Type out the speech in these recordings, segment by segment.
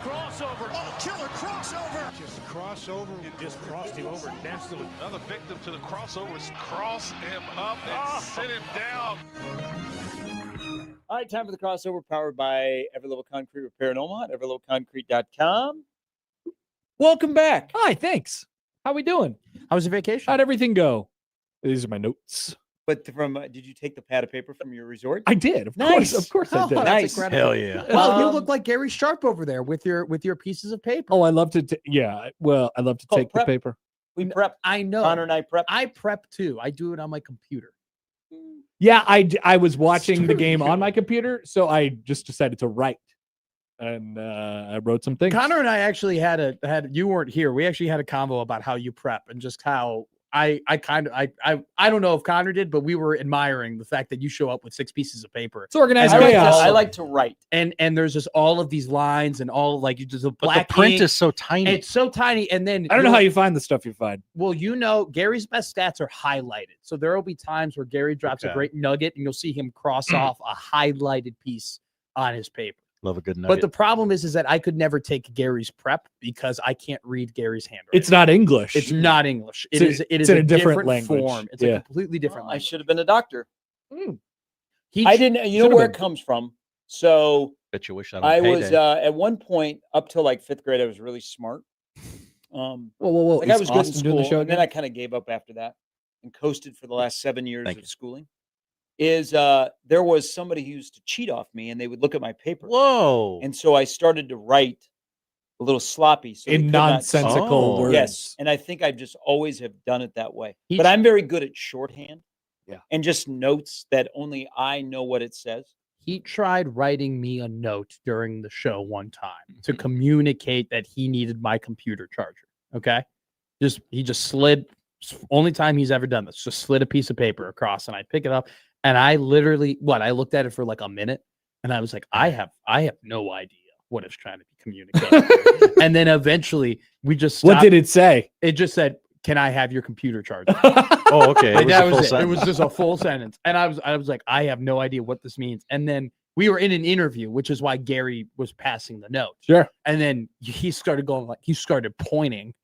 Crossover. Oh, killer crossover. Just crossover. It just crossed him over nastily. Another victim to the crossovers. Cross him up and sit him down. All right, time for the crossover, powered by Everlevel Concrete Repair in Omaha at everlevelconcrete.com. Welcome back. Hi, thanks. How we doing? How was your vacation? How'd everything go? These are my notes. But did you take the pad of paper from your resort? I did. Of Nice. course I did. Oh, nice. Hell yeah. Well, you look like Gary Sharp over there with your pieces of paper. Oh, I love to. I love to Oh, take the prep. paper. We prep. I know. Connor and I prep. I prep too. I do it on my computer. Yeah, I was watching the game on my computer, so I just decided to write, and I wrote some things. Connor and I actually had you weren't here. We actually had a convo about how you prep and just how I don't know if Connor did, but we were admiring the fact that you show up with 6 pieces of paper. It's organized I chaos. like to write. And there's just all of these lines and all like you just a But black the print ink. is so tiny. It's so tiny. And then I don't know how you find the stuff you find. well, Gary's best stats are highlighted. So there will be times where Gary drops a great nugget and you'll see him cross off a highlighted piece on his paper. Love a good nugget. But the problem is that I could never take Gary's prep because I can't read Gary's handwriting. It's not English. It's not English. It It's is in a a different different language. form. It's Yeah. a completely different I language. should have been a doctor. He I didn't. You know Should've where been. it comes from. So Bet you wish I I don't was at one point up till like 5th grade. I was really smart. Whoa. Like I Is was good in Austin doing school, the show and then again? I kind of gave up after that and coasted for the last 7 years Thank of you. schooling. There was somebody who used to cheat off me, and they would look at my paper, Whoa. and so I started to write a little sloppy, so they In could not nonsensical Oh. words. Yes, and I think I just always have done it that way. He- But I'm very good at shorthand, Yeah. and just notes that only I know what it says. he tried writing me a note during the show one time to Mm-hmm. communicate that he needed my computer charger. Okay. He just slid, only time he's ever done this, just slid a piece of paper across and I pick it up. And I literally, I looked at it for like a minute and I was like, I have no idea what it's trying to be communicating. And then eventually we just stopped. What did it say? It just said, "Can I have your computer charger?" Oh, okay. Like, that a was full it. It sentence. was just a full sentence. And I was like, I have no idea what this means. And then we were in an interview, which is why Gary was passing the note. Sure. And then he started going he started pointing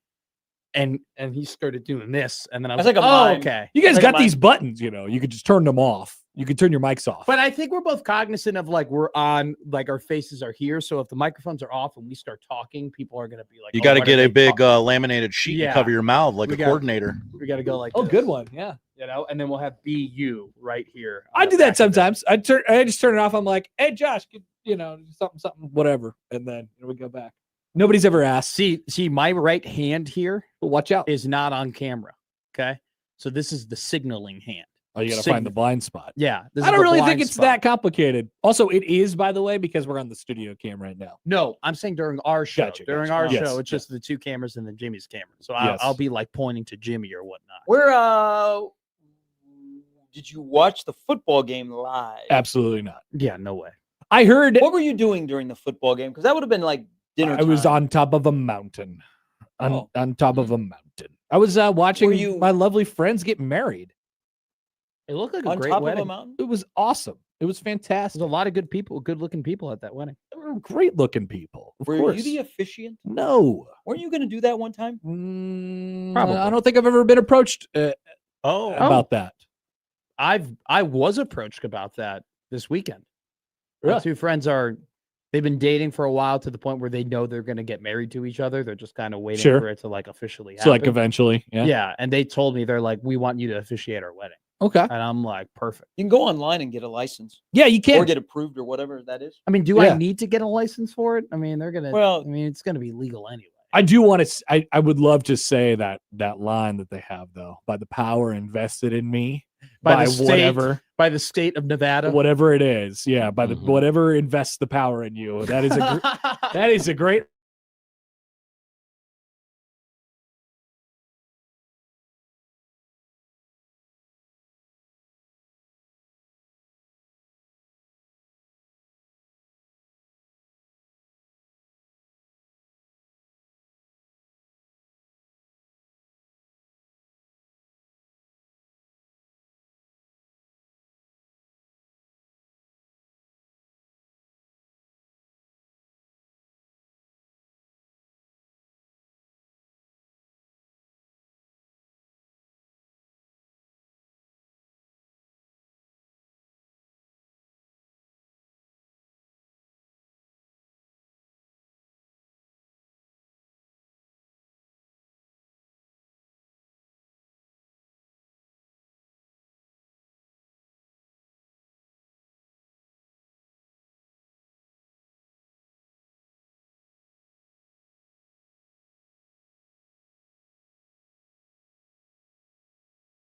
and he started doing this. And then I was That's like, like a oh, mime. okay. You guys Like got mine. these buttons, you could just turn them off. You could turn your mics off. But I think we're both cognizant of like we're on, like our faces are here. So if the microphones are off and we start talking, people are gonna be like, You "Oh, got to what get are a they big talking?" laminated sheet Yeah. to cover your mouth like We a got- coordinator. We got to go like, Oh, this, good one. Yeah. and then we'll have BU right here. I on do the that back of it. sometimes. I just turn it off. I'm like, hey, Josh, something, whatever. And then we go back. Nobody's ever asked. See, my right hand here But watch out. is not on camera. Okay. So this is the signaling hand. Oh, you got to find the blind spot. Yeah. This I is don't the really think blind it's spot. that complicated. Also, it is, by the way, because we're on the studio cam right now. No, I'm saying during our show. Gotcha, during gotcha. our Yes, show, it's just the 2 cameras and then Jimmy's camera. So Yes. I'll be like pointing to Jimmy or whatnot. Did you watch the football game live? Absolutely not. Yeah, no way. I heard What were you doing during the football game? Because that would have been like dinner. I was time. on top of a mountain. Oh. On top of a mountain. I was watching Were you- my lovely friends get married. It looked like a on great top wedding. of a mountain. It was awesome. It was fantastic. There's a lot of good people, good-looking people at that wedding. They were great looking people. Of Were course. you the officiant? No. Weren't you going to do that one time? Probably. I don't think I've ever been approached Oh, about that. I was approached about that this weekend. My Really? 2 friends they've been dating for a while to the point where they know they're going to get married to each other. They're just kind of waiting Sure. for it to like officially happen. So like eventually, yeah. Yeah, and they told me they're like, we want you to officiate our wedding, Okay. and I'm like, perfect. You can go online and get a license Yeah, you or can. get approved or whatever that is. I mean, do Yeah. I need to get a license for it? I mean, they're gonna. Well- I mean, it's gonna be legal anyway. I do want to. I would love to say that line that they have though. By the power invested in me, by the state, whatever, by the state of Nevada. whatever it is. Yeah, by the Mhm. whatever invests the power in you. That is that is a great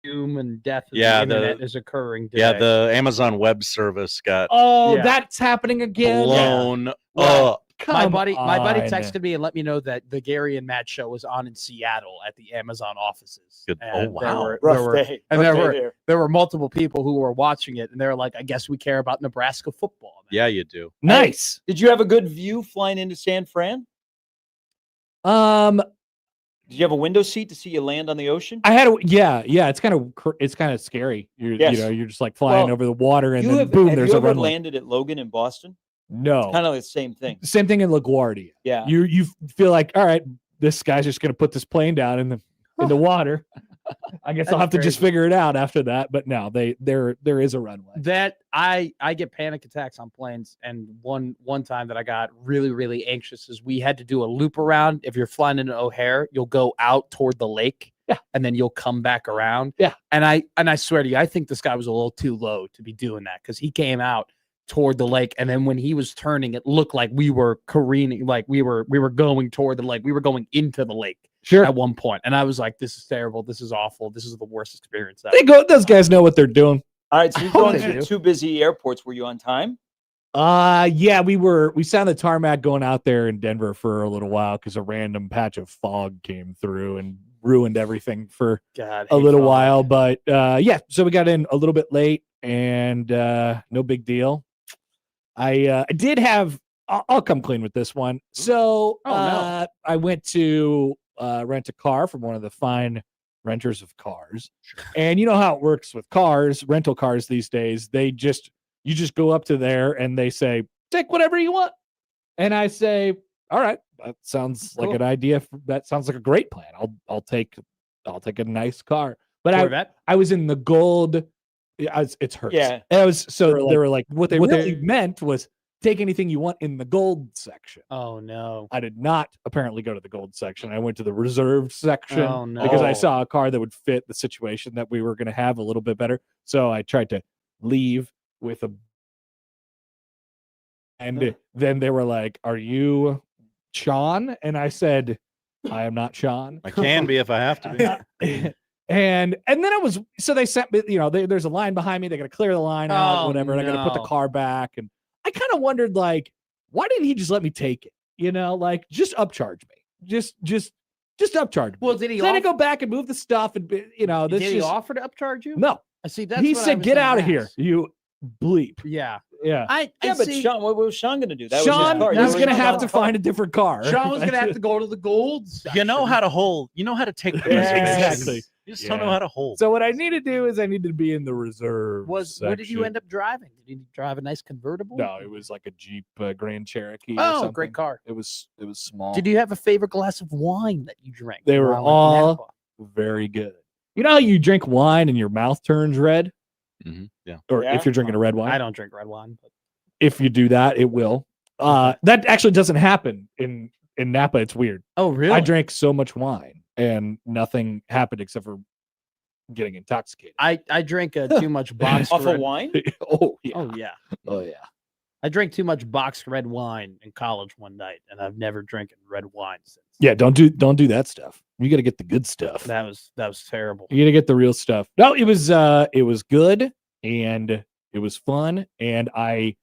doom and death of Yeah, the internet is occurring today. Yeah, the Amazon Web Service got Oh, Yeah. that's happening again. blown Right. up. my buddy on. texted me and let me know that the Gary and Matt show was on in Seattle at the Amazon offices. Good. And Oh, wow. Rough day. and Rough there day were there were multiple people who were watching it, and they were like, "I guess we care about Nebraska football." Man. Yeah, you do. Nice. Did you have a good view flying into San Fran? Um, Did you have a window seat to see you land on the ocean? I had a yeah. It's kind of scary. Yes. You're just like flying Well, over the water, and You then have, boom, have there's you a ever runway. landed at Logan in Boston? No, Kind of the same thing. same thing in LaGuardia. Yeah. You feel like, all right, this guy's just going to put this plane down in the water. I guess I'll That's have to just crazy. figure it out after that. But no, there is a runway. That I get panic attacks on planes, and one time that I got really really anxious is we had to do a loop around. If you're flying into O'Hare, you'll go out toward the lake, Yeah. and then you'll come back around. Yeah. And I swear to you, I think this guy was a little too low to be doing that, because he came out toward the lake, and then when he was turning, it looked like we were careening, like we were going toward the lake. We were going into the lake Sure. at one point, and I was like, "This is terrible. This is awful. This is the worst experience ever." Those guys know what they're doing. All right, so you're hope going they through do. two busy airports. Were you on time? Yeah, we sat on the tarmac going out there in Denver for a little while because a random patch of fog came through and ruined everything for God, a hate little fog. while. But yeah, so we got in a little bit late, and no big deal. I did have. I'll come clean with this one. So Oh, no. I went to rent a car from one of the fine renters of cars, and you know how it works with cars, rental cars these days. You just go up to there and they say, take whatever you want. And I say, all right, that sounds like Cool. an idea. That sounds like a great plan. I'll take a nice car. But Corvette? I was in the gold. It's Hertz. Yeah. And I was so Or they were like, what they really they- meant was take anything you want in the gold section. Oh no. I did not apparently go to the gold section. I went to the reserved section Oh, no. because I saw a car that would fit the situation that we were going to have a little bit better. So I tried to leave with a. And then they were like, "Are you Sean?" And I said, "I am not Sean." I can be if I have to be. and then I was so they sent me. There's a line behind me. They got to clear the line out, Oh, whatever. And I got to put the no. car back. And I kind of wondered, like, why didn't he just let me take it? Like just upcharge me. Just upcharge me. Well, did he? Then I Off- go back and move the stuff, and this did he just offer to upcharge you? no. I see. That's He what I said, was "Get gonna out of here, ask. you bleep." Yeah. Yeah. I Yeah, but see. Sean, what was Sean going to do? That Sean was his car. that was was going to his have car. to find a different car. Sean was gonna have to go to the gold. You know section. how to hold. You know how to take Yeah, reservations. exactly. You just don't know Yeah. how to hold. So what I need to do is I need to be in the reserve. What did you section. end up driving? Did you drive a nice convertible? No, it was like a Jeep Grand Cherokee. or Oh, something. great car. It was small. Did you have a favorite glass of wine that you drank? They were around, like, all- Napa? Very good. You know how you drink wine and your mouth turns red, Yeah. or Yeah. if you're drinking a red wine. I don't drink red wine. But If you do that, it will. That actually doesn't happen in Napa. It's weird. oh, really? I drank so much wine and nothing happened except for getting intoxicated. I drank too much boxed Off red. of wine? Oh yeah. Oh yeah. Oh yeah. I drank too much boxed red wine in college one night, and I've never drinking red wine since. Yeah, don't do that stuff. You got to get the good stuff. That was terrible. You got to get the real stuff. No, it was good and it was fun, and I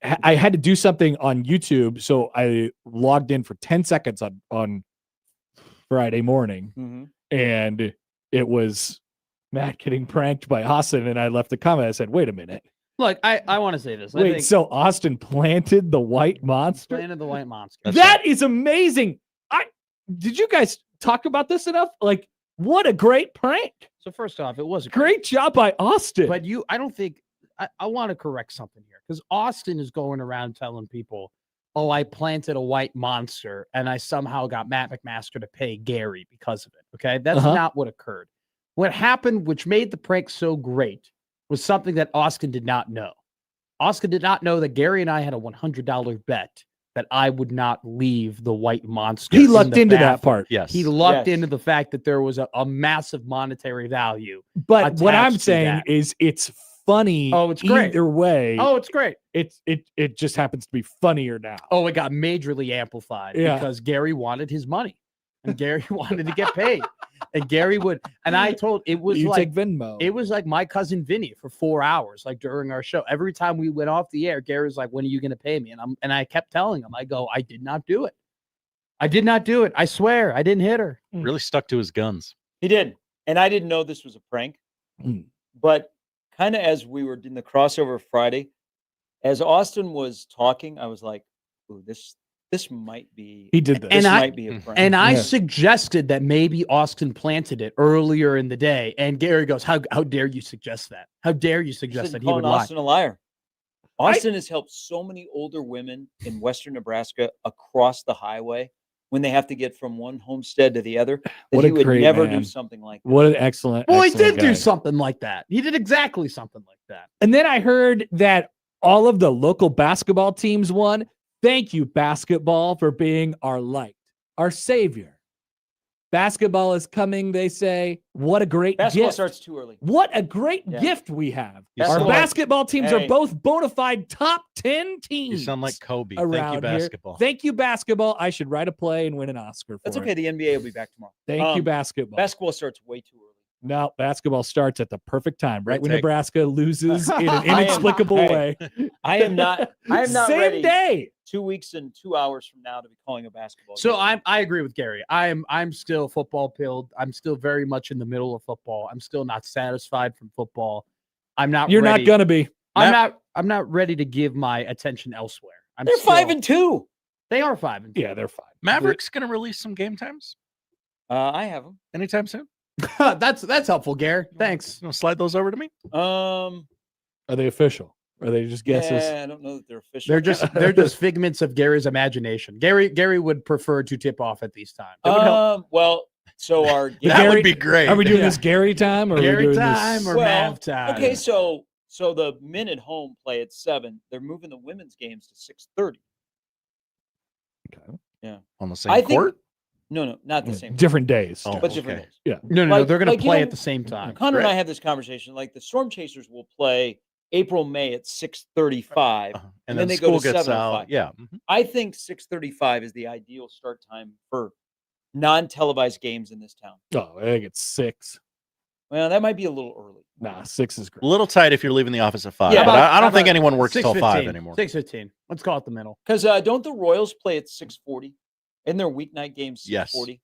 had to do something on YouTube, so I logged in for 10 seconds on Friday morning, Mm-hmm. and it was Matt getting pranked by Austin, and I left a comment. I said, "Wait a minute, Look, I want to say this. I wait." think So Austin planted the white monster. Planet of the White Monster. That's That is amazing. Did you guys talk about this enough? Like, what a great prank! So first off, it was a Great job by Austin. But I don't think I want to correct something here, because Austin is going around telling people, "Oh, I planted a white monster and I somehow got Matt McMaster to pay Gary because of it." Okay, that's Uh-huh. not what occurred. What happened, which made the prank so great, was something that Austin did not know. Austin did not know that Gary and I had a $100 bet that I would not leave the white monster. he in lucked the into that bathroom. part. Yes. He lucked Yes. into the fact that there was a massive monetary value. But what I'm attached to saying that. is it's funny. Oh, it's great. Either way. Oh, it's great. It just happens to be funnier now. Oh, it got majorly amplified Yeah. because Gary wanted his money and Gary wanted to get paid. and Gary would, and I told it was You like take Venmo. it was like my cousin Vinny for 4 hours, like during our show. Every time we went off the air, Gary was like, "When are you going to pay me?" And I kept telling him, I go, "I did not do it. I did not do it. I swear, I didn't hit her." Really stuck to his guns. He did. And I didn't know this was a prank. Mm. But kind of as we were in the crossover Friday, as Austin was talking, I was like, ooh, this might be He did this. this And I- might be a prank. And I Yeah. suggested that maybe Austin planted it earlier in the day, and Gary goes, "How dare you suggest that? How dare you You suggest shouldn't that he call would lie?" Austin a liar. Austin has helped so many older women in Western Nebraska across the highway when they have to get from one homestead to the other. That What a he would great never man. do something like that. What an excellent. Well, he excellent did do guy. something like that. He did exactly something like that. And then I heard that all of the local basketball teams won. Thank you, basketball, for being our light, our savior. Basketball is coming, they say. What a great Basketball gift. starts too early. What a great Yeah. gift we have. You Our sound like- basketball teams are Hey. both bona fide top 10 teams. You sound like Kobe. Thank around you, here. basketball. Thank you, basketball. I should write a play and win an Oscar for That's it. okay. The NBA will be back tomorrow. Thank you, Um, basketball. Basketball starts way too early. No, basketball starts at the perfect time, right Great when take. Nebraska loses in an I am- inexplicable hey, way. I am not Same ready day. 2 weeks and 2 hours from now to be calling a basketball So game. I agree with Gary. I'm still football pilled. I'm still very much in the middle of football. I'm still not satisfied from football. I'm not. You're ready. not gonna be. I'm not ready to give my attention elsewhere. They're 5-2. They are 5-2. Yeah, they're fine. Maverick's going to release some game times I have them. anytime soon. that's helpful, Gary. Thanks. You know, slide those over to me. Are they official? Or are they just guesses? Yeah, I don't know that they're official. They're just figments of Gary's imagination. Gary would prefer to tip off at these times. Well, so our The That Gary- would be great. Are we doing Yeah. this Gary time or are we Gary doing time this? or Well, Mav time? okay, so the men at home play at 7. They're moving the women's games to 6:30. on the same I think court? no, not the same. Different days. Oh, but different okay. days. No, Like- they're going to like, you play know, at the same time. Connor and I Right. have this conversation. Like the Storm Chasers will play April, May at 6:35. Uh-huh. And And then then they go school to gets 7:05. out. Yeah. Mhm. I think 6:35 is the ideal start time for non-televised games in this town. Oh, I think it's 6. Well, that might be a little early. Nah, 6 is A great. little tight if you're leaving the office at 5. Yeah. but I How don't think about anyone works till 5 anymore. 6:15. Let's call it the middle. Because don't the Royals play at 6:40? In their weeknight games, Yes. 6:40?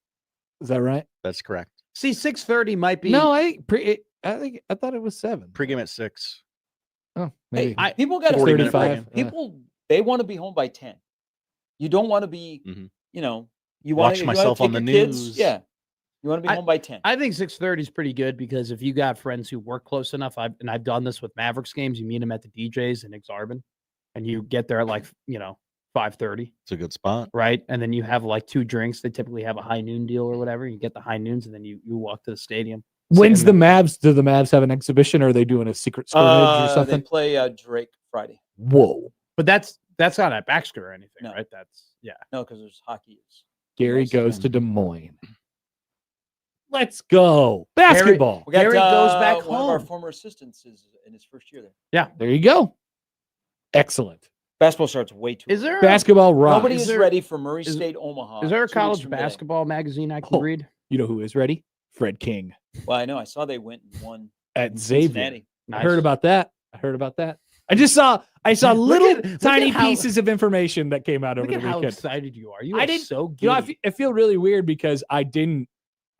Is that right? That's correct. See, 6:30 might be. No, I thought it was 7. Pregame at 6. Oh, Hey, maybe. people got to 40-minute 35. People they want to be home by 10. You don't want to be, Mhm. you know, you want Watch to myself on take the your kids. news. Yeah, you want to be home by 10. I think 6:30 is pretty good because if you got friends who work close enough, I've done this with Mavericks games. You meet them at the DJs in Exarban, and you get there at 5:30, It's a good spot. right? And then you have like 2 drinks. They typically have a high noon deal or whatever. You get the high noons, and then you walk to the stadium. When's sit the in Mavs? Do the Mavs have an exhibition or are they doing a secret scrimmage or They something? play Drake Friday. Whoa. But that's not at Baxter or anything, No. right? That's No, because there's hockey. Gary Nice. goes to Des Moines. Let's go. Basketball. We got Gary goes back one of our home. former assistants is in his first year there. There you go. Excellent. Basketball starts way too. Is early. there Basketball rocks. Nobody Is is there- ready for Murray is- State Omaha. is there a 2 weeks college from today. basketball magazine I can Oh. read? You know who is ready? Fred King Well, I know. I saw they went and won at in Xavier. Cincinnati. I heard about that. I saw Look little at tiny how- pieces of information that came out over Look the at how weekend. excited you are. You I are didn't- so good. You know, I feel really weird because I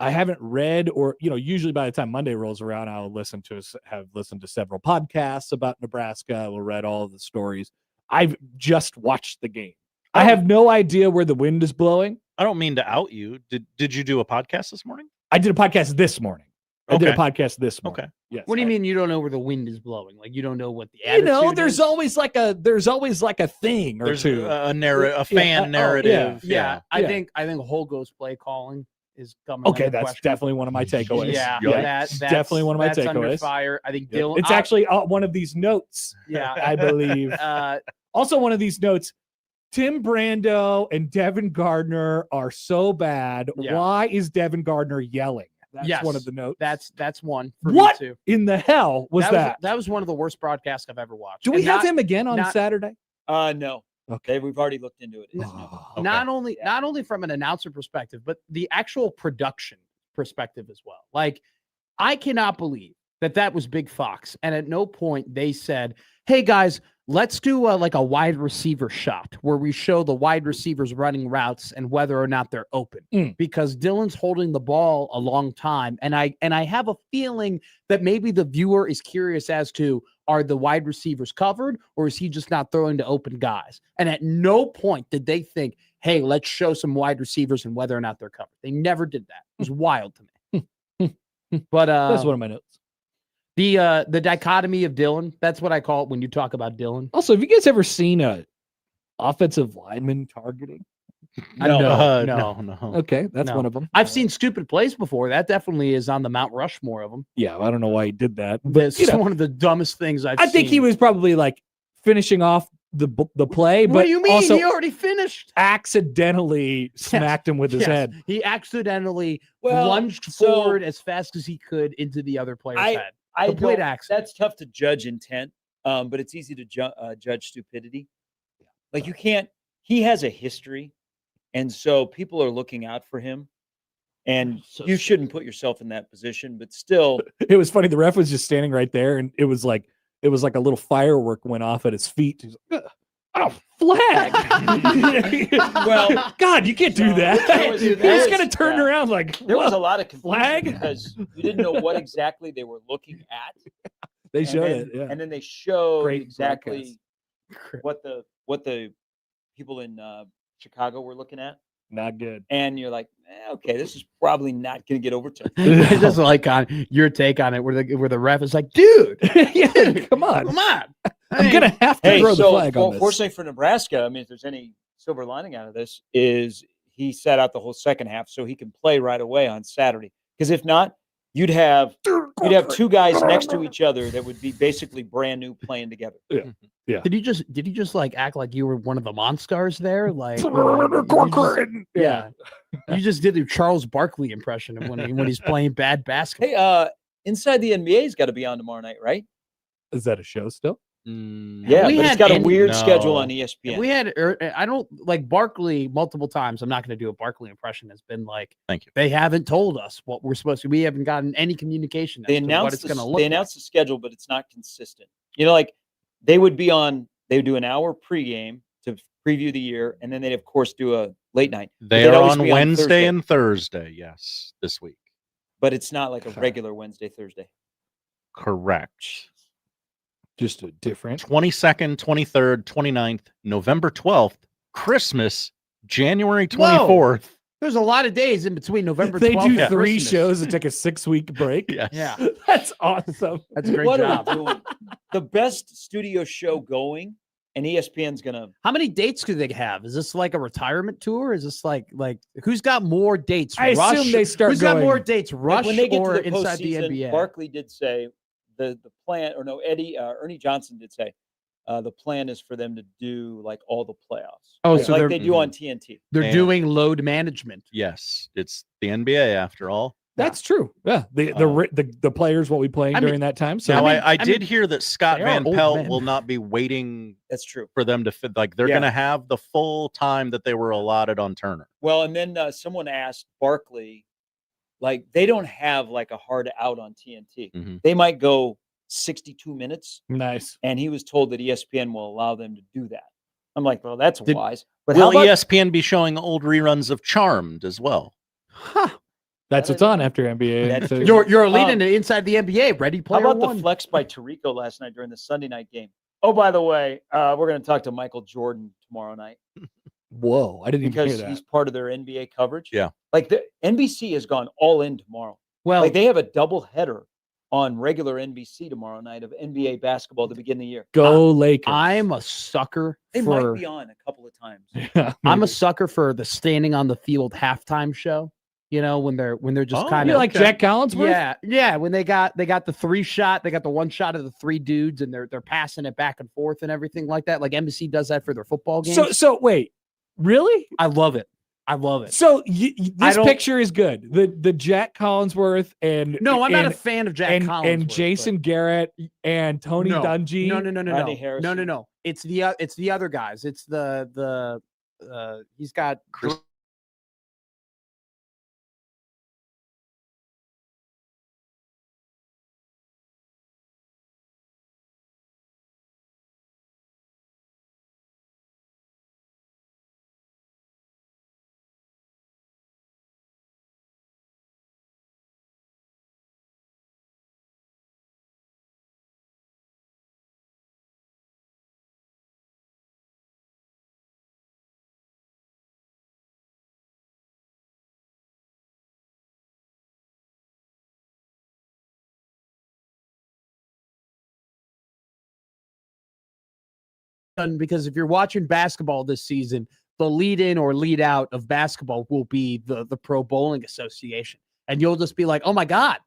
haven't read or, usually by the time Monday rolls around, I'll have listened to several podcasts about Nebraska. I will read all of the stories. I've just watched the game. I have no idea where the wind is blowing. I don't mean to out you. Did you do a podcast this morning? I did a podcast this morning. I did a Okay. podcast this morning. Okay. Yes. What do you mean you don't know where the wind is blowing? Like you don't know what the You know, attitude there's is? always like a thing or There's two. a narrative, a fan oh, narrative. Yeah, I Yeah. think Holgo's play calling is coming. Okay, under that's question. definitely one of my takeaways. Yeah, Yikes. that's Definitely one of my that's under takeaways. fire. I think Yep. Dylan. It's actually one of these notes, yeah. I believe. Also, one of these notes, Tim Brando and Devin Gardner are so bad. Yeah. Why is Devin Gardner yelling? That's Yes, one of the notes. That's one. For What Me too. in the hell was that? That was one of the worst broadcasts I've ever watched. Do we And have not- him again on not- Saturday? No. Okay. We've already looked into it. It's no. Oh, Not only from an announcer perspective, but the actual production perspective as well. Like, I cannot believe that was Big Fox. And at no point they said, hey, guys, let's do like a wide receiver shot where we show the wide receivers running routes and whether or not they're open. Because Dylan's holding the ball a long time. And I have a feeling that maybe the viewer is curious as to, are the wide receivers covered or is he just not throwing to open guys? And at no point did they think, hey, let's show some wide receivers and whether or not they're covered. They never did that. It was wild to me. But That's one of my notes. The dichotomy of Dylan, that's what I call it when you talk about Dylan. Also, have you guys ever seen a offensive lineman targeting? No. Okay, that's No. one of them. I've seen stupid plays before. That definitely is on the Mount Rushmore of them. Yeah, I don't know why he did that, but But it's one of the dumbest things I've seen. I think he was probably like finishing off the play, but What do you mean? also He already finished. accidentally smacked him with his Yes. head. He accidentally Well, lunged so- forward as fast as he could into the other player's head. I Complete don't- accident. That's tough to judge intent, but it's easy to judge stupidity. Like you can't. He has a history, and so people are looking out for him. And So you shouldn't put yourself in that position, but still, It was funny. The ref was just standing right there, and it was like a little firework went off at his feet. He's like, oh, flag! well, God, you can't do that. There was- He's there gonna was- turn yeah. around like there was a "What?" lot of confusion Flag? because you didn't know what exactly they were looking at. They And showed then- it. Yeah. and then they showed Great exactly broadcast. what the people in Chicago were looking at, Not good. and you're like, okay, this is probably not going to get overturned. I just like on your take on it, where the ref is like, dude, Yeah, come on. come on. I'm gonna have to Hey, throw the so flag on this. fortunately for Nebraska, I mean, if there's any silver lining out of this, is he sat out the whole second half so he can play right away on Saturday. Because if not, you'd have two guys next to each other that would be basically brand new playing together. Did you just like act like you were one of the Monstars there? Like, Yeah. you just did the Charles Barkley impression of when he's playing bad basketball. Hey, Inside the NBA's got to be on tomorrow night, right? Is that a show still? Yeah, we but it's had got a any- weird No. schedule on ESPN. We had, I don't like Barkley multiple times. I'm not going to do a Barkley impression. Has been like, Thank you. they haven't told us what we're supposed to. We haven't gotten any communication. They as to what announced it's going to look. they like. announced the schedule, but it's not consistent. You know, like they would do an hour pregame to preview the year, and then they'd of course do a late night. They They'd are always on be Wednesday Thursday, and Thursday. Yes, this week. but it's not like a Okay. regular Wednesday, Thursday. Correct. Just a different. 22nd, 23rd, 29th, November 12th, Christmas, January Whoa. 24th. There's a lot of days in between November. They 12th do and 3 Christmas. shows and take a 6-week break. Yes. Yeah, That's awesome. that's a great What job. are we doing? The best studio show going, and ESPN's gonna. How many dates do they have? Is this like a retirement tour? Is this like who's got more dates? I assume they start Who's got going- more dates? Rush when they get or to the inside the postseason, NBA? Barkley did say the plan, or no, Ernie Johnson did say the plan is for them to do like all the playoffs. Oh, like, so like they're- they do on TNT. They're And- doing load management. Yes, it's the NBA after all. That's true. Yeah. The players will be playing I mean- during that time. So Now, I mean- I I did mean, hear that Scott they are Van old Pelt men. will not be waiting That's true. for them to fit. Like they're Yeah. going to have the full time that they were allotted on Turner. Well, and then someone asked Barkley, like they don't have like a hard out on TNT. Mhm. They might go 62 minutes, nice. and he was told that ESPN will allow them to do that. I'm like, well, that's Did- wise. But Will how about, ESPN be showing old reruns of Charmed as well? Huh. That's what's on after NBA. That's So- true. You're leading to inside the NBA. Ready how player about one. the flex by Tirico last night during the Sunday night game? Oh, by the way, we're going to talk to Michael Jordan tomorrow night Whoa, I didn't even because hear he's that. part of their NBA coverage. Yeah. Like the NBC has gone all in tomorrow. Well, Like they have a double header on regular NBC tomorrow night of NBA basketball to begin the year. Go Lakers. I'm a sucker They for. might be on a couple of times. Yeah, I'm a maybe. sucker for the standing on the field halftime show. You know, when they're just Oh, kind You of like Jack Collinsworth? yeah. When they got the 3 shot, they got the 1 shot of the 3 dudes, and they're passing it back and forth and everything like that. Like NBC does that for their football games. So wait, really? I love it. I love it. So I this don't- picture is good. The Jack Collinsworth and No, I'm not a and, fan of Jack and, Collinsworth. and Jason Garrett and Tony No. Dungy. No. Rodney No, Harrison. no. It's the other guys. It's the he's got Chris because if you're watching basketball this season, the lead in or lead out of basketball will be the Pro Bowling Association. And you'll just be like, oh my God,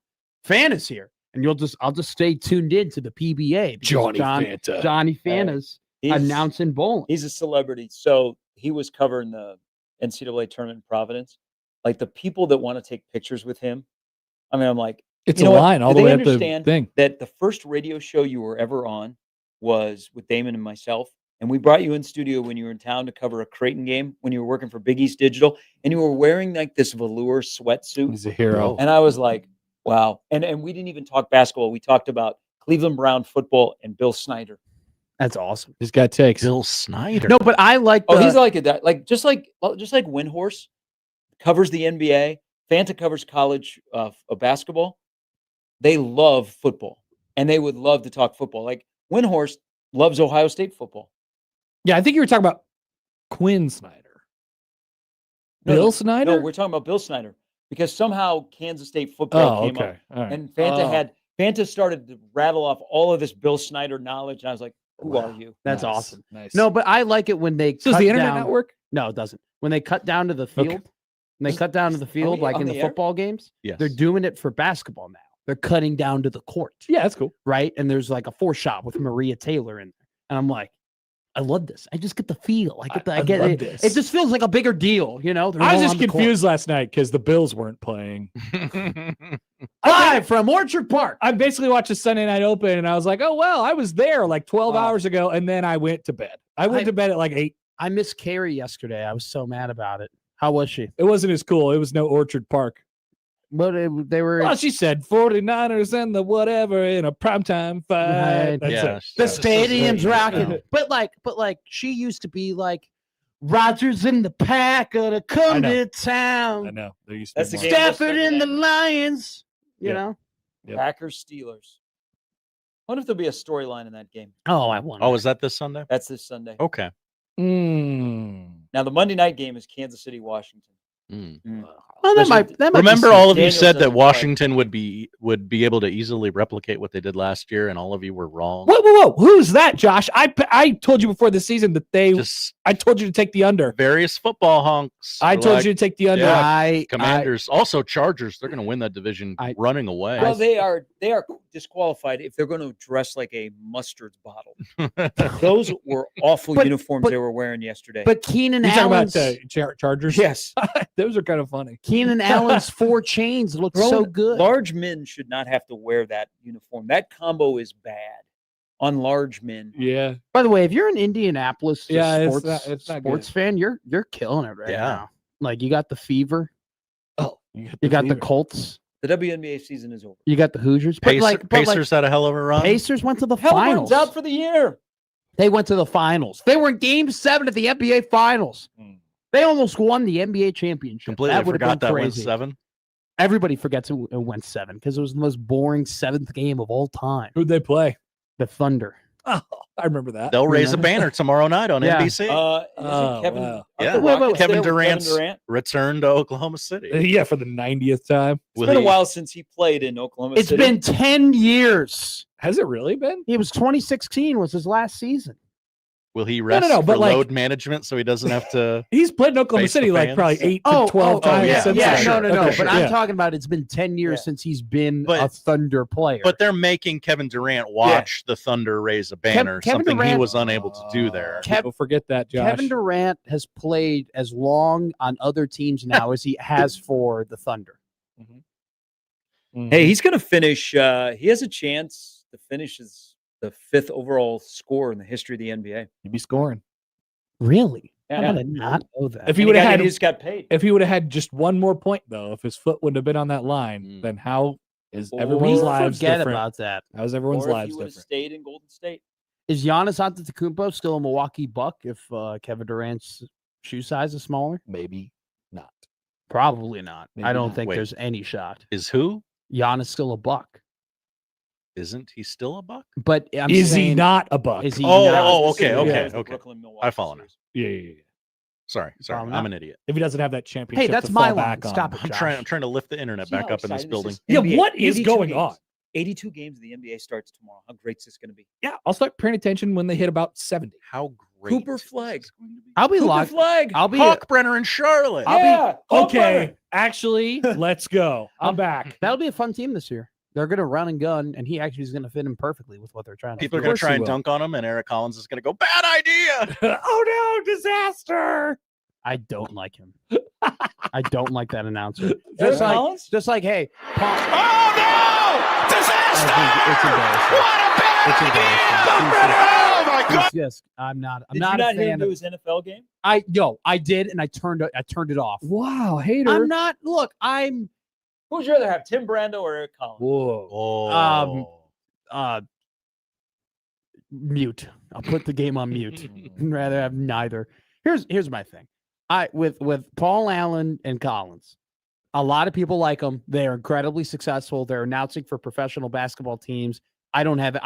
Fan is here. And I'll just stay tuned in to the PBA. Fanta. Johnny Fanta's announcing bowling. He's a celebrity. So he was covering the NCAA tournament in Providence. Like the people that want to take pictures with him. I mean, I'm like, It's you a know what? line all Do the they way up the understand thing. that the first radio show you were ever on was with Damon and myself. And we brought you in studio when you were in town to cover a Creighton game when you were working for Big East Digital. And you were wearing like this velour sweatsuit. He's a hero. And I was like, wow. And we didn't even talk basketball. We talked about Cleveland Brown football and Bill Snyder. That's awesome. This guy takes. Bill Snyder. No, but I like Oh, he's like a like just like Windhorse covers the NBA. Fanta covers college basketball. They love football, and they would love to talk football. Like Windhorse loves Ohio State football. Yeah, I think you were talking about Quinn Snyder. Bill Snyder? No, we're talking about Bill Snyder because somehow Kansas State football came up, All right. and Fanta started to rattle off all of this Bill Snyder knowledge, and I was like, "Who are you?" That's Nice, awesome. Nice. No, but I like it when they So does cut the internet down. not work? No, it doesn't. When they cut down to the field, Okay. when they cut down to the field, we like on in the the air? football games, Yes. they're doing it for basketball now. They're cutting down to the court, Yeah, that's cool. right? And there's like a 4-shot with Maria Taylor in there, and I'm like, I love this. I just get the feel. I get love it. this. It just feels like a bigger deal, you know. They're I was all just on the court. confused last night because the Bills weren't playing. Live from Orchard Park. I basically watched a Sunday Night Open, and I was like, "Oh well, I was there like 12 Oh. hours ago," and then I went to bed. I went to bed at like 8. I missed Carrie yesterday. I was so mad about it. How was she? It wasn't as cool. It was no Orchard Park. But they were. Well, she said 49ers and the whatever in a primetime fight. Right. That's Yeah, it. the That's stadium's just- rocking. yeah. But like she used to be like Rodgers in the pack gonna come know. to I town. know. There used to That's be the more. game. Stafford and the Lions. You Yeah. know. Yep. Packers Steelers. I wonder if there'll be a storyline in that game. Oh, I won. Oh, is that this Sunday? That's this Sunday. Okay. Now the Monday night game is Kansas City, Washington. Mm. Well, that might. Remember, all of you Daniels said that doesn't play. Washington would be able to easily replicate what they did last year, and all of you were wrong. Whoa! Who's that, Josh? I told you before the season that Just I told you to take the under. various football honks. I were told like, you to take the under. Yeah. Commanders, also Chargers. They're going to win that division running away. Well, they are disqualified if they're going to dress like a mustard bottle. Those were awful But- uniforms but- they were wearing yesterday. But Keenan You talking about Allen's the Chargers? yes, Those are kind of funny. Keenan Allen's 4 chains look so good. Large men should not have to wear that uniform. That combo is bad on large men. Yeah. By the way, if you're an Indianapolis Yeah, it's sports, not- it's not sports fan, you're killing it right Yeah. now. Like you got the Fever, Oh, you got the fever. Colts, The WNBA season is over. you got the Hoosiers. But Pacers had a hell of a run. Pacers went to the Halliburton's finals. out for the year. They went to the finals. They were in Game 7 of the NBA Finals. They almost won the NBA championship. Completely that would have forgot been that went crazy. 7. Everybody forgets it went 7 because it was the most boring 7th game of all time. Who'd they play? The Thunder. Oh, I remember that. They'll raise a banner tomorrow night on Yeah. NBC. Isn't Kevin, wow. Yeah. aren't the Wait, Rockets Kevin there with Durant's Durant? Return to Oklahoma City. Yeah, for the 90th time. Will It's been a he- while since he played in Oklahoma It's City. been 10 years. Has it really been? It was 2016 was his last season. Will he rest no, for but like- load management so he doesn't have to? He's played in Oklahoma Face the City like probably fans. 8 to 12 times yeah. since yeah, then. sure. no. Okay, But I'm Yeah. talking about it's been 10 years Yeah. since he's been But- a Thunder player. But they're making Kevin Durant watch the Thunder raise a banner, Kevin something he Durant- was unable to do there. People forget that, Josh. Kevin Durant has played as long on other teams now as he has for the Thunder. Mhm. Hey, he's going to finish. He has a chance to finish as the 5th overall scorer in the history of the NBA. He'd be scoring. Really? Yeah. How did I not know that? If he And would have had he just got paid. if he would have had just one more point though, if his foot wouldn't have been on that line, Mm. then how is Or everyone's we lives forget different? about that. How's everyone's Or if lives he would have different? stayed in Golden State. Is Giannis Antetokounmpo still a Milwaukee Buck if Kevin Durant's shoe size is smaller? Maybe not. Probably not. I Maybe don't not. think Wait. there's any shot. Is who? Giannis still a Buck. Isn't he still a Buck? But I'm Is he saying- not a buck? Is he Oh, not? oh, This is okay, the okay, guy of the okay. Brooklyn-Milwaukee I follow now. series. Yeah. Sorry, Probably I'm not. an idiot. If he doesn't have that championship, that's to my fall line. back on. Stop it. I'm trying to lift the internet See how back up in this excited building. is? Yeah, NBA, what is 82 going games. on? 82 games of the NBA starts tomorrow. How great is this going to be? Yeah, I'll start paying attention when they hit about 70. How great. Cooper is Flag. this going to be? I'll be Cooper locked. Flag. I'll be Hawkbrenner in Charlotte. Yeah, Okay, actually, let's go. I'm back. That'll be a fun team this year. They're going to run and gun, and he actually is going to fit in perfectly with what they're trying to do. People are Of going course to try he and will. dunk on him, and Eric Collins is going to go, bad idea. Oh no, disaster! I don't like him. I don't like that announcer. Eric Collins? Just like, hey, Paul, Oh, no! Disaster! it's embarrassing. What a bad It's idea! embarrassing. Oh, my God! Yes, I'm not. I'm Did not you a not hear him fan do of. his NFL game? I did, and I turned it off. Wow, hater. I'm not. Look, I'm. Who would you rather have, Tim Brando or Eric Collins? Whoa. Oh. Mute. I'll put the game on mute. I'd rather have neither. Here's my thing. With Paul Allen and Collins, a lot of people like them. They're incredibly successful. They're announcing for professional basketball teams. I don't have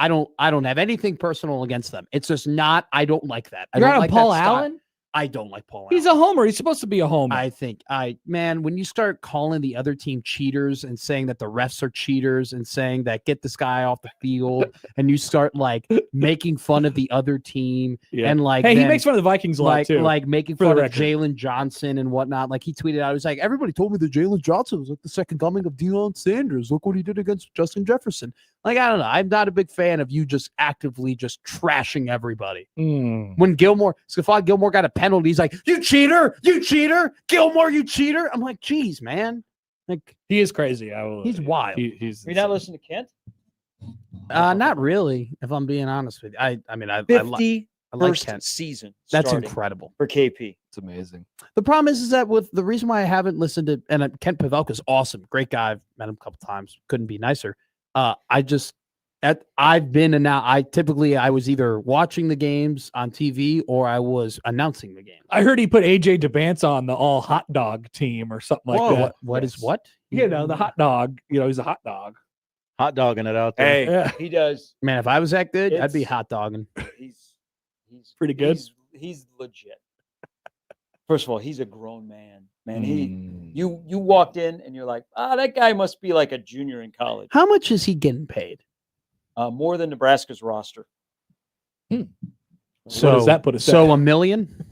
anything personal against them. It's just not. I don't like that. I You're don't on like Paul that style. Allen? I don't like Paul He's Allen. a homer. He's supposed to be a homer. I think when you start calling the other team cheaters and saying that the refs are cheaters and saying that get this guy off the field and you start like making fun of the other team Yeah. and like Hey, he then, makes fun of the Vikings a lot like too. like making for the fun of record. Jalen Johnson and whatnot. Like he tweeted out, he was like, everybody told me that Jalen Johnson was like the second coming of Deion Sanders. Look what he did against Justin Jefferson. Like, I don't know. I'm not a big fan of you just actively just trashing everybody. Mm. When Stephon Gilmore got a penalty, he's like, you cheater, Gilmore, you cheater. I'm like, geez, man. Like, He is crazy. He's wild. He's You're not listening to Kent? not really, if I'm being honest with you. I mean, I 50 like first Kent. season That's starting incredible. for KP. It's amazing. The problem is that with the reason why I haven't listened to, and Kent Pavelka's awesome, great guy. I've met him a couple times. Couldn't be nicer. I've been and now I was either watching the games on TV or I was announcing the game. I heard he put AJ DeBance on the all hot dog team or something like Whoa, that. what is what? You know, the hot dog. You know, he's a hot dog. Hot dogging it out there. Hey, Yeah. he does. Man, if I was that good, I'd be It's- hot dogging. He's Pretty good. He's legit. First of all, he's a grown man. Man, Mm. you walked in and you're like, that guy must be like a junior in college. How much is he getting paid? More than Nebraska's roster. What does that put us So at? $1 million?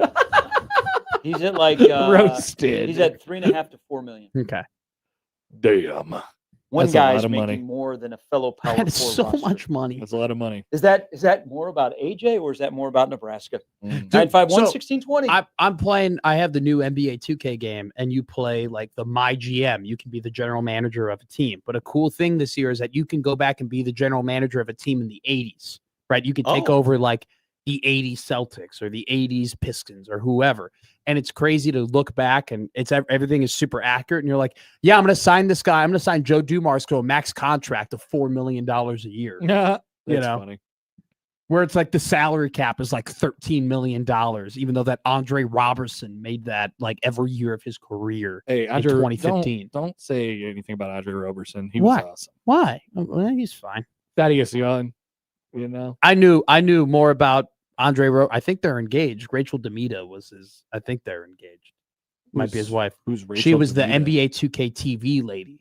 He's at like Roasted. he's at 3.5 to 4 million. Okay. Damn. One That's a lot guy's of making money. more than a fellow Power That is 4 so roster. much money. That's a lot of money. Is that more about AJ or is that more about Nebraska? Mm. 951-1620. I'm playing. I have the new NBA 2K game, and you play like the My GM. You can be the general manager of a team. But a cool thing this year is that you can go back and be the general manager of a team in the 80s, right? You can take over like the 80s Celtics or the 80s Pistons or whoever. And it's crazy to look back and everything is super accurate. And you're like, yeah, I'm going to sign this guy. I'm going to sign Joe Dumars to a max contract of $4 million a year. That's know, funny. Where it's like the salary cap is like $13 million, even though that Andre Robertson made that like every year of his career. Hey, in Andre, 2015. Don't say anything about Andre Robertson. He was Why? awesome. Why? Well, he's fine. Thaddeus Young, you know. I knew more about Andre. I think they're engaged. Rachel Demita was his. I think they're engaged. Might be his wife. Who's Rachel She was the DeVita? NBA 2K TV lady.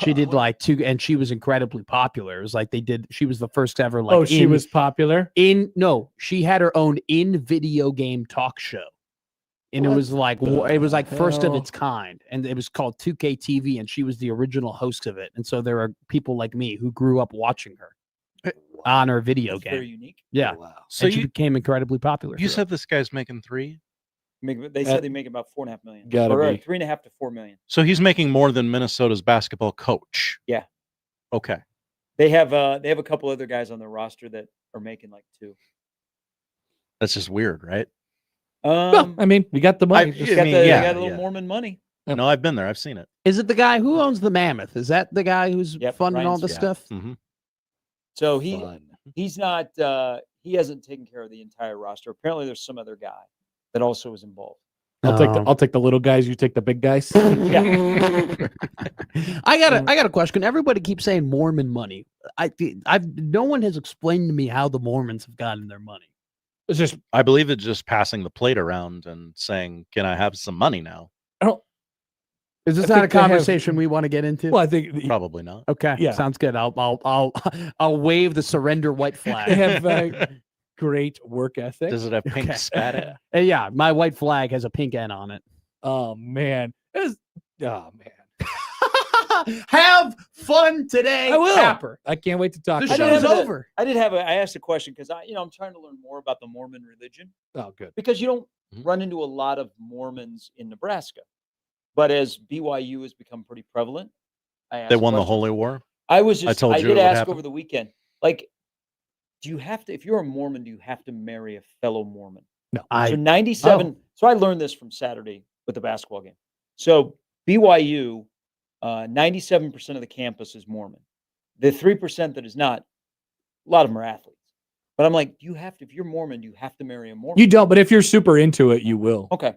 She did like and she was incredibly popular. It was like she was the first ever like. she was popular. She had her own in video game talk show. And it was like first of hell? its kind, and it was called 2K TV, and she was the original host of it. And so there are people like me who grew up watching her on her video That's very game. unique. Yeah, Wow. So and she you, became incredibly popular. you through said this guy's making 3? They said they make about 4.5 million. Gotta or be. 3.5 to 4 million. So he's making more than Minnesota's basketball coach. Yeah. Okay. They have a couple other guys on their roster that are making like 2. That's just weird, right? Well, I mean, you got the money. Just I got mean, they yeah, got a little yeah. Mormon money. No, I've been there. I've seen it. Is it the guy who owns the Mammoth? Is that the guy who's Yep, funding Ryan all this Smith. stuff? Mm-hmm. So Fun. he's not he hasn't taken care of the entire roster. Apparently there's some other guy that also is involved. I'll take the little guys. You take the big guys. Yeah. I got a question. Everybody keeps saying Mormon money. No one has explained to me how the Mormons have gotten their money. It's just I believe it's just passing the plate around and saying, "Can I have some money now?" Is this I not a think they have- conversation we want to get into? Well, I think Probably not. Okay, Yeah. sounds good. I'll wave the surrender white flag. they have great work ethic. Does it have pink Okay. spatting? Yeah, my white flag has a pink N on it. Oh man. Oh man. Have fun today, I will. Happer. I can't wait to talk The about show's it. over. I asked a question because I'm trying to learn more about the Mormon religion Oh, good. because you don't Mhm. run into a lot of Mormons in Nebraska. But as BYU has become pretty prevalent, I asked They won the questions. Holy War. I was just told I you did it would ask happen. over the weekend, like, do you have to, if you're a Mormon, do you have to marry a fellow Mormon? So 97. So I learned this from Saturday with the basketball game. So BYU, 97% of the campus is Mormon. The 3% that is not, a lot of them are athletes. But I'm like, do you have to, if you're Mormon, do you have to marry a Mormon? You don't, but if you're super into it, you will. Okay.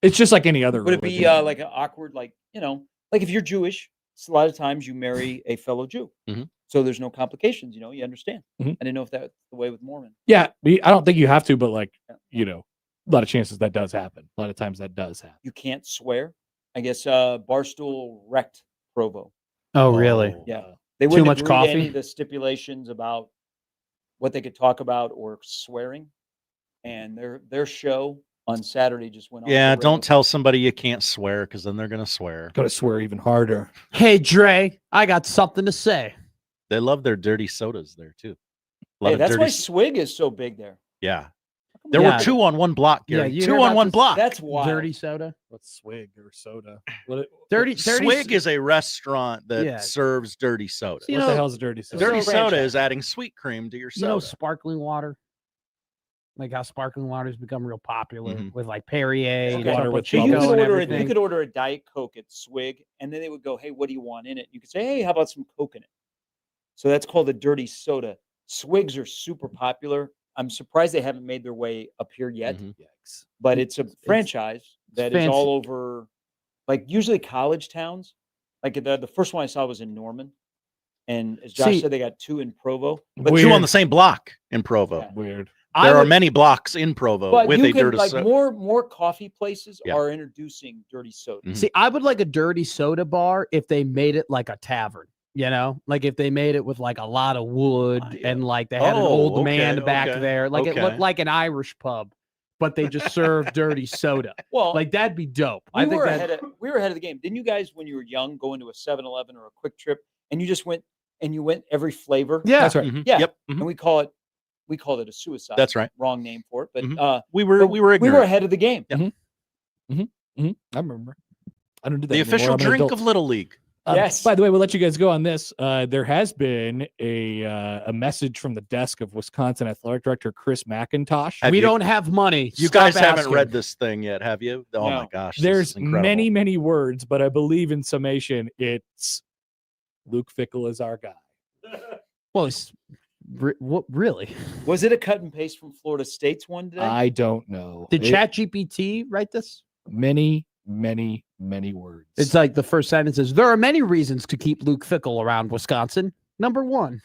It's just like any other. Would it be religion. like an awkward, like, like if you're Jewish, it's a lot of times you marry a fellow Jew. Mhm. So there's no complications, you understand. Mhm. I didn't know if that's the way with Mormon. Yeah, I don't think you have to, but like, a lot of chances that does happen. A lot of times that does happen. You can't swear. I guess Barstool wrecked Provo. Oh, really? Yeah. Uh, They wouldn't much agree to any coffee? of the stipulations about what they could talk about or swearing. And their show on Saturday just went off. Yeah, the don't rails. tell somebody you can't swear because then they're gonna swear. Got to swear even harder. Hey, Dre, I got something to say. They love their dirty sodas there too. A lot Hey, of that's dirty why s- Swig is so big there. Yeah, there Yeah. were 2 on one block. Yeah, Gary. you 2 heard on about one this? block. That's wild. Dirty soda. What's swig or soda? Dirty Swig is a restaurant that Yeah. serves dirty soda. You What know, the hell's a dirty soda? Dirty So soda franchise. is adding sweet cream to your you know, soda. sparkling water. Like how sparkling water has become real popular Mhm. with like Perrier, Okay. Water Topo with So you Chico, bubbles. could and order everything. you could order a Diet Coke at Swig, and then they would go, "Hey, what do you want in it?" You could say, "Hey, how about some Coke in it?" So that's called a dirty soda. Swigs are super popular. I'm surprised they haven't made their way up here yet, Mhm. Yikes. but it's a franchise that is fancy. all over, like usually college towns. Like the first one I saw was in Norman, and as Josh See- said, they got 2 in Provo. But Weird. 2 on the same block in Provo. Yeah. Weird. I There are would- many blocks in Provo But with you a can dirty like soda. more coffee places Yeah. are introducing dirty soda. Mhm. See, I would like a dirty soda bar if they made it like a tavern. Like if they made it with like a lot of wood Yeah. and like they had an Oh, old man okay, back okay, there. Like it looked okay. like an Irish pub, but they just served dirty soda. Well, Like that'd be dope. we I think were that we were ahead of the game. Didn't you guys, when you were young, go into a 7-Eleven or a Quick Trip and you just went and you went every flavor? yeah. That's right. Mhm. Yeah. Yep. Mhm. And we called it a suicide. That's right. Wrong name for it, but Mhm. We but were ignorant. we were ahead of the game. Yeah. I remember. I don't do that The anymore. official I'm an drink adult. of Little League. Yes. By the way, we'll let you guys go on this. There has been a message from the desk of Wisconsin Athletic Director Chris McIntosh. Have We you- don't have money. You Stop guys haven't asking. read this thing yet, have you? Oh No. my gosh. this There's is incredible. many, many words, but I believe in summation, it's Luke Fickell is our guy. Well, what really? Was it a cut and paste from Florida State's one today? I don't know. Did It- ChatGPT write this? many, many, many words. It's like the first sentence is there are many reasons to keep Luke Fickell around Wisconsin. Number 1.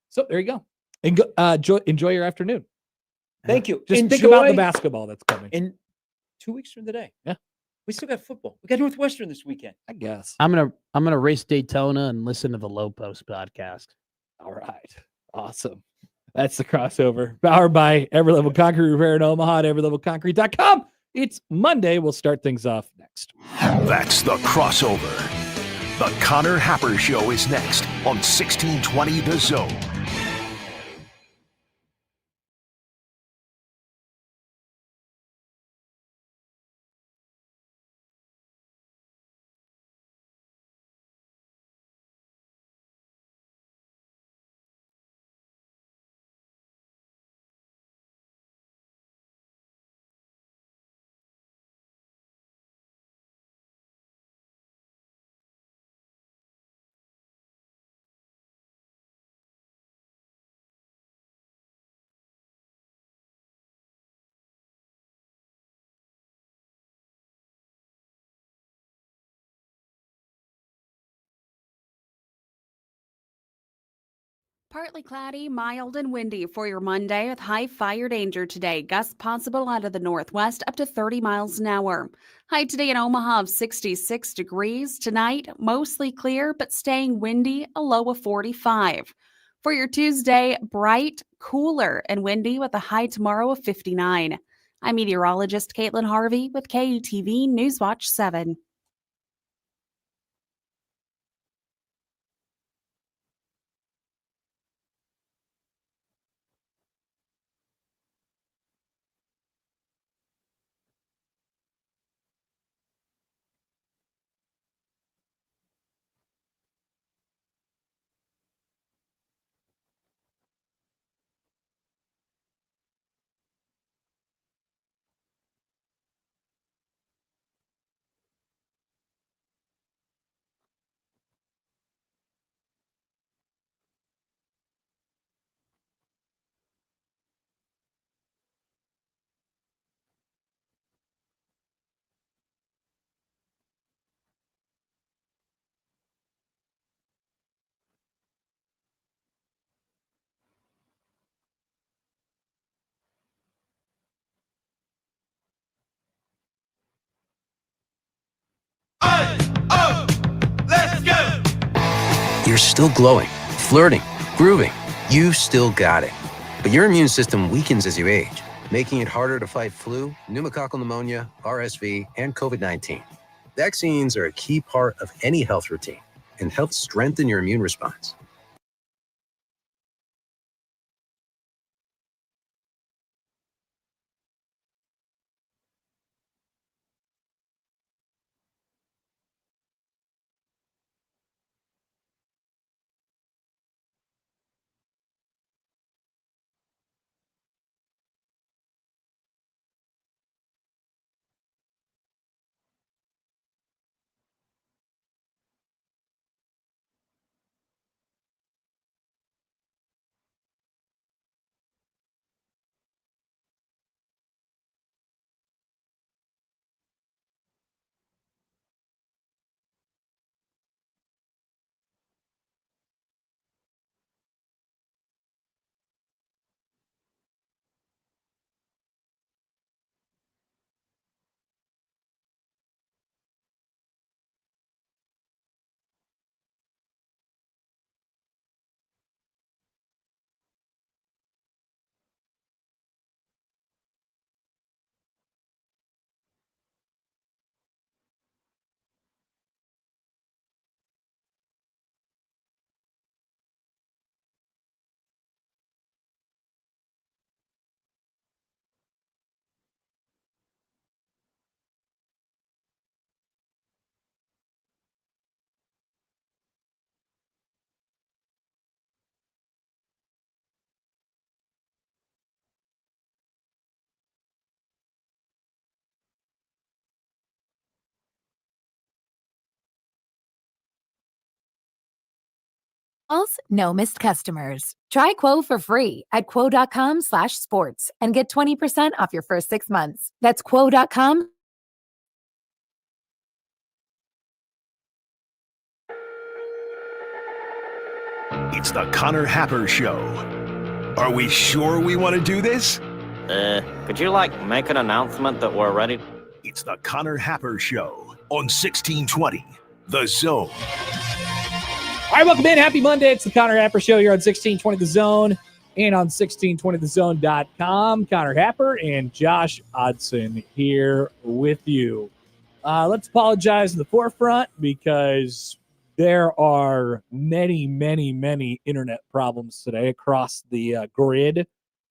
So there you go. And go, enjoy your afternoon. Thank you. Just think about the Enjoy basketball that's coming. in 2 weeks from today. Yeah. We still got football. We got Northwestern this weekend. I guess. I'm gonna race Daytona and listen to the Low Post podcast. All right. Awesome. That's the crossover. Powered by Everlevel Concrete Repair in Omaha at everlevelconcrete.com. It's Monday. We'll start things off next. That's the crossover. The Connor Happer Show is next on 1620 The Zone. Partly cloudy, mild, and windy for your Monday with high fire danger today. Gusts possible out of the northwest up to 30 miles an hour. High today in Omaha of 66 degrees. Tonight, mostly clear, but staying windy, a low of 45. For your Tuesday, bright, cooler, and windy with a high tomorrow of 59. I'm meteorologist Caitlin Harvey with KUTV Newswatch 7. You're still glowing, flirting, grooving. You still got it. But your immune system weakens as you age, making it harder to fight flu, pneumococcal pneumonia, RSV, and COVID-19. Vaccines are a key part of any health routine and help strengthen your immune response. No missed customers. Try Quo for free at quo.com/sports and get 20% off your first 6 months. That's quo.com. It's the Connor Happer Show. Are we sure we want to do this? Could you, make an announcement that we're ready? It's the Connor Happer Show on 1620 The Zone. All right, welcome in. Happy Monday. It's the Connor Happer Show here on 1620 The Zone and on 1620thezone.com. Connor Happer and Josh Odson here with you. Let's apologize in the forefront because there are many, many, many internet problems today across the grid,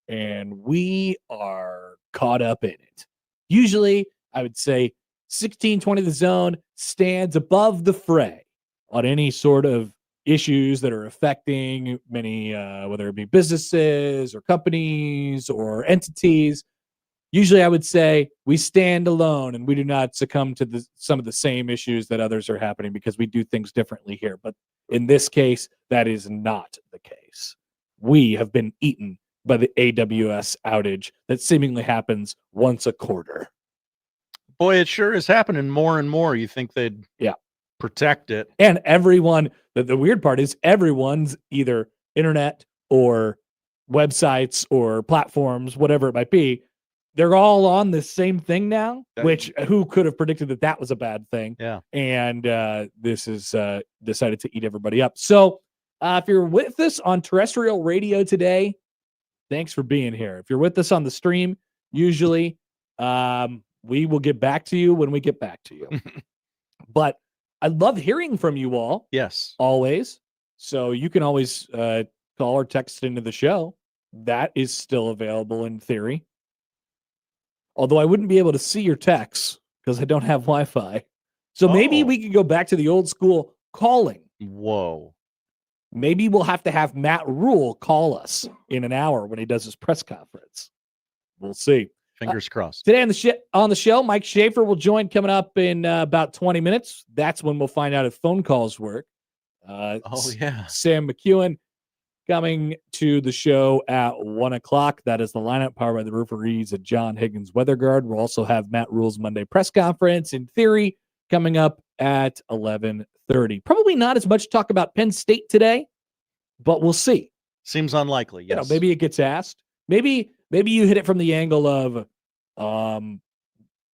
and we are caught up in it. Usually, I would say 1620 The Zone stands above the fray on any sort of issues that are affecting many, whether it be businesses or companies or entities. Usually I would say we stand alone and we do not succumb to some of the same issues that others are happening because we do things differently here. But in this case, that is not the case. We have been eaten by the AWS outage that seemingly happens once a quarter. Boy, it sure is happening more and more. You think they'd protect it. And everyone, the weird part is everyone's either internet or websites or platforms, whatever it might be, they're all on the same thing now, which who could have predicted that that was a bad thing? Yeah. And this is decided to eat everybody up. So if you're with us on terrestrial radio today, thanks for being here. If you're with us on the stream, usually we will get back to you when we get back to you. But I love hearing from you all. Yes. Always. So you can always call or text into the show. That is still available in theory. Although I wouldn't be able to see your texts because I don't have Wi-Fi. So maybe we could go back to the old school calling. Whoa. Maybe we'll have to have Matt Rule call us in an hour when he does his press conference. We'll see. Fingers crossed. Today on the show, Mike Schaefer will join coming up in about 20 minutes. That's when we'll find out if phone calls work. Sam McKewon coming to the show at 1 o'clock. That is the lineup powered by the referees at John Higgins Weather Guard. We'll also have Matt Rule's Monday press conference, in theory, coming up at 11:30. Probably not as much talk about Penn State today, but we'll see. Seems unlikely, yes. Maybe it gets asked. Maybe you hit it from the angle of,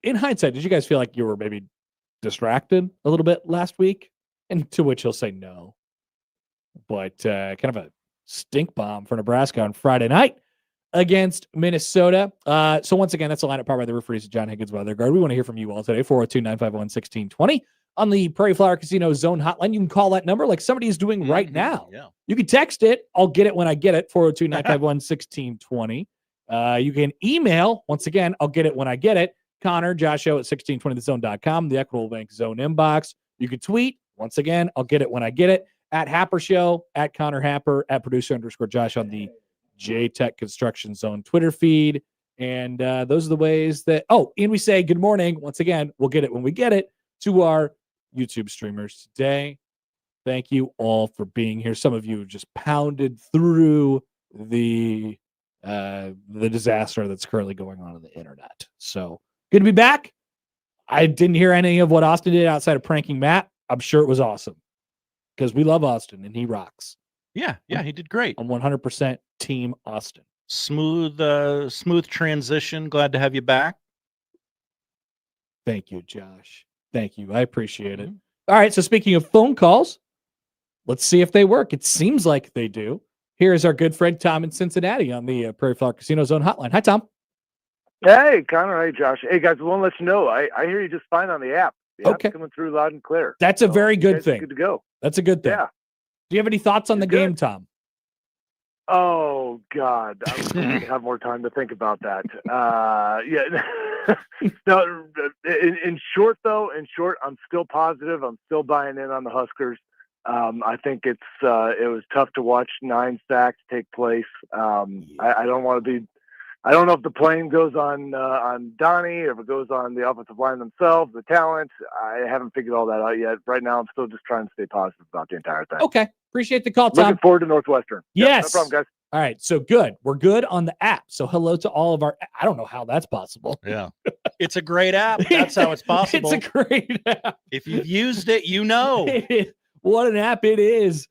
in hindsight, did you guys feel like you were maybe distracted a little bit last week? And to which he'll say no. But kind of a stink bomb for Nebraska on Friday night against Minnesota. So once again, that's a lineup powered by the referees at John Higgins Weather Guard. We want to hear from you all today, 402-951-1620 on the Prairie Flower Casino Zone Hotline. You can call that number like somebody is doing right now. Yeah. You can text it. I'll get it when I get it, 402-951-1620. You can email, once again, I'll get it when I get it, Connor, Joshua at 1620thezone.com, the Equitable Bank Zone inbox. You can tweet, once again, I'll get it when I get it, at Happer Show, at Connor Happer, at producer_Josh on the J-Tech Construction Zone Twitter feed. And those are the ways that, and we say good morning. Once again, we'll get it when we get it to our YouTube streamers today. Thank you all for being here. Some of you just pounded through the disaster that's currently going on the internet. So good to be back. I didn't hear any of what Austin did outside of pranking Matt. I'm sure it was awesome because we love Austin and he rocks. Yeah, he did great. I'm 100% team Austin. Smooth transition. Glad to have you back. Thank you, Josh. Thank you. I appreciate it. All right. So speaking of phone calls, let's see if they work. It seems like they do. Here's our good friend Tom in Cincinnati on the Prairie Flower Casino Zone Hotline. Hi, Tom. Hey, Connor. Hey, Josh. Hey, guys. I want to let you know I hear you just fine on the app. The app's coming through loud and clear. That's a very good thing. Good to go. That's a good thing. Yeah. Do you have any thoughts on the game, Tom? Oh God, I'm going to have more time to think about that. Yeah. No. In short, I'm still positive. I'm still buying in on the Huskers. I think it was tough to watch 9 sacks take place. I don't want to be. I don't know if the blame goes on Donnie or if it goes on the offensive line themselves, the talent. I haven't figured all that out yet. Right now, I'm still just trying to stay positive about the entire thing. Okay. Appreciate the call, Tom. Looking forward to Northwestern. Yes. No problem, guys. All right. So good. We're good on the app. So hello to all of our, I don't know how that's possible. Yeah. It's a great app. That's how it's possible. It's a great app. If you've used it, you know. What an app it is.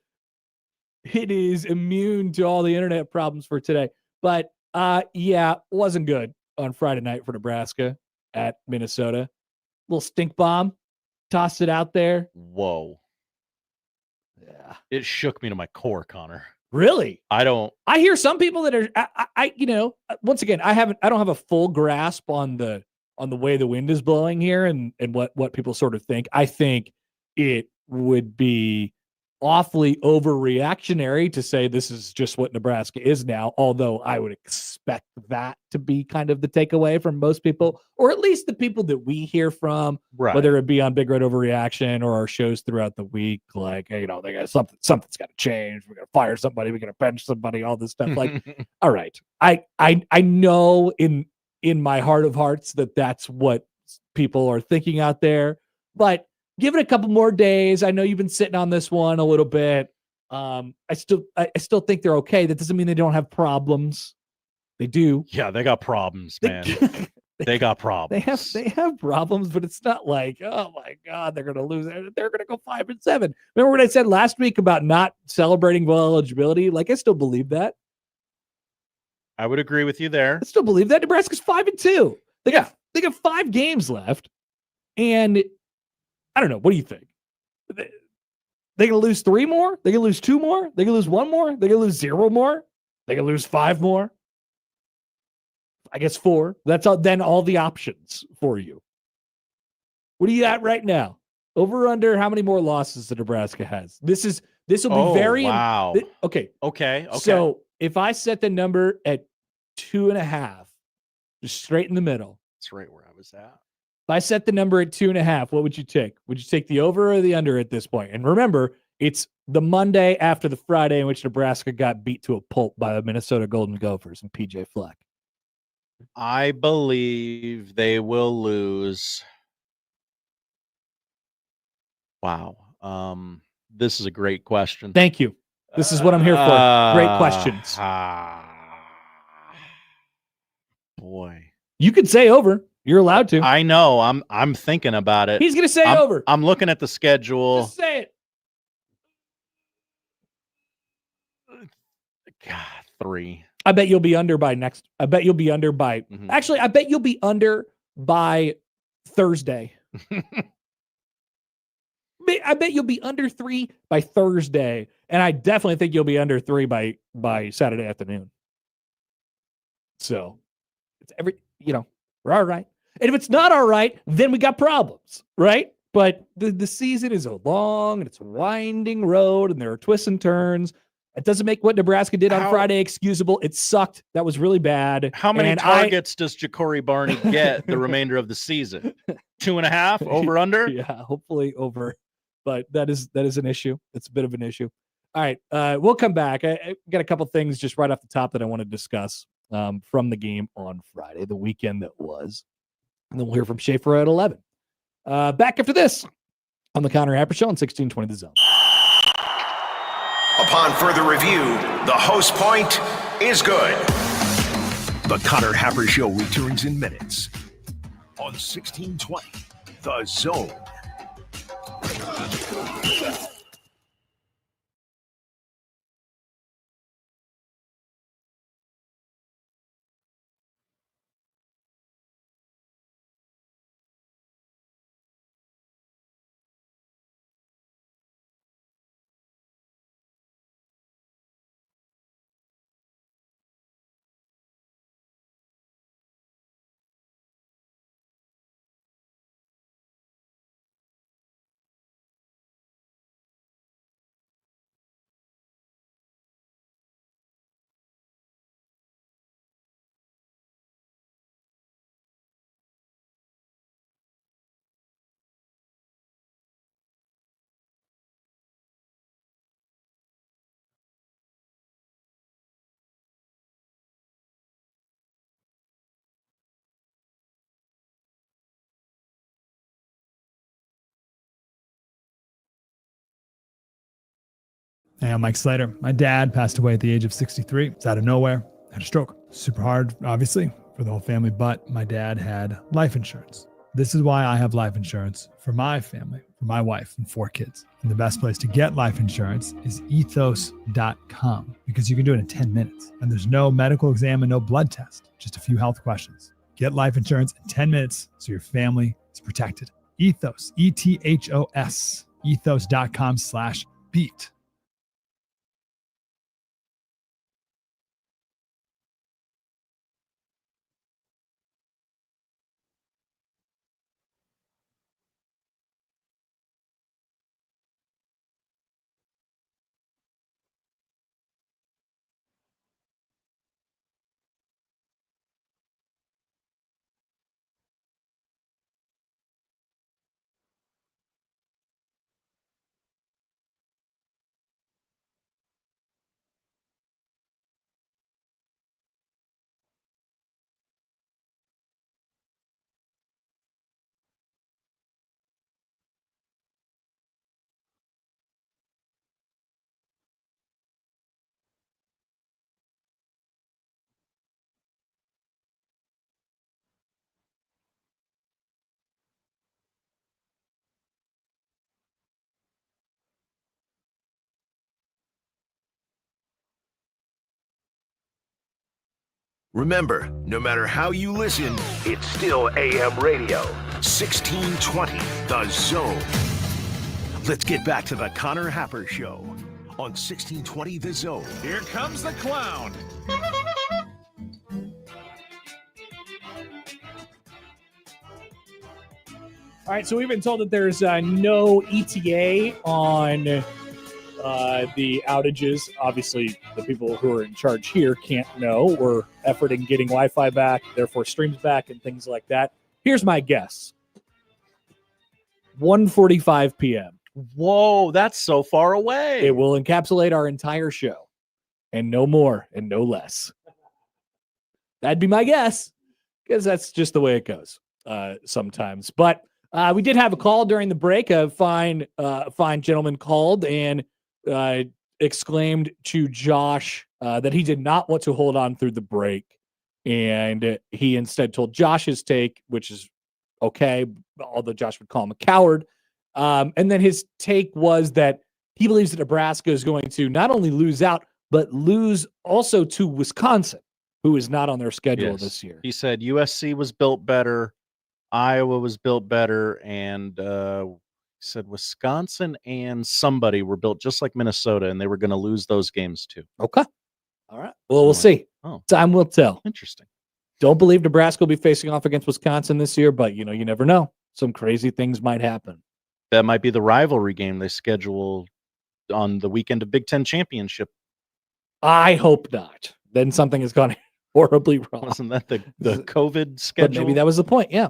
It is immune to all the internet problems for today. But yeah, wasn't good on Friday night for Nebraska at Minnesota. Little stink bomb. Tossed it out there. Whoa. Yeah. It shook me to my core, Connor. Really? I hear some people that are once again, I don't have a full grasp on the way the wind is blowing here and what people sort of think. I think it would be awfully overreactionary to say this is just what Nebraska is now, although I would expect that to be kind of the takeaway from most people, or at least the people that we hear from, right, whether it be on Big Red Overreaction or our shows throughout the week, like, hey, they got something's got to change. We're going to fire somebody. We're going to bench somebody, all this stuff. Like, all right. I know in my heart of hearts that that's what people are thinking out there, but give it a couple more days. I know you've been sitting on this one a little bit. I still think they're okay. That doesn't mean they don't have problems. They do. Yeah, they got problems, man. They got problems. They have problems, but it's not like, oh my God, they're gonna lose. They're gonna go 5-7. Remember what I said last week about not celebrating bowl eligibility? Like, I still believe that. I would agree with you there. I still believe that. Nebraska's 5-2. They got 5 games left, and I don't know. What do you think? They gonna lose 3 more? They gonna lose 2 more? They gonna lose 1 more? They gonna lose 0 more? They gonna lose 5 more? I guess 4. That's then all the options for you. What are you at right now? Over under how many more losses that Nebraska has? This will be very wow. Okay. Okay. So if I set the number at 2.5, just straight in the middle. That's right where I was at. If I set the number at 2.5, what would you take? Would you take the over or the under at this point? And remember, it's the Monday after the Friday in which Nebraska got beat to a pulp by the Minnesota Golden Gophers and PJ Fleck. I believe they will lose. Wow. This is a great question. Thank you. This is what I'm here for. Great questions. Boy. You could say over. You're allowed to. I know. I'm thinking about it. He's going to say over. I'm looking at the schedule. Just say it. God, 3. I bet you'll be under by Actually, I bet you'll be under by Thursday. I bet you'll be under 3 by Thursday, and I definitely think you'll be under 3 by Saturday afternoon. So it's we're all right. And if it's not all right, then we got problems, right? But the season is a long and it's a winding road, and there are twists and turns. It doesn't make what Nebraska did on Friday excusable. It sucked. That was really bad. How many targets does Ja'Cory Barney get the remainder of the season? 2.5 over under? Yeah, hopefully over. But that is an issue. It's a bit of an issue. All right, we'll come back. I got a couple things just right off the top that I want to discuss from the game on Friday, the weekend that was. And then we'll hear from Schaefer at 11. Back after this on the Connor Happer Show on 1620 The Zone. Upon further review, the host point is good. The Connor Happer Show returns in minutes on 1620 The Zone. Hey, I'm Mike Slater. My dad passed away at the age of 63. It's out of nowhere. Had a stroke. Super hard, obviously, for the whole family, but my dad had life insurance. This is why I have life insurance for my family, for my wife and 4 kids. And the best place to get life insurance is ethos.com, because you can do it in 10 minutes. And there's no medical exam and no blood test, just a few health questions. Get life insurance in 10 minutes so your family is protected. Ethos, ETHOS, ethos.com/beat. Remember, no matter how you listen, it's still AM radio. 1620, The Zone. Let's get back to the Connor Happer Show on 1620, The Zone. Here comes the clown. All right, so we've been told that there's no ETA on the outages. Obviously, the people who are in charge here can't know. We're efforting getting Wi-Fi back, therefore streams back and things like that. Here's my guess. 1:45 p.m. Whoa, that's so far away. It will encapsulate our entire show, and no more and no less. That'd be my guess, because that's just the way it goes sometimes. But we did have a call during the break. A fine gentleman called and exclaimed to Josh that he did not want to hold on through the break, and he instead told Josh's take, which is okay, although Josh would call him a coward. And then his take was that he believes that Nebraska is going to not only lose out, but lose also to Wisconsin, who is not on their schedule this year. He said USC was built better, Iowa was built better, and he said Wisconsin and somebody were built just like Minnesota, and they were going to lose those games too. Okay. All right. Well, we'll see. Oh, time will tell. Interesting. Don't believe Nebraska will be facing off against Wisconsin this year, but you never know. Some crazy things might happen. That might be the rivalry game they schedule on the weekend of Big Ten championship. I hope not. Then something has gone horribly wrong. Wasn't that the COVID schedule? But maybe that was the point. Yeah.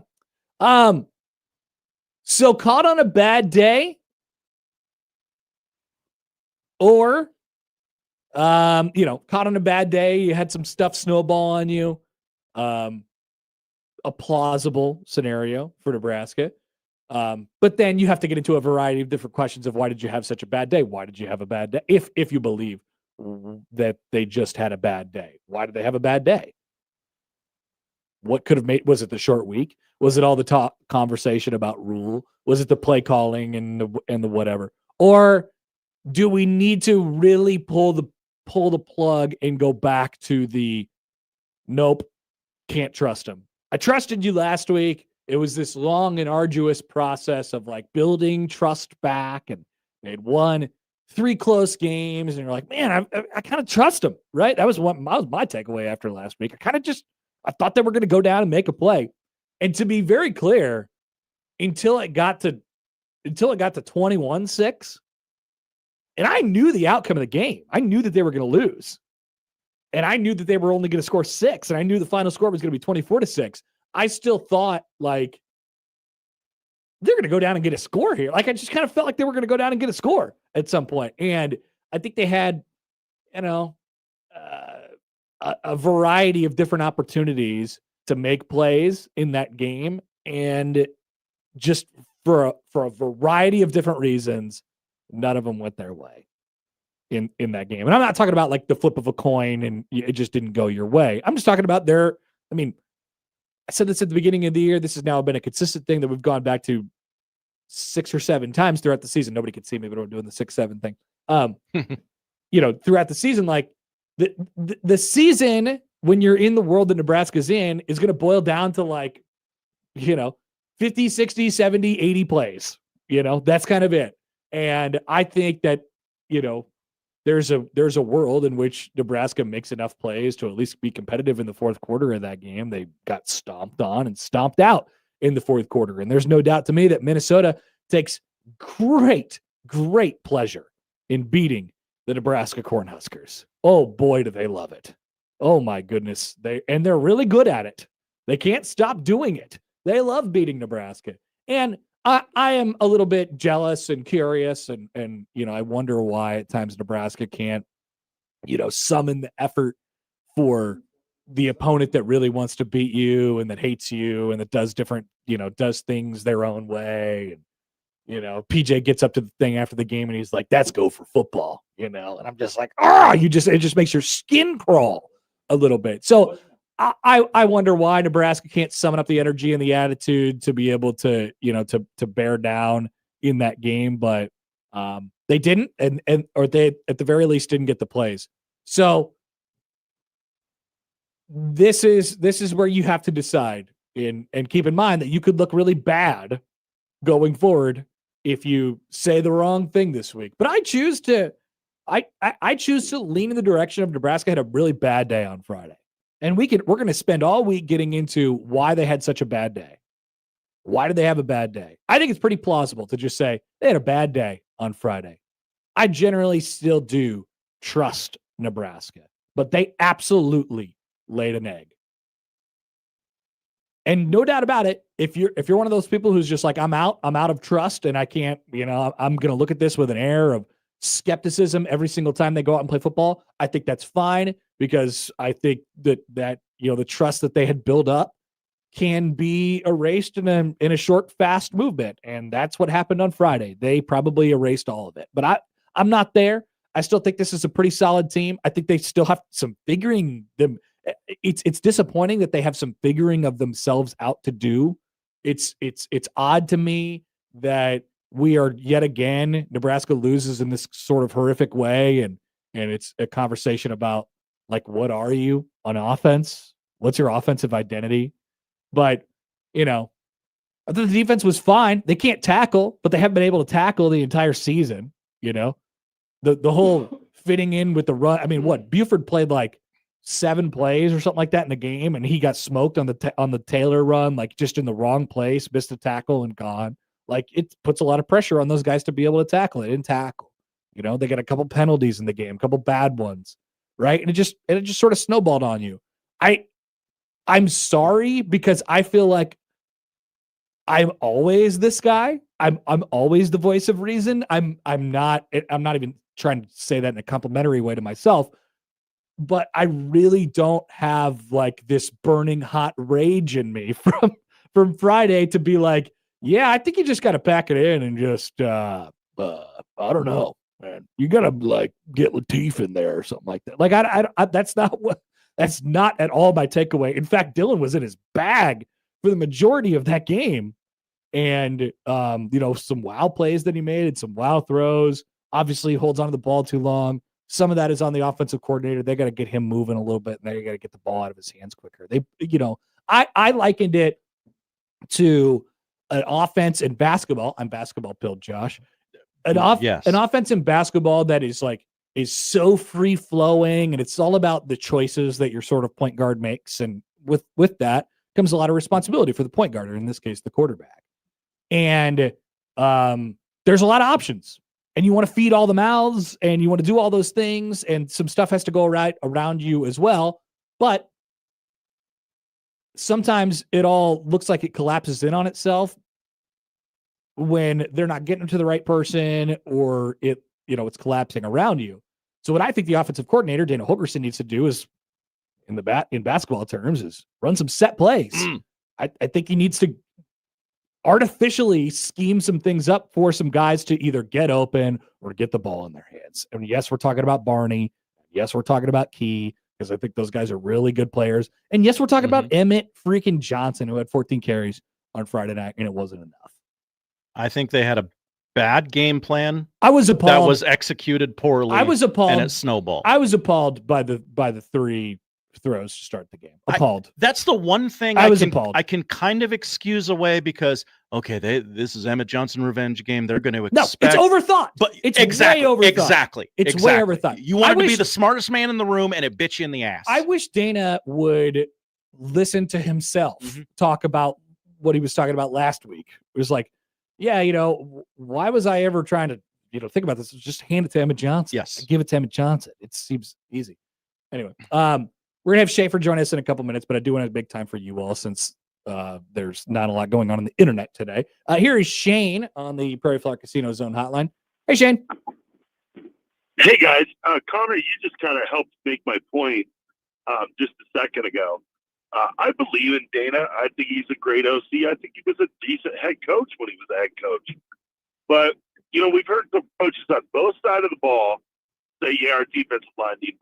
So caught on a bad day, or caught on a bad day, you had some stuff snowball on you. A plausible scenario for Nebraska. But then you have to get into a variety of different questions of why did you have such a bad day? Why did you have a bad day? If you believe that they just had a bad day, why did they have a bad day? What could have was it the short week? Was it all the talk conversation about rule? Was it the play calling and the whatever? Or do we need to really pull the plug and go back to the nope, can't trust him? I trusted you last week. It was this long and arduous process of like building trust back, and they'd won 3 close games, and you're like, man, I kind of trust them, right? That was my takeaway after last week. I thought they were going to go down and make a play. And to be very clear, until it got to 21-6, and I knew the outcome of the game. I knew that they were going to lose. And I knew that they were only going to score 6, and I knew the final score was going to be 24-6. I still thought, like, they're going to go down and get a score here. Like, I just kind of felt like they were going to go down and get a score at some point. And I think they had, a variety of different opportunities to make plays in that game. And just for a variety of different reasons, none of them went their way in that game. And I'm not talking about like the flip of a coin and it just didn't go your way. I'm just talking about I said this at the beginning of the year. This has now been a consistent thing that we've gone back to 6 or 7 times throughout the season. Nobody could see me, but I'm doing the 6-7 thing. Throughout the season, like the season when you're in the world that Nebraska's in is going to boil down to like, 50, 60, 70, 80 plays. That's kind of it. And I think that, there's a world in which Nebraska makes enough plays to at least be competitive in the fourth quarter of that game. They got stomped on and stomped out in the fourth quarter. And there's no doubt to me that Minnesota takes great, great pleasure in beating the Nebraska Cornhuskers. Oh boy, do they love it. Oh my goodness. They're really good at it. They can't stop doing it. They love beating Nebraska. And I am a little bit jealous and curious, and I wonder why at times Nebraska can't, summon the effort for the opponent that really wants to beat you and that hates you and that does different, does things their own way. And, PJ gets up to the thing after the game and he's like, "That's go for football," and I'm just like, it just makes your skin crawl a little bit. So I wonder why Nebraska can't summon up the energy and the attitude to be able to, to bear down in that game, but they didn't, or they at the very least didn't get the plays. So this is where you have to decide and keep in mind that you could look really bad going forward if you say the wrong thing this week. But I choose to lean in the direction of Nebraska had a really bad day on Friday. And we're going to spend all week getting into why they had such a bad day. Why did they have a bad day? I think it's pretty plausible to just say they had a bad day on Friday. I generally still do trust Nebraska, but they absolutely laid an egg. And no doubt about it, if you're one of those people who's just like, I'm out of trust and I can't, I'm going to look at this with an air of skepticism every single time they go out and play football, I think that's fine, because I think that the trust that they had built up can be erased in a short, fast movement. And that's what happened on Friday. They probably erased all of it. But I'm not there. I still think this is a pretty solid team. I think they still have some figuring them. It's disappointing that they have some figuring of themselves out to do. It's odd to me that we are yet again, Nebraska loses in this sort of horrific way. And it's a conversation about, like, what are you on offense? What's your offensive identity? But, I thought the defense was fine. They can't tackle, but they haven't been able to tackle the entire season. The whole fitting in with the run. I mean, what? Buford played like 7 plays or something like that in the game, and he got smoked on the Taylor run, like just in the wrong place, missed a tackle and gone. Like, it puts a lot of pressure on those guys to be able to tackle. They didn't tackle. They got a couple penalties in the game, a couple bad ones, right? And it just sort of snowballed on you. I'm sorry, because I feel like I'm always this guy. I'm always the voice of reason. I'm not even trying to say that in a complimentary way to myself, but I really don't have like this burning hot rage in me from Friday to be like, yeah, I think you just got to pack it in and just I don't know, man. You got to like get Latif in there or something like that. Like I that's not at all my takeaway. In fact, Dylan was in his bag for the majority of that game. And, some wow plays that he made and some wow throws. Obviously, holds onto the ball too long. Some of that is on the offensive coordinator. They got to get him moving a little bit, and they got to get the ball out of his hands quicker. I likened it to an offense in basketball. I'm basketball pilled, Josh. An offense in basketball that is so free flowing, and it's all about the choices that your sort of point guard makes. And with that comes a lot of responsibility for the point guard, or in this case, the quarterback. And there's a lot of options, and you want to feed all the mouths, and you want to do all those things, and some stuff has to go right around you as well. But sometimes it all looks like it collapses in on itself when they're not getting to the right person, or it's collapsing around you. So what I think the offensive coordinator, Dana Holgerson, needs to do is, in basketball terms, is run some set plays. I think he needs to artificially scheme some things up for some guys to either get open or get the ball in their hands. And yes, we're talking about Barney. Yes, we're talking about Key, because I think those guys are really good players. And yes, we're talking about Emmett freaking Johnson, who had 14 carries on Friday night, and it wasn't enough. I think they had a bad game plan. I was appalled. That was executed poorly. I was appalled. And it snowballed. I was appalled by the 3 throws to start the game. Appalled. That's the one thing appalled. I can kind of excuse away, because this is Emmett Johnson revenge game. They're going to expect. No, it's overthought. But it's exactly, way overthought. Exactly. It's way overthought. You wanted to be the smartest man in the room, and it bit you in the ass. I wish Dana would listen to himself talk about what he was talking about last week. It was like, yeah, why was I ever trying to, think about this? Just hand it to Emmett Johnson. Yes. Give it to Emmett Johnson. It seems easy. Anyway, we're going to have Schaefer join us in a couple minutes, but I do want to make time for you all, since there's not a lot going on the internet today. Here is Shane on the Prairie Flower Casino Zone hotline. Hey, Shane. Hey, guys. Connor, you just kind of helped make my point just a second ago. I believe in Dana. I think he's a great OC. I think he was a decent head coach when he was a head coach. But, we've heard some coaches on both sides of the ball say, yeah, our defensive line needs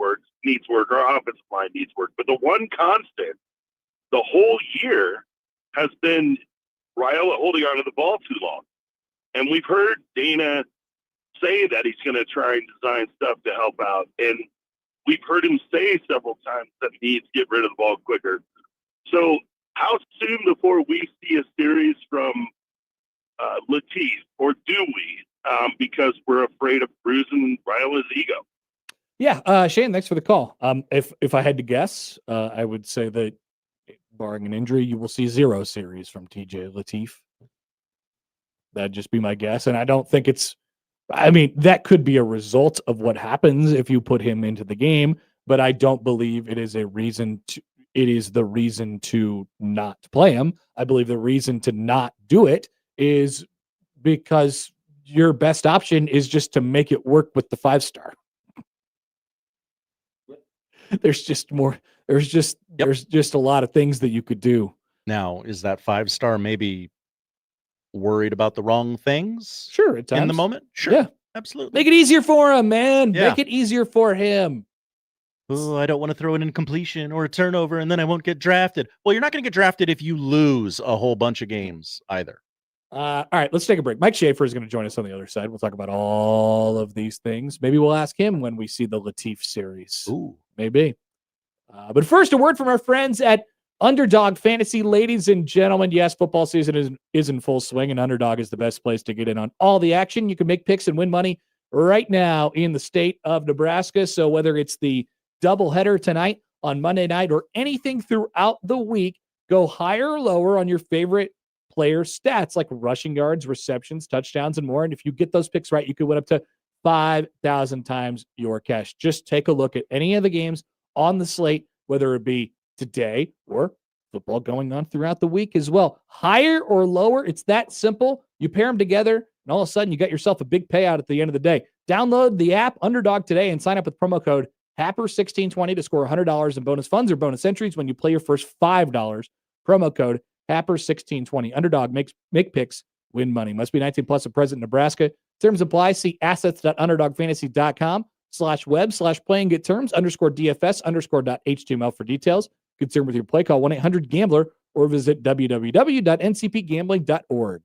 work, our offensive line needs work. But the one constant the whole year has been Raiola holding on to the ball too long. And we've heard Dana say that he's going to try and design stuff to help out. And we've heard him say several times that he needs to get rid of the ball quicker. So how soon before we see a series from Latif, or do we? Because we're afraid of bruising Ryla's ego. Yeah, Shane, thanks for the call. If I had to guess, I would say that barring an injury, you will see 0 series from TJ Latif. That'd just be my guess. And I don't think that could be a result of what happens if you put him into the game, but I don't believe it is the reason to not play him. I believe the reason to not do it is because your best option is just to make it work with the 5-star. There's just a lot of things that you could do. Now, is that 5-star maybe worried about the wrong things? Sure, at times. In the moment? Sure. Yeah. Absolutely. Make it easier for him, man. Yeah. Make it easier for him. Oh, I don't want to throw an incompletion or a turnover and then I won't get drafted. Well, you're not going to get drafted if you lose a whole bunch of games either. All right, let's take a break. Mike Schaefer is going to join us on the other side. We'll talk about all of these things. Maybe we'll ask him when we see the Latif series. Ooh. Maybe. But first, a word from our friends at Underdog Fantasy. Ladies and gentlemen, yes, football season is in full swing, and Underdog is the best place to get in on all the action. You can make picks and win money right now in the state of Nebraska. So whether it's the doubleheader tonight on Monday night or anything throughout the week, go higher or lower on your favorite player stats like rushing yards, receptions, touchdowns, and more. And if you get those picks right, you could win up to 5,000 times your cash. Just take a look at any of the games on the slate, whether it be today or football going on throughout the week as well. Higher or lower, it's that simple. You pair them together, and all of a sudden you got yourself a big payout at the end of the day. Download the app Underdog today and sign up with promo code Happer1620 to score $100 in bonus funds or bonus entries when you play your first $5. Promo code Happer1620. Underdog make picks, win money. Must be 19 plus and present in Nebraska. Terms apply. See assets.underdogfantasy.com/web/playing get terms _DFS_.html for details. Concern with your play, call 1-800-GAMBLER or visit www.ncpgambling.org.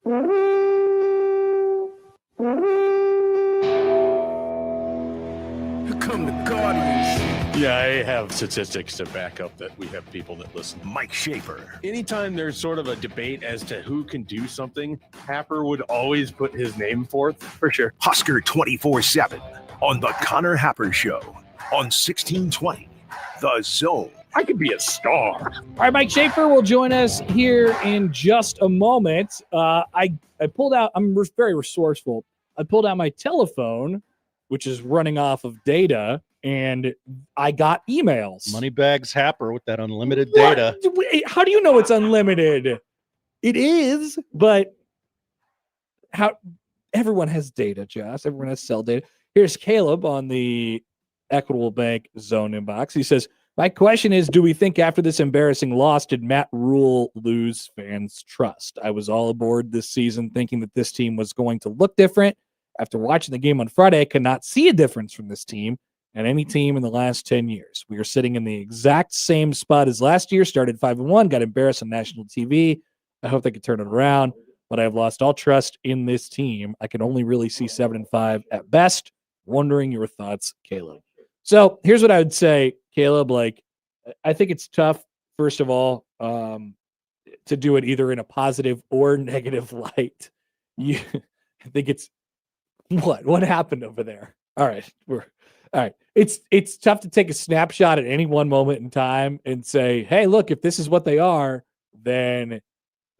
Come the Guardians. Yeah, I have statistics to back up that we have people that listen. Mike Schaefer. Anytime there's sort of a debate as to who can do something, Happer would always put his name forth, for sure. Husker 24/7 on the Connor Happer Show on 1620 The Zone. I could be a star. All right, Mike Schaefer will join us here in just a moment. I pulled out, very resourceful. I pulled out my telephone, which is running off of data, and I got emails. Moneybags Happer with that unlimited data. Wait, how do you know it's unlimited? It is, but how everyone has data, Josh. Everyone has cell data. Here's Caleb on the Equitable Bank Zone inbox. He says, my question is, do we think after this embarrassing loss, did Matt Rule lose fans' trust? I was all aboard this season thinking that this team was going to look different. After watching the game on Friday, I could not see a difference from this team and any team in the last 10 years. We are sitting in the exact same spot as last year, started 5-1, got embarrassed on national TV. I hope they could turn it around, but I have lost all trust in this team. I can only really see 7-5 at best. Wondering your thoughts, Caleb. So here's what I would say, Caleb. Like, I think it's tough, first of all, to do it either in a positive or negative light. I think it's what happened over there. All right. It's tough to take a snapshot at any one moment in time and say, hey, look, if this is what they are, then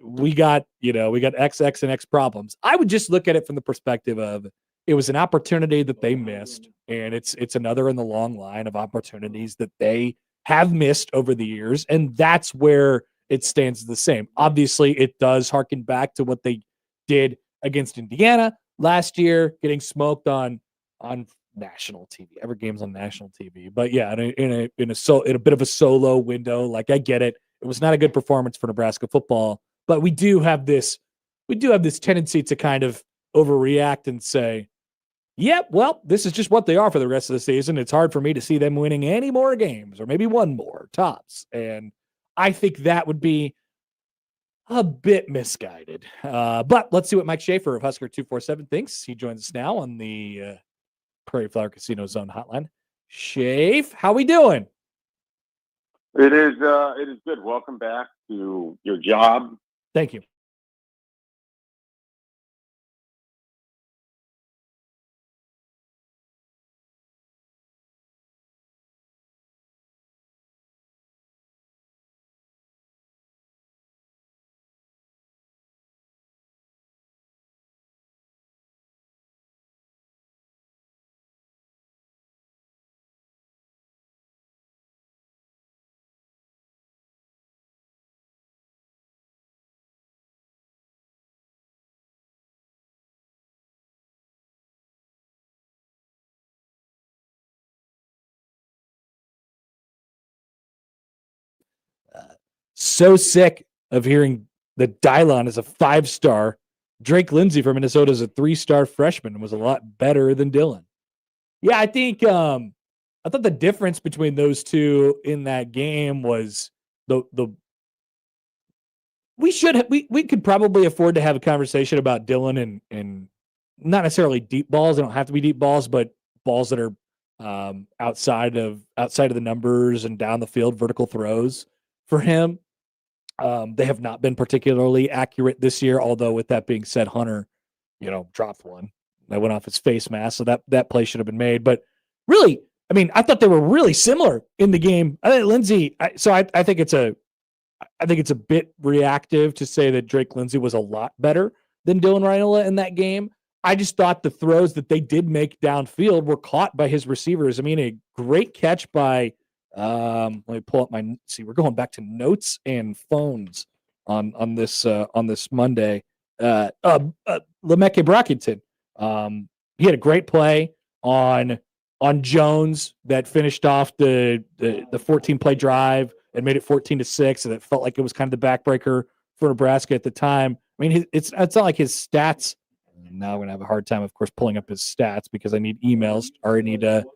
we got X and X problems. I would just look at it from the perspective of it was an opportunity that they missed, and it's another in the long line of opportunities that they have missed over the years, and that's where it stands the same. Obviously, it does harken back to what they did against Indiana last year, getting smoked on national TV. Every game's on national TV, but yeah, in a bit of a solo window. Like, I get it. It was not a good performance for Nebraska football, but we do have this tendency to kind of overreact and say, yep, well, this is just what they are for the rest of the season. It's hard for me to see them winning any more games, or maybe one more tops. And I think that would be a bit misguided. But let's see what Mike Schaefer of Husker 247 thinks. He joins us now on the Prairie Flower Casino Zone hotline. Schaefer, how we doing? It is good. Welcome back to your job. Thank you. So sick of hearing that Dylon is a 5-star. Drake Lindsey from Minnesota is a 3-star freshman and was a lot better than Dylan. Yeah, I think I thought the difference between those two in that game was we could probably afford to have a conversation about Dylan and not necessarily deep balls. They don't have to be deep balls, but balls that are outside of the numbers and down the field, vertical throws for him. They have not been particularly accurate this year, although with that being said, Hunter, dropped one that went off his face mask. So that play should have been made. But really, I mean, I thought they were really similar in the game. I think Lindsey, I think it's a bit reactive to say that Drake Lindsey was a lot better than Dylan Raiola in that game. I just thought the throws that they did make downfield were caught by his receivers. I mean, a great catch by let me pull up we're going back to notes and phones on this Monday. Lemeke Brockington. He had a great play on Jones that finished off the 14-play drive and made it 14-6, and it felt like it was kind of the backbreaker for Nebraska at the time. I mean, it's not like his stats. Now I'm gonna have a hard time, of course, pulling up his stats because I need emails, or I need the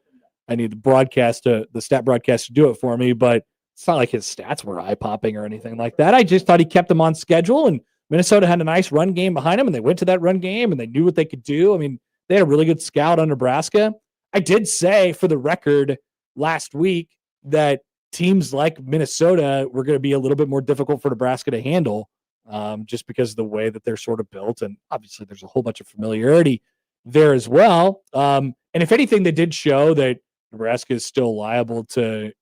stat broadcast to do it for me. But it's not like his stats were eye popping or anything like that. I just thought he kept them on schedule and Minnesota had a nice run game behind them, and they went to that run game, and they knew what they could do. I mean, they had a really good scout on Nebraska. I did say, for the record, last week that teams like Minnesota were going to be a little bit more difficult for Nebraska to handle, just because of the way that they're sort of built. And obviously there's a whole bunch of familiarity there as well. And if anything, they did show that Nebraska is still liable to,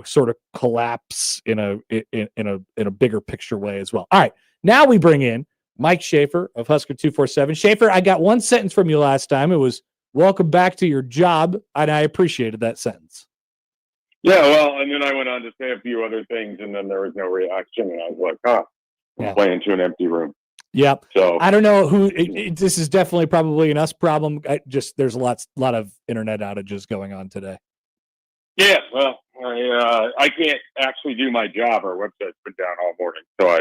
sort of collapse in a bigger picture way as well. All right. Now we bring in Mike Schaefer of Husker 247. Schaefer, I got one sentence from you last time. It was welcome back to your job. And I appreciated that sentence. Yeah, well, and then I went on to say a few other things, and then there was no reaction, and I was like, I'm playing to an empty room. Yep. So I don't know who. This is definitely probably an us problem. There's a lot of internet outages going on today. Yeah, well, I can't actually do my job. Our website's been down all morning, so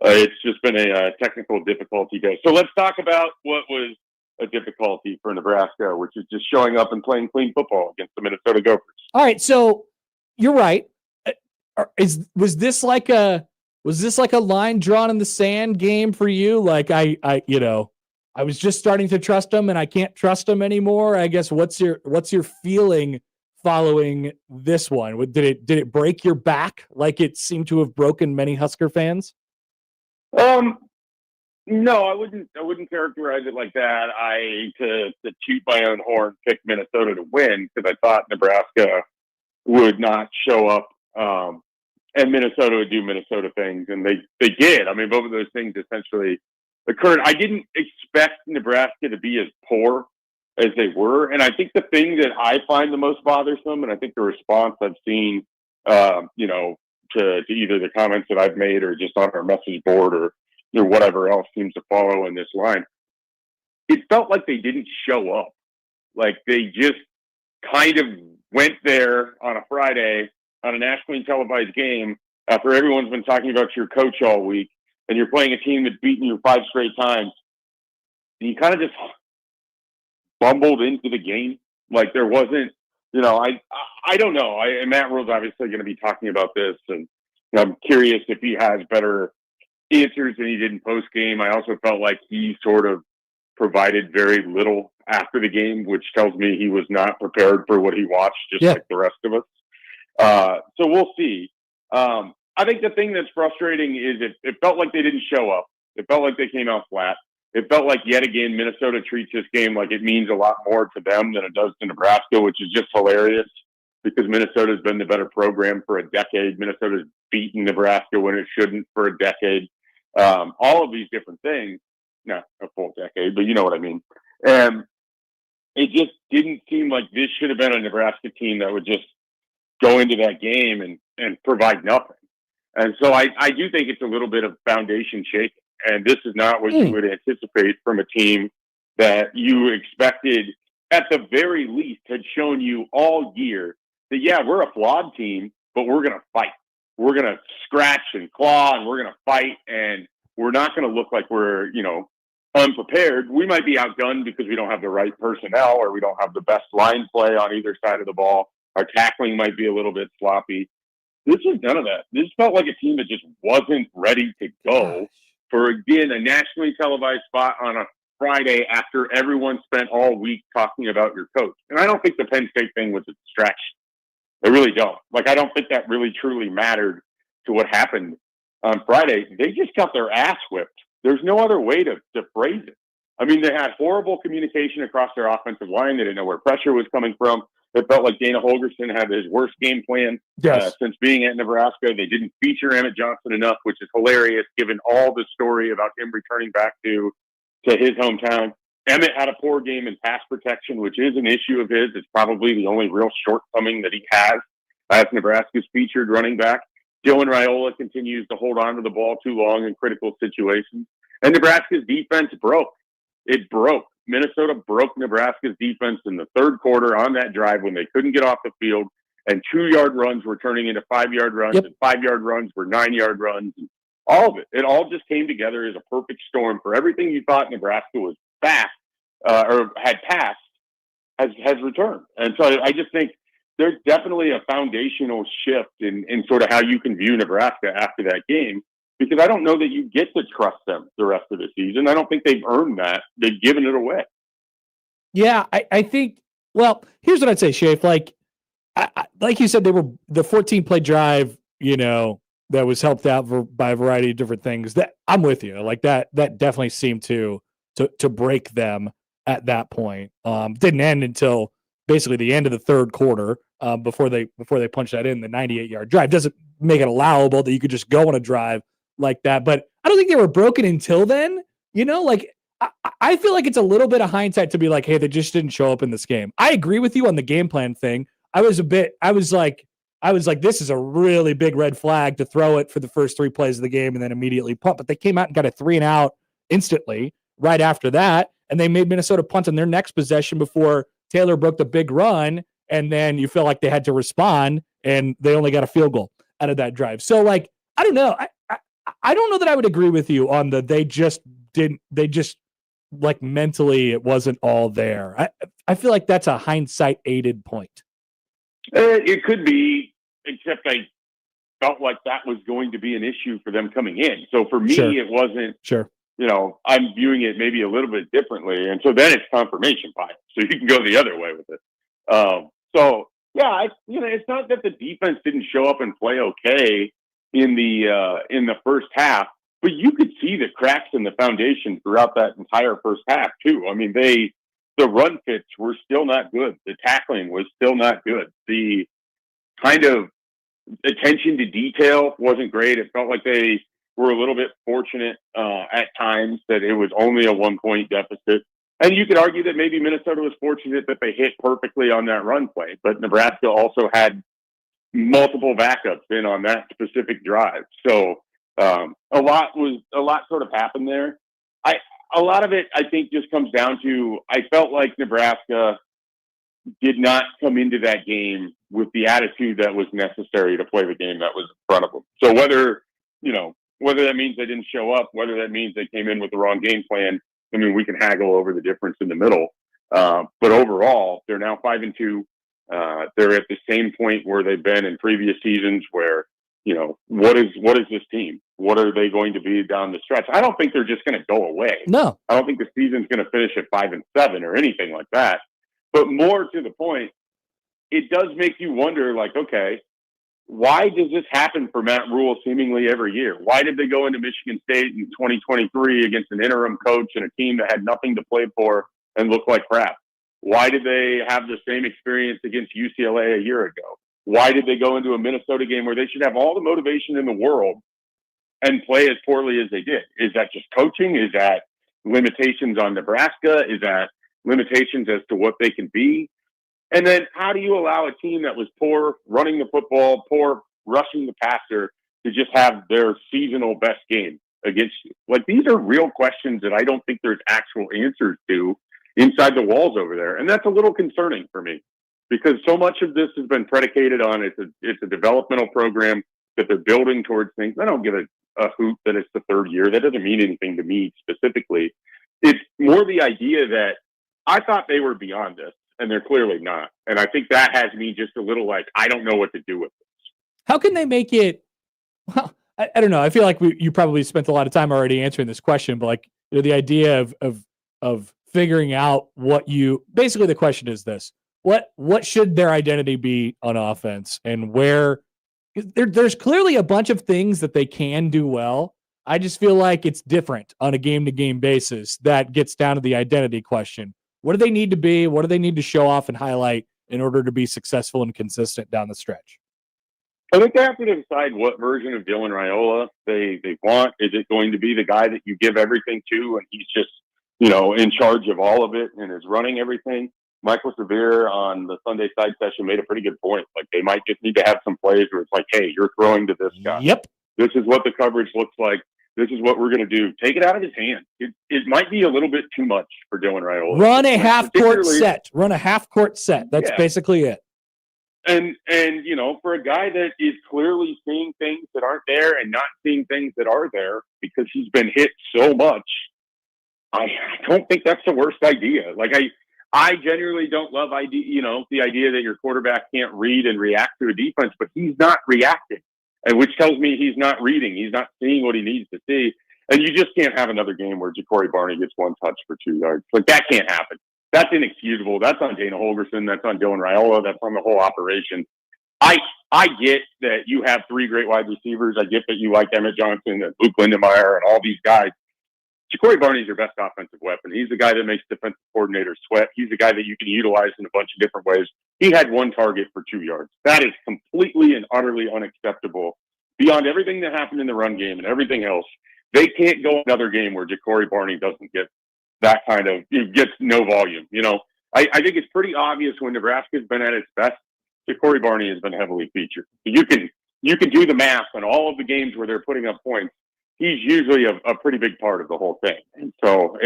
it's just been a technical difficulty day. So let's talk about what was a difficulty for Nebraska, which is just showing up and playing clean football against the Minnesota Gophers. All right, so you're right. Was this like a line drawn in the sand game for you? Like I was just starting to trust them, and I can't trust them anymore. I guess what's your feeling following this one? Did it break your back like it seemed to have broken many Husker fans? No, I wouldn't characterize it like that. To toot my own horn, picked Minnesota to win because I thought Nebraska would not show up, and Minnesota would do Minnesota things, and they did. I mean, both of those things essentially occurred. I didn't expect Nebraska to be as poor as they were, and I think the thing that I find the most bothersome, and I think the response I've seen, to either the comments that I've made or just on our message board or whatever else seems to follow in this line, it felt like they didn't show up. Like they just kind of went there on a Friday on a nationally televised game after everyone's been talking about your coach all week, and you're playing a team that's beaten you 5 straight times, and you kind of just bumbled into the game. Like there wasn't, I don't know. And Matt Rule's obviously going to be talking about this, and I'm curious if he has better answers than he did in post game. I also felt like he sort of provided very little after the game, which tells me he was not prepared for what he watched, just like the rest of us. So we'll see. I think the thing that's frustrating is it felt like they didn't show up. It felt like they came out flat. It felt like, yet again, Minnesota treats this game like it means a lot more to them than it does to Nebraska, which is just hilarious because Minnesota's been the better program for a decade. Minnesota's beaten Nebraska when it shouldn't for a decade. All of these different things, not a full decade, but you know what I mean. And it just didn't seem like this should have been a Nebraska team that would just go into that game and provide nothing. And so I do think it's a little bit of foundation shaking. And this is not what you would anticipate from a team that you expected, at the very least, had shown you all year that, yeah, we're a flawed team, but we're going to fight. We're going to scratch and claw, and we're going to fight, and we're not going to look like we're, unprepared. We might be outgunned because we don't have the right personnel or we don't have the best line play on either side of the ball. Our tackling might be a little bit sloppy. This is none of that. This felt like a team that just wasn't ready to go for, again, a nationally televised spot on a Friday after everyone spent all week talking about your coach. And I don't think the Penn State thing was a distraction. I really don't. Like, I don't think that really truly mattered to what happened on Friday. They just got their ass whipped. There's no other way to phrase it. I mean, they had horrible communication across their offensive line. They didn't know where pressure was coming from. It felt like Dana Holgorsen had his worst game plan since being at Nebraska. They didn't feature Emmett Johnson enough, which is hilarious given all the story about him returning back to his hometown. Emmett had a poor game in pass protection, which is an issue of his. It's probably the only real shortcoming that he has as Nebraska's featured running back. Dylan Raiola continues to hold on to the ball too long in critical situations. And Nebraska's defense broke. It broke. Minnesota broke Nebraska's defense in the third quarter on that drive when they couldn't get off the field, and 2-yard runs were turning into 5-yard runs, and 5-yard runs were 9-yard runs. And all of it. It all just came together as a perfect storm for everything you thought Nebraska was fast or had passed has returned. And so I just think there's definitely a foundational shift in sort of how you can view Nebraska after that game, because I don't know that you get to trust them the rest of the season. I don't think they've earned that. They've given it away. Yeah, I think. Well, here's what I'd say, Schaefer. Like you said, they were the 14 play drive. That was helped out by a variety of different things. That I'm with you. Like that definitely seemed to break them at that point. Didn't end until basically the end of the third quarter. Before they punched that in, the 98-yard drive doesn't make it allowable that you could just go on a drive like that. But I don't think they were broken until then. I feel like it's a little bit of hindsight to be like, hey, they just didn't show up in this game. I agree with you on the game plan thing. I was like, this is a really big red flag to throw it for the first 3 plays of the game and then immediately punt. But they came out and got a 3-and-out instantly right after that. And they made Minnesota punt on their next possession before Taylor broke the big run. And then you feel like they had to respond and they only got a field goal out of that drive. So I don't know. I don't know that I would agree with you on they just mentally it wasn't all there. I feel like that's a hindsight aided point. It could be, except I felt like that was going to be an issue for them coming in. So for me, It wasn't. Sure. I'm viewing it maybe a little bit differently, and so then it's confirmation bias. So you can go the other way with it. It's not that the defense didn't show up and play okay in the first half, but you could see the cracks in the foundation throughout that entire first half too. I mean, the run fits were still not good. The tackling was still not good. The kind of attention to detail wasn't great. It felt like they were a little bit fortunate at times that it was only a 1-point deficit. And you could argue that maybe Minnesota was fortunate that they hit perfectly on that run play, but Nebraska also had multiple backups in on that specific drive. So a lot sort of happened there. A lot of it, I think, just comes down to, I felt like Nebraska did not come into that game with the attitude that was necessary to play the game that was in front of them. So whether that means they didn't show up, whether that means they came in with the wrong game plan, I mean, we can haggle over the difference in the middle. But overall, they're now 5-2. They're at the same point where they've been in previous seasons where, what is this team? What are they going to be down the stretch? I don't think they're just going to go away. No. I don't think the season's going to finish at 5-7 or anything like that. But more to the point, it does make you wonder, okay, why does this happen for Matt Rule seemingly every year? Why did they go into Michigan State in 2023 against an interim coach and a team that had nothing to play for and looked like crap? Why did they have the same experience against UCLA a year ago? Why did they go into a Minnesota game where they should have all the motivation in the world and play as poorly as they did? Is that just coaching? Is that limitations on Nebraska? Is that limitations as to what they can be? And then how do you allow a team that was poor running the football, poor rushing the passer, to just have their seasonal best game against you? These are real questions that I don't think there's actual answers to inside the walls over there. And that's a little concerning for me, because so much of this has been predicated on it's a developmental program that they're building towards things. I don't give a hoot that it's the third year. That doesn't mean anything to me specifically. It's more the idea that I thought they were beyond this, and they're clearly not. And I think that has me just a little I don't know what to do with this. How can they make it? Well, I don't know. I feel like you probably spent a lot of time already answering this question, but the idea of figuring out basically the question is this: what should their identity be on offense, and where there's clearly a bunch of things that they can do well. I just feel like it's different on a game-to-game basis. That gets down to the identity question. What do they need to be? What do they need to show off and highlight in order to be successful and consistent down the stretch? I think they have to decide what version of Dylan Raiola they want. Is it going to be the guy that you give everything to and he's just, in charge of all of it and is running everything? Michael Severe on the Sunday side session made a pretty good point. They might just need to have some plays where it's hey, you're throwing to this guy. Yep. This is what the coverage looks like. This is what we're going to do. Take it out of his hand. It might be a little bit too much for Dylan Raiola. Run a half-court set. Run a half-court set. That's basically it. And for a guy that is clearly seeing things that aren't there and not seeing things that are there because he's been hit so much, I don't think that's the worst idea. I genuinely don't love the idea that your quarterback can't read and react to a defense, but he's not reacting. and which tells me he's not reading. He's not seeing what he needs to see. And you just can't have another game where Ja'Cory Barney gets 1 touch for 2 yards. Like, that can't happen. That's inexcusable. That's on Dana Holgerson. That's on Dylan Raiola. That's on the whole operation. I get that you have 3 great wide receivers. I get that you like Emmett Johnson and Luke Lindenmeyer and all these guys. Ja'Cory Barney's your best offensive weapon. He's the guy that makes defensive coordinators sweat. He's the guy that you can utilize in a bunch of different ways. He had 1 target for 2 yards. That is completely and utterly unacceptable. Beyond everything that happened in the run game and everything else, they can't go another game where Ja'Cory Barney doesn't get that kind of, gets no volume. I think it's pretty obvious when Nebraska's been at its best, Ja'Cory Barney has been heavily featured. You can do the math on all of the games where they're putting up points. He's usually a pretty big part of the whole thing. And so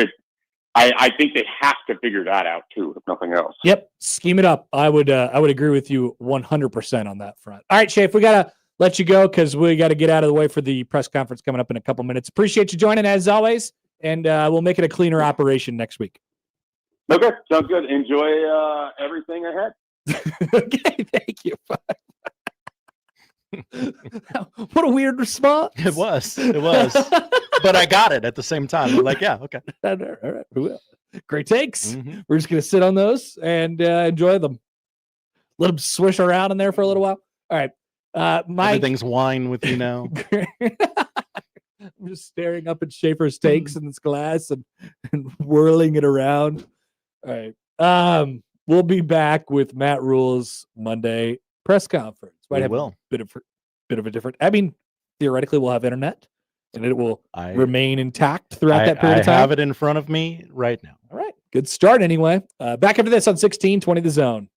I think they have to figure that out too, if nothing else. Yep. Scheme it up. I would agree with you 100% on that front. All right, Schaefer, we got to let you go because we got to get out of the way for the press conference coming up in a couple minutes. Appreciate you joining as always. And we'll make it a cleaner operation next week. Okay. Sounds good. Enjoy everything ahead. Okay. Thank you. What a weird response. It was. But I got it at the same time. I'm like, yeah, okay. All right. Great takes. Mm-hmm. We're just going to sit on those and enjoy them. Let them swish around in there for a little while. All right. Mike. Everything's wine with you now. I'm just staring up at Schaefer's takes in this glass and whirling it around. All right. We'll be back with Matt Rule's Monday press conference. Might have a bit of a different. I mean, theoretically, we'll have internet, and it will remain intact throughout that period of time. I have it in front of me right now. All right, good start anyway. Back after this on 1620 The Zone.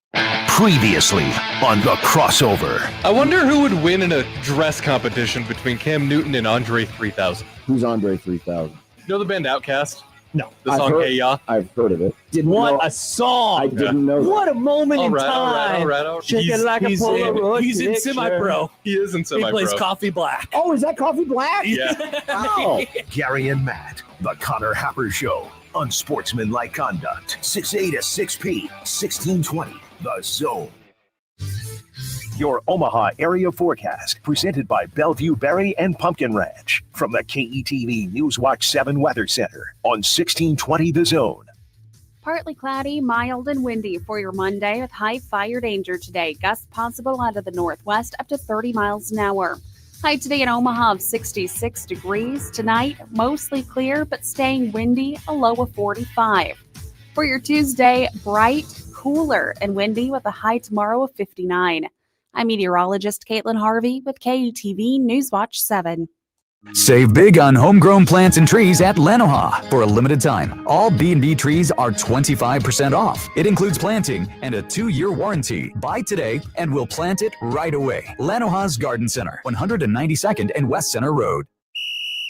Previously on the crossover. I wonder who would win in a dress competition between Cam Newton and Andre 3000. Who's Andre 3000? You know the band Outkast? No. The song Hey Ya? I've heard of it. A song. I didn't know that. What a moment in time. All right. Shake it like a Polaroid. He's in semi-pro. He is in semi-pro. He plays Coffee Black. Oh, is that Coffee Black? Yeah. Oh. Gary and Matt, the Connor Happer Show. Unsportsmanlike conduct. 6A to 6P. 1620. The Zone. Your Omaha area forecast, presented by Bellevue Berry and Pumpkin Ranch, from the KETV Newswatch 7 Weather Center on 1620 The Zone. Partly cloudy, mild and windy for your Monday with high fire danger today. Gusts possible out of the northwest up to 30 miles an hour. High today in Omaha of 66 degrees. Tonight, mostly clear but staying windy, a low of 45. For your Tuesday, bright, cooler and windy with a high tomorrow of 59. I'm meteorologist Caitlin Harvey with KETV Newswatch 7. Save big on homegrown plants and trees at Lanoha. For a limited time, all B&B trees are 25% off. It includes planting and a 2-year warranty. Buy today and we'll plant it right away. Lanoha's Garden Center, 192nd and West Center Road.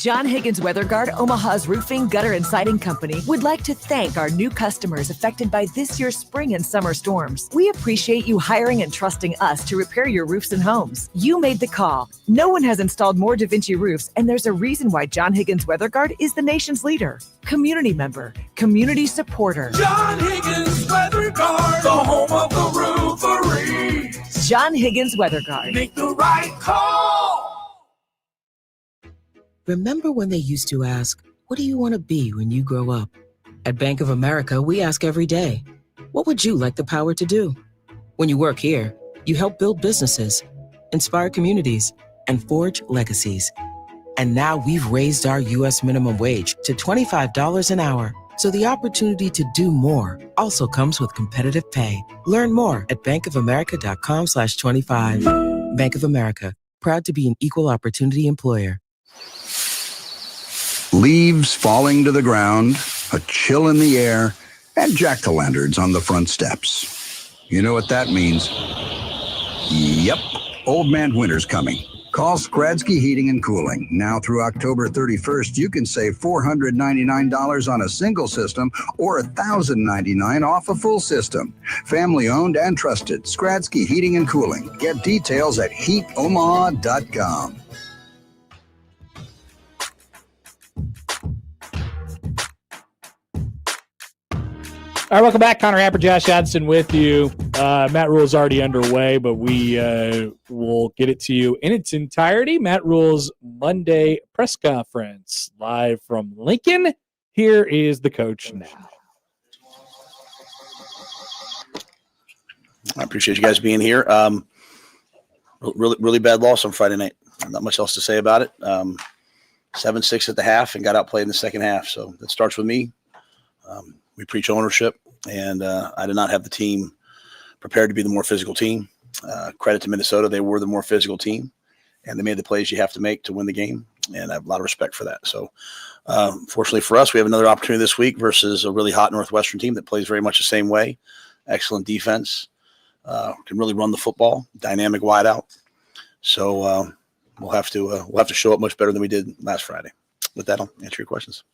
John Higgins Weather Guard, Omaha's roofing, gutter, and siding company, would like to thank our new customers affected by this year's spring and summer storms. We appreciate you hiring and trusting us to repair your roofs and homes. You made the call. No one has installed more DaVinci roofs, and there's a reason why John Higgins Weather Guard is the nation's leader. Community member, community supporter. John Higgins Weather Guard, the home of the roofery. John Higgins Weather Guard. Make the right call. Remember when they used to ask, what do you want to be when you grow up? At Bank of America, we ask every day, what would you like the power to do? When you work here, you help build businesses, inspire communities, and forge legacies. And now we've raised our U.S. minimum wage to $25 an hour. So the opportunity to do more also comes with competitive pay. Learn more at bankofamerica.com/25. Bank of America, proud to be an equal opportunity employer. Leaves falling to the ground, a chill in the air, and jack-o'-lanterns on the front steps. You know what that means? Yep, Old Man Winter's coming. Call Skradsky Heating and Cooling. Now through October 31st, you can save $499 on a single system or $1,099 off a full system. Family owned and trusted. Skradsky Heating and Cooling. Get details at heatomaha.com. All right, welcome back. Connor Happer, Josh Johnson with you. Matt Rule's already underway, but we will get it to you in its entirety. Matt Rule's Monday press conference live from Lincoln. Here is the coach now. I appreciate you guys being here. Really bad loss on Friday night. Not much else to say about it. 7-6 at the half and got outplayed in the second half. So that starts with me. We preach ownership, and I did not have the team prepared to be the more physical team. Credit to Minnesota. They were the more physical team, and they made the plays you have to make to win the game, and I have a lot of respect for that. So fortunately for us, we have another opportunity this week versus a really hot Northwestern team that plays very much the same way. Excellent defense. Can really run the football, dynamic wideout. So we'll have to show up much better than we did last Friday. With that, I'll answer your questions.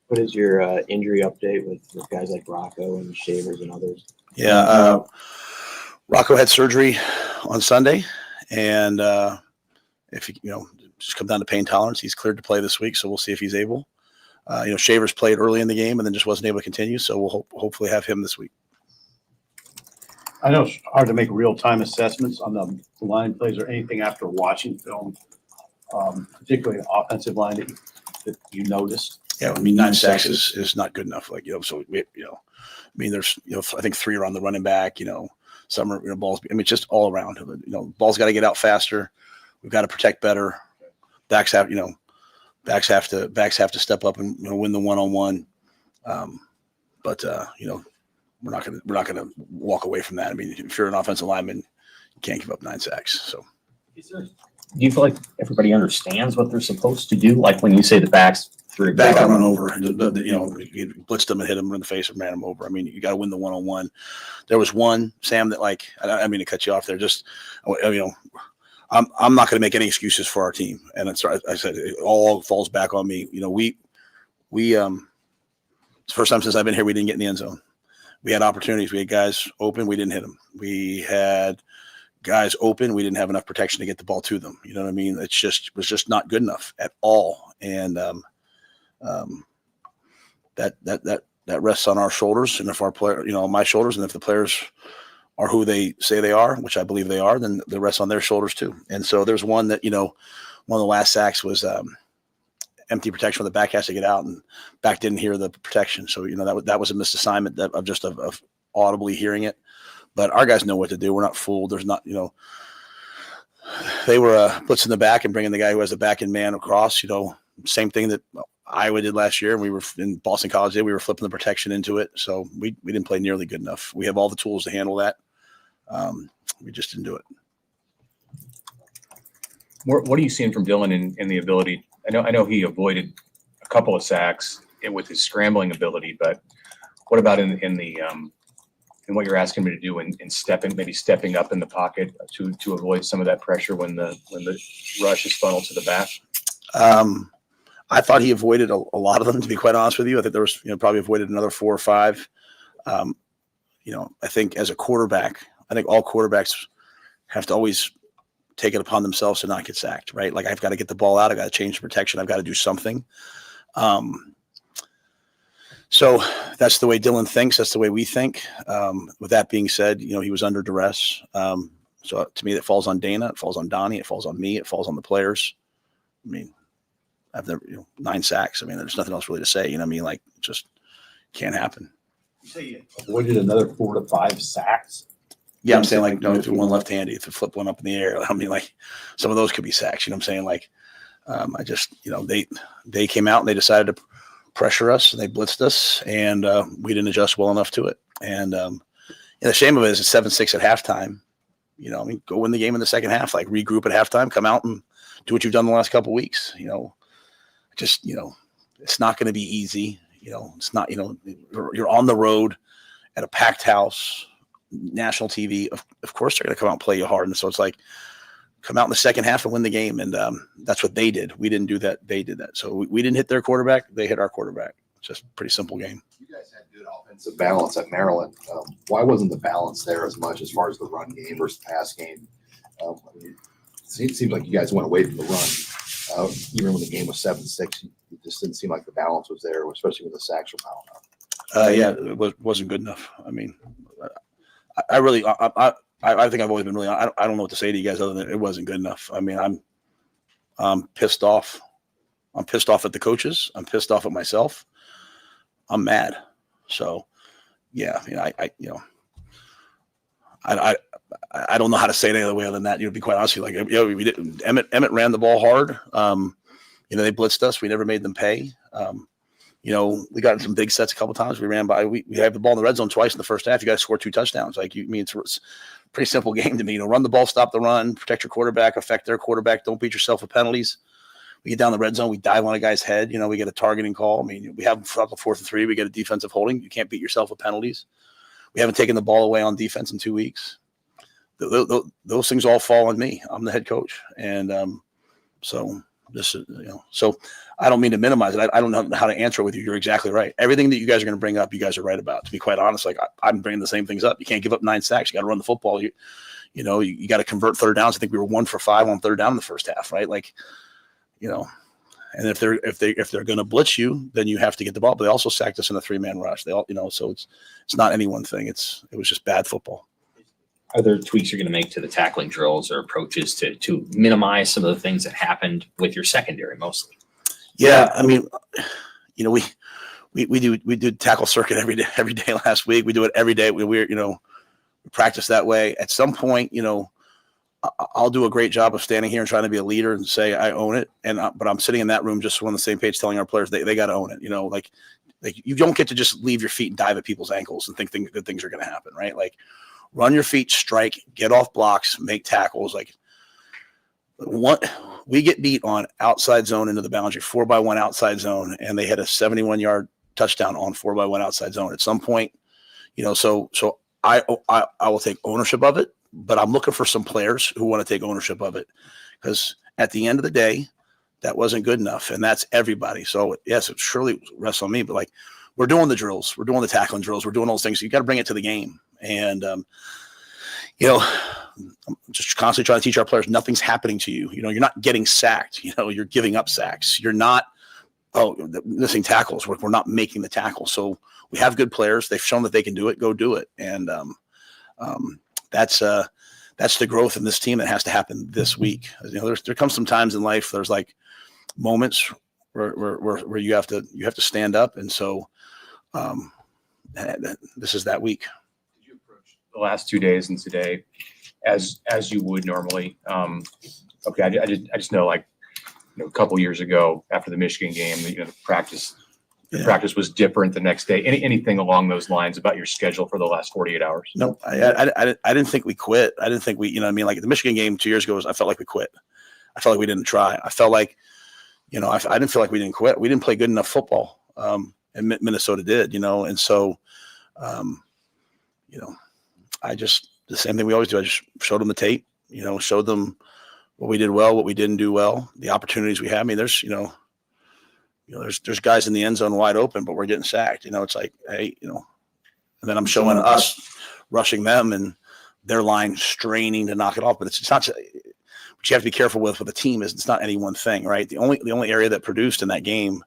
What is your injury update with guys like Rocco and Shavers and others? Yeah, Rocco had surgery on Sunday, and if just come down to pain tolerance, he's cleared to play this week. So we'll see if he's able. Shavers played early in the game and then just wasn't able to continue. So we'll hopefully have him this week. I know it's hard to make real-time assessments on the line plays or anything after watching film, particularly an offensive line that you noticed. Yeah, I mean, 9 sacks is not good enough. So there's I think 3 are on the running back. Some are balls. I mean, just all around. Balls got to get out faster. We've got to protect better. Backs have to step up and win the one-on-one. But we're not gonna walk away from that. I mean, if you're an offensive lineman, you can't give up 9 sacks. So, do you feel like everybody understands what they're supposed to do? Like when you say the backs through back and run over, you blitzed them and hit them in the face and ran them over. I mean, you got to win the one-on-one. There was one, Sam, that I mean to cut you off there. Just I'm not going to make any excuses for our team, and I said it all falls back on me. We it's the first time since I've been here we didn't get in the end zone. We had opportunities. We had guys open. We didn't hit them. We had guys open. We didn't have enough protection to get the ball to them. You know what I mean? It was just not good enough at all. And that rests on our shoulders, and if our player, my shoulders, and if the players are who they say they are, which I believe they are, then the rests on their shoulders too. And so there's one that one of the last sacks was empty protection where the back has to get out, and back didn't hear the protection. So, that was a missed assignment of audibly hearing it, but our guys know what to do. We're not fooled. There's not, they were blitzing the back and bringing the guy who has the back end man across, same thing that Iowa did last year. We were in Boston College. We were flipping the protection into it. So we didn't play nearly good enough. We have all the tools to handle that. We just didn't do it. What are you seeing from Dylan in the ability? I know he avoided a couple of sacks with his scrambling ability, but what about in what you're asking me to do in stepping up in the pocket to avoid some of that pressure when the rush is funneled to the back? I thought he avoided a lot of them, to be quite honest with you. I think there was probably avoided another 4 or 5. I think as a quarterback, I think all quarterbacks have to always take it upon themselves to not get sacked, right? Like, I've got to get the ball out. I've got to change the protection. I've got to do something. So that's the way Dylan thinks. That's the way we think. With that being said, he was under duress. So to me, that falls on Dana. It falls on Donnie. It falls on me. It falls on the players. I mean, I've never, 9 sacks. I mean, there's nothing else really to say. It just can't happen. You say you avoided another 4 to 5 sacks? Yeah, I'm saying if you one left-handed, if you flip one up in the air, some of those could be sacks. You know what I'm saying? I just, they came out and they decided to pressure us and they blitzed us, and we didn't adjust well enough to it. And the shame of it is it's 7-6 at halftime. Go win the game in the second half, regroup at halftime, come out and do what you've done the last couple of weeks. It's not going to be easy. It's not, you're on the road at a packed house, national TV. Of course, they're going to come out and play you hard. And so it's come out in the second half and win the game. And that's what they did. We didn't do that. They did that. So we didn't hit their quarterback. They hit our quarterback. It's just a pretty simple game. You guys had good offensive balance at Maryland. Why wasn't the balance there as much as far as the run game versus the pass game? It seems like you guys went away from the run. Even when the game was 7-6, it just didn't seem like the balance was there, especially when the sacks were piling up. Yeah, it wasn't good enough. I mean, I really, I think I've always been really, I don't know what to say to you guys other than it wasn't good enough. I mean, I'm pissed off. I'm pissed off at the coaches. I'm pissed off at myself. I'm mad. So, yeah, I don't know how to say it any other way other than that. To be quite honest with you, we didn't. Emmett ran the ball hard. They blitzed us. We never made them pay. We got in some big sets a couple times. We ran by. We have the ball in the red zone twice in the first half. You got to score 2 touchdowns. It's a pretty simple game to me. Run the ball, stop the run, protect your quarterback, affect their quarterback. Don't beat yourself with penalties. We get down the red zone. We dive on a guy's head. We get a targeting call. We have up to 4th and 3. We get a defensive holding. You can't beat yourself with penalties. We haven't taken the ball away on defense in 2 weeks. Those things all fall on me. I'm the head coach, and so I don't mean to minimize it. I don't know how to answer it with you. You're exactly right. Everything that you guys are going to bring up, you guys are right about. To be quite honest, I'm bringing the same things up. You can't give up 9 sacks. You got to run the football. You got to convert third downs. I think we were 1 for 5 on third down in the first half, right? And if they're going to blitz you, then you have to get the ball. But they also sacked us in a 3-man rush. They all, so it's not any one thing. It was just bad football. Are there tweaks you're going to make to the tackling drills or approaches to minimize some of the things that happened with your secondary mostly? Yeah, we do tackle circuit every day last week. We do it every day. We practice that way. At some point, I'll do a great job of standing here and trying to be a leader and say I own it. But I'm sitting in that room just on the same page, telling our players they got to own it. You don't get to just leave your feet and dive at people's ankles and think good things are going to happen, right? Run your feet, strike, get off blocks, make tackles. We get beat on outside zone into the boundary, 4x1 outside zone, and they had a 71-yard touchdown on 4x1 outside zone. At some point, so I will take ownership of it, but I'm looking for some players who want to take ownership of it, because at the end of the day, that wasn't good enough, and that's everybody. So yes, it surely rests on me, but we're doing the drills, we're doing the tackling drills, we're doing all those things. You got to bring it to the game. And, I'm just constantly trying to teach our players nothing's happening to you. You're not getting sacked. You're giving up sacks. You're not, missing tackles. We're not making the tackle. So we have good players. They've shown that they can do it. Go do it. And that's the growth in this team that has to happen this week. There comes some times in life, there's moments where you have to stand up. And so this is that week. Did you approach the last 2 days and today as you would normally? Okay, I just know, a couple years ago after the Michigan game, the practice was different the next day. Anything along those lines about your schedule for the last 48 hours? No, I didn't think we quit. I didn't think we, like the Michigan game 2 years ago, I felt like we quit. I felt like we didn't try. I felt like, I didn't feel like we didn't quit. We didn't play good enough football. And Minnesota did, and so, the same thing we always do. I just showed them the tape, showed them what we did well, what we didn't do well, the opportunities we had. There's, there's guys in the end zone wide open, but we're getting sacked. It's like, hey, and then I'm showing us rushing them and their line straining to knock it off. But it's not. What you have to be careful with the team is it's not any one thing, right? The only area that produced in that game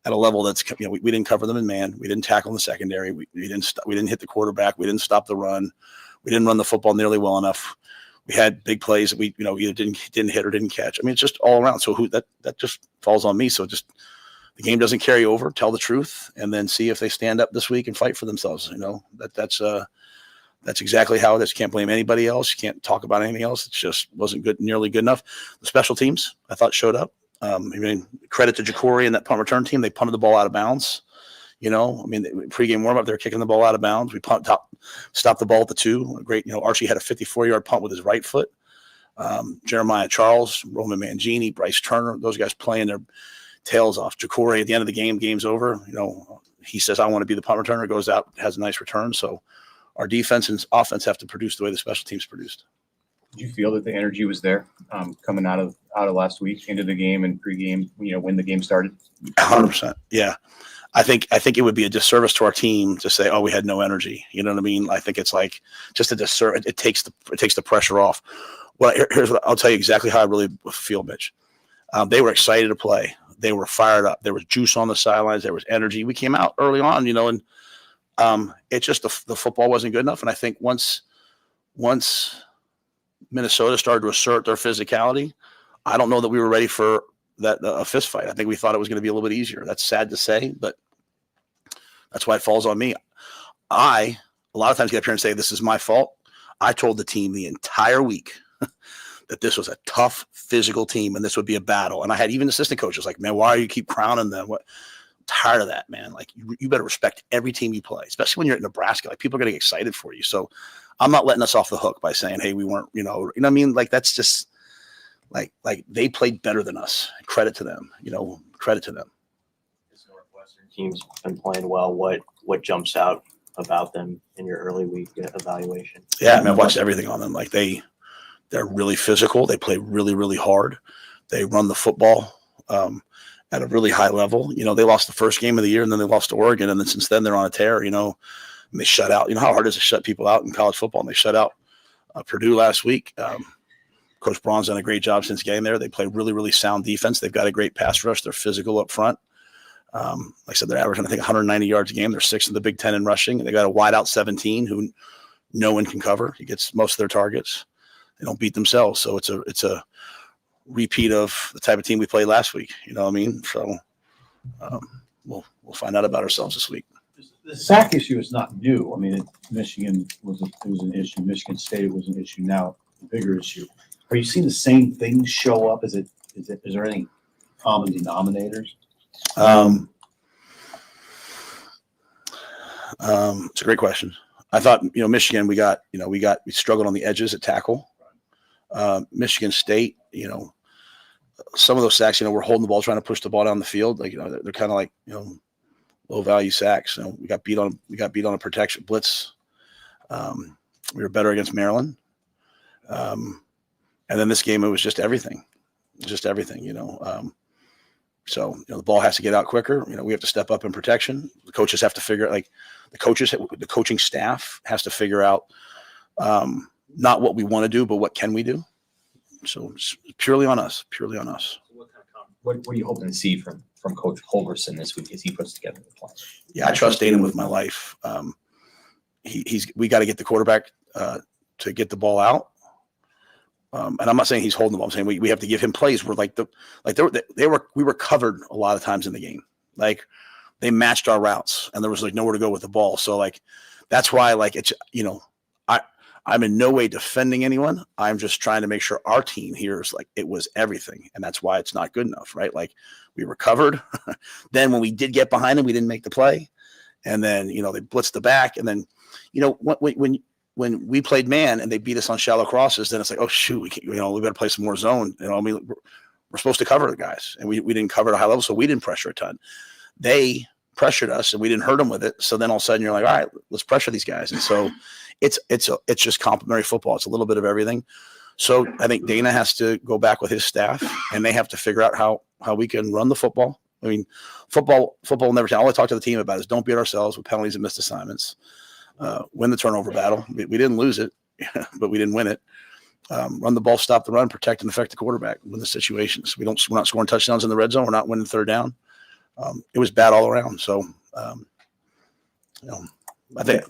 at a level that's, we didn't cover them in man. We didn't tackle in the secondary. We didn't hit the quarterback. We didn't stop the run. We didn't run the football nearly well enough. We had big plays that we, either didn't hit or didn't catch. It's just all around. So that just falls on me. So just the game doesn't carry over. Tell the truth, and then see if they stand up this week and fight for themselves. That's exactly how it is. You can't blame anybody else. You can't talk about anything else. It just wasn't nearly good enough. The special teams, I thought, showed up. Credit to Jacory and that punt return team. They punted the ball out of bounds. Pregame warm up, they're kicking the ball out of bounds. We stopped the ball at the 2. Great. Archie had a 54-yard punt with his right foot. Jeremiah Charles, Roman Mangini, Bryce Turner, those guys playing their tails off. Jacory at the end of the game, game's over. He says, I want to be the punt returner, goes out, has a nice return. So our defense and offense have to produce the way the special teams produced. Did you feel that the energy was there coming out of last week into the game and pregame, when the game started? 100%. Yeah. I think it would be a disservice to our team to say, oh, we had no energy. You know what I mean? I think it's just a disservice. It takes the pressure off. Here's what I'll tell you exactly how I really feel, Mitch. They were excited to play. They were fired up. There was juice on the sidelines. There was energy. We came out early on, and It's just the football wasn't good enough. And I think once Minnesota started to assert their physicality, I don't know that we were ready for a fist fight. I think we thought it was going to be a little bit easier. That's sad to say, but that's why it falls on me. A lot of times get up here and say, this is my fault. I told the team the entire week that this was a tough physical team and this would be a battle. And I had even assistant coaches like, man, why do you keep crowning them? What? I'm tired of that, man. Like you better respect every team you play, especially when you're at Nebraska. Like people are getting excited for you. So I'm not letting us off the hook by saying, hey, we weren't, what I mean? Like that's just like they played better than us. Credit to them, credit to them. This Northwestern team's been playing well. What jumps out about them in your early week evaluation? Yeah, I mean, I've watched everything on them. Like they're really physical. They play really, really hard. They run the football at a really high level. They lost the first game of the year and then they lost to Oregon. And then since then they're on a tear, and they shut out, how hard is it to shut people out in college football? And they shut out Purdue last week. Coach Braun's done a great job since getting there. They play really, really sound defense. They've got a great pass rush. They're physical up front. Like I said, they're averaging, I think, 190 yards a game. They're 6th in the Big Ten in rushing. They got a wide out 17 who no one can cover. He gets most of their targets. They don't beat themselves. So it's a repeat of the type of team we played last week. You know what I mean? So we'll find out about ourselves this week. The sack issue is not new. I mean, Michigan was an issue. Michigan State was an issue. Now the bigger issue. Are you seeing the same things show up? Is there any common denominators? It's a great question. I thought, Michigan, we struggled on the edges at tackle. Michigan State, some of those sacks, we're holding the ball, trying to push the ball down the field. Like, they're kind of like, low value sacks. We got beat on a protection blitz. We were better against Maryland. And then this game, it was just everything. So the ball has to get out quicker. We have to step up in protection. The coaches have to figure out, the coaching staff has to figure out not what we want to do, but what can we do. So it's purely on us. What are you hoping to see from Coach Holgerson this week as he puts together the plan? Yeah, I trust Dana with my life. We got to get the quarterback to get the ball out. And I'm not saying he's holding the ball. I'm saying we have to give him plays where we were covered a lot of times in the game. Like they matched our routes and there was nowhere to go with the ball. So that's why it's, I'm in no way defending anyone. I'm just trying to make sure our team hears it was everything. And that's why it's not good enough, right? We were covered. Then when we did get behind them, we didn't make the play. And then, they blitzed the back. And then, when we played man and they beat us on shallow crosses, then it's like, oh shoot, we better play some more zone. We're supposed to cover the guys, and we didn't cover at a high level, so we didn't pressure a ton. They pressured us, and we didn't hurt them with it. So then all of a sudden you're like, all right, let's pressure these guys. And so it's just complementary football. It's a little bit of everything. So I think Dana has to go back with his staff, and they have to figure out how we can run the football. I mean, football will never change. All I talk to the team about is don't beat ourselves with penalties and missed assignments. Win the turnover battle. We didn't lose it, but we didn't win it. Run the ball, stop the run, protect and affect the quarterback, win the situations. We're not scoring touchdowns in the red zone. We're not winning third down. It was bad all around. So, I think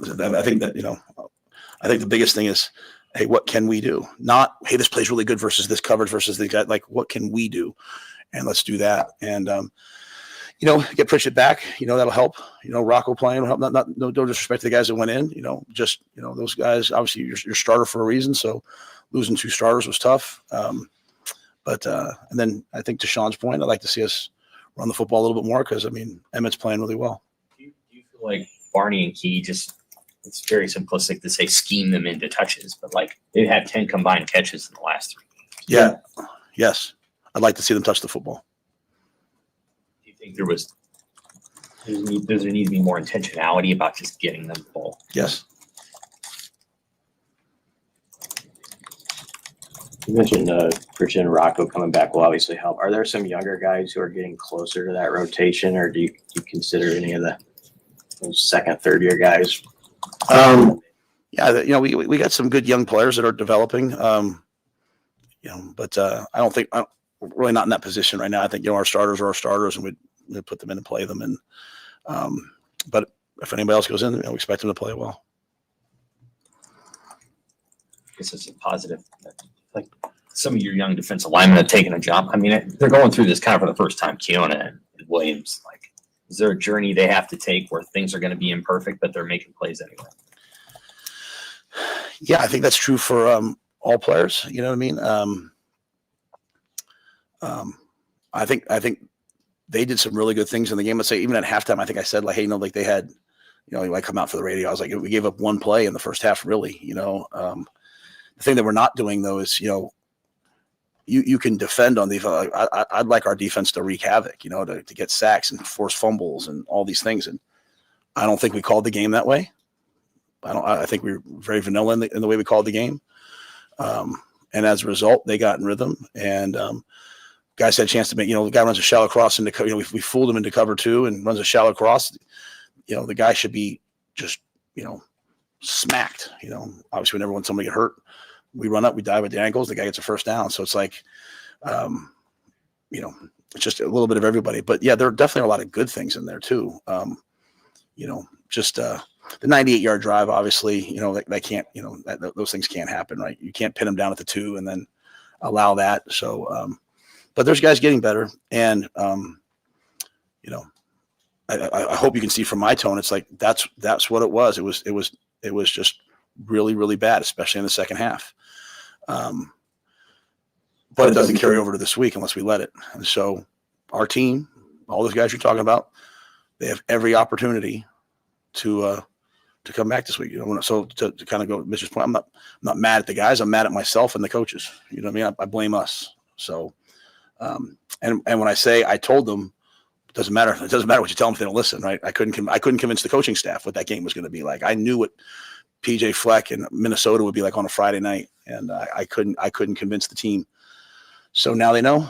the biggest thing is, hey, what can we do? Not, hey, this play's really good versus this coverage versus the guy. What can we do? And let's do that. And, get Pritchett back, that'll help. Rocco playing will help. No disrespect to the guys that went in, those guys, obviously your starter for a reason. So losing 2 starters was tough. And then I think to Sean's point, I'd like to see us run the football a little bit more because, Emmett's playing really well. Do you feel like Barney and Key it's very simplistic to say scheme them into touches, but they've had 10 combined catches in the last 3 games. Yeah. Yes. I'd like to see them touch the football. Think does there need to be more intentionality about just getting them the ball? Yes. You mentioned Pritchett and Rocco coming back will obviously help. Are there some younger guys who are getting closer to that rotation, or do you consider any of those second, third year guys? Yeah, we got some good young players that are developing. But we're really not in that position right now. I think our starters are our starters, and we put them in and play them. And but if anybody else goes in, we expect them to play well. I guess it's a positive. Like some of your young defensive linemen have taken a jump. I mean, they're going through this kind of for the first time. Keona and Williams. Like, is there a journey they have to take where things are going to be imperfect, but they're making plays anyway? Yeah, I think that's true for all players. You know what I mean? I think they did some really good things in the game. Let's say even at halftime, I think I said, like, hey, like they had, I come out for the radio. I was like, we gave up one play in the first half, really. The thing that we're not doing though is, you can defend on defense. I'd like our defense to wreak havoc, to get sacks and force fumbles and all these things. And I don't think we called the game that way. I think we were very vanilla in the way we called the game. And as a result, they got in rhythm and, guys had a chance to make, the guy runs a shallow cross into, we fooled him into cover 2 and runs a shallow cross. The guy should be just, smacked, obviously we never want somebody to get hurt. We run up, we dive at the ankles, the guy gets a first down. So it's like, it's just a little bit of everybody, but yeah, there are definitely a lot of good things in there too. The 98-yard drive, obviously, that can't, those things can't happen, right? You can't pin them down at the 2 and then allow that. So, but there's guys getting better. And, I hope you can see from my tone, it's like, that's what it was. It was just really, really bad, especially in the second half. But it doesn't carry over to this week unless we let it. And so our team, all those guys you're talking about, they have every opportunity to come back this week. So to kind of go to Mitch's point, I'm not mad at the guys. I'm mad at myself and the coaches. You know what I mean? I blame us. So, and when I say I told them, it doesn't matter. It doesn't matter what you tell them if they don't listen, right? I couldn't convince the coaching staff what that game was going to be like. I knew what PJ Fleck and Minnesota would be like on a Friday night, and I couldn't convince the team. So now they know.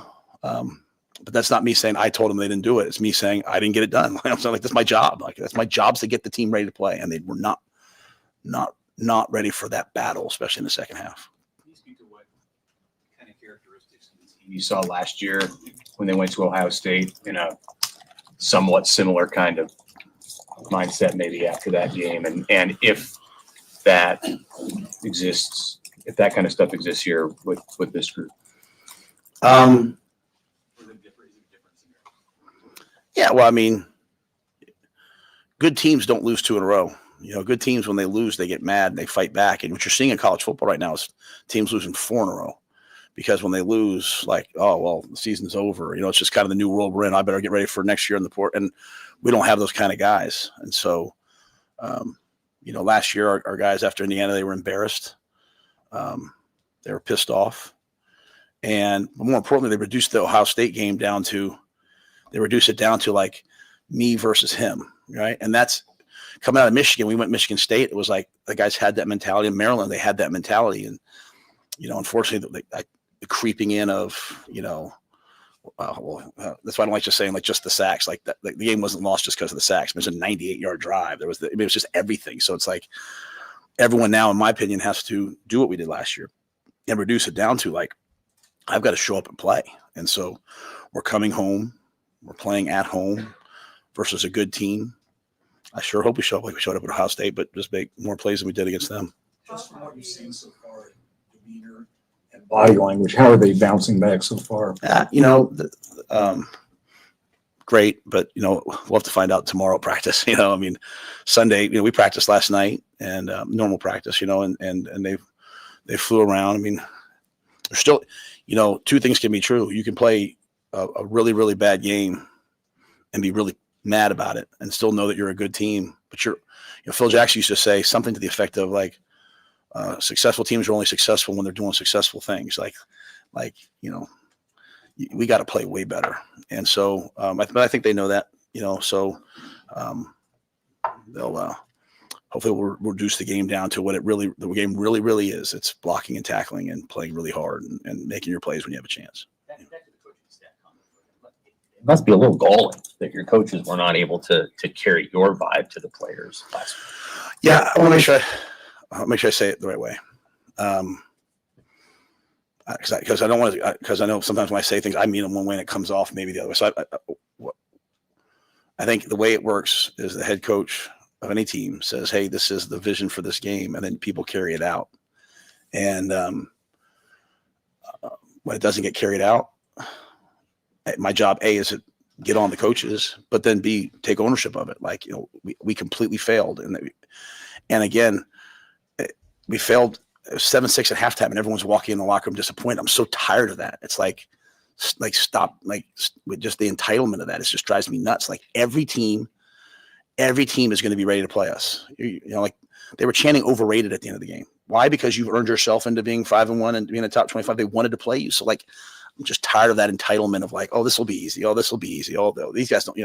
But that's not me saying I told them they didn't do it. It's me saying I didn't get it done. I'm saying, like, that's my job. Like, that's my job to get the team ready to play, and they were not ready for that battle, especially in the second half. Can you speak to what kind of characteristics of the team you saw last year when they went to Ohio State in a somewhat similar kind of mindset maybe after that game, and if that exists, if that kind of stuff exists here with this group? Yeah, well, I mean, good teams don't lose 2 in a row. Good teams, when they lose, they get mad and they fight back. And what you're seeing in college football right now is teams losing 4 in a row, because when they lose, like, oh, well, the season's over. It's just kind of the new world we're in. I better get ready for next year in the port. And we don't have those kind of guys. And so, last year, our guys after Indiana, they were embarrassed. They were pissed off. And more importantly, they reduced the Ohio State game down to like me versus him, right? And that's coming out of Michigan. We went Michigan State. It was like the guys had that mentality. In Maryland, they had that mentality. And, unfortunately, the creeping in of, that's why I don't like just saying, like, just the sacks. Like, the game wasn't lost just because of the sacks. It was a 98-yard drive. It was just everything. So it's like everyone now, in my opinion, has to do what we did last year and reduce it down to, like, I've got to show up and play. And so we're coming home. We're playing at home versus a good team. I sure hope we show up like we showed up at Ohio State, but just make more plays than we did against them. Just from what you've seen so far, demeanor and body language, how are they bouncing back so far? Great, but we'll have to find out tomorrow at practice. I mean, Sunday, we practiced last night and normal practice, and they flew around. I mean, there's still, 2 things can be true. You can play a really, really bad game and be really mad about it and still know that you're a good team. But Phil Jackson used to say something to the effect of, like, successful teams are only successful when they're doing successful things. We got to play way better. And so, but I think they know that, so they'll hopefully we'll reduce the game down to what the game really, really is. It's blocking and tackling and playing really hard and making your plays when you have a chance. It must be a little galling that your coaches were not able to carry your vibe to the players last week. Yeah, I want to make sure I say it the right way. Because I don't want to. Because I know sometimes when I say things, I mean them one way and it comes off maybe the other way. So I think the way it works is the head coach of any team says, hey, this is the vision for this game, and then people carry it out. And when it doesn't get carried out, my job, A, is to get on the coaches, but then B, take ownership of it. Like, we completely failed. And again, we failed 7-6 at halftime, and everyone's walking in the locker room disappointed. I'm so tired of that. It's like stop, with just the entitlement of that. It just drives me nuts. Like every team is going to be ready to play us. Like they were chanting overrated at the end of the game. Why? Because you've earned yourself into being 5-1 and being a top 25. They wanted to play you. So like, I'm just tired of that entitlement of like, oh, this will be easy. Oh, this will be easy. Oh, these guys don't,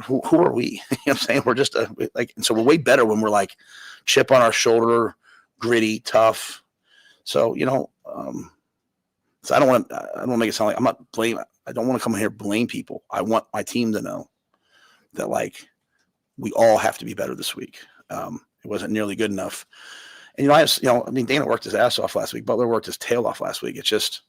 who are we? You know what I'm saying? We're just and so we're way better when we're like chip on our shoulder, gritty, tough. So, so I don't want to make it sound like I'm not blaming. I don't want to come here and blame people. I want my team to know that like we all have to be better this week. It wasn't nearly good enough. And, Dana worked his ass off last week. Butler worked his tail off last week. It's just,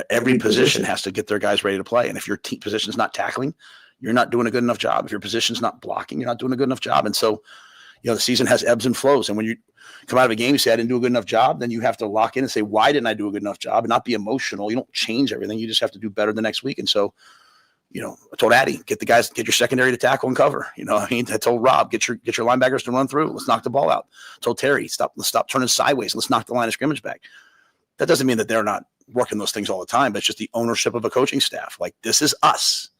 every position has to get their guys ready to play. And if your team position is not tackling, you're not doing a good enough job. If your position's not blocking, you're not doing a good enough job. And so, the season has ebbs and flows. And when you come out of a game, you say, I didn't do a good enough job, then you have to lock in and say, why didn't I do a good enough job? And not be emotional. You don't change everything. You just have to do better the next week. And so, I told Addy, get your secondary to tackle and cover. I told Rob, get your linebackers to run through. Let's knock the ball out. I told Terry, let's stop turning sideways. Let's knock the line of scrimmage back. That doesn't mean that they're not working those things all the time, but it's just the ownership of a coaching staff. Like, this is us.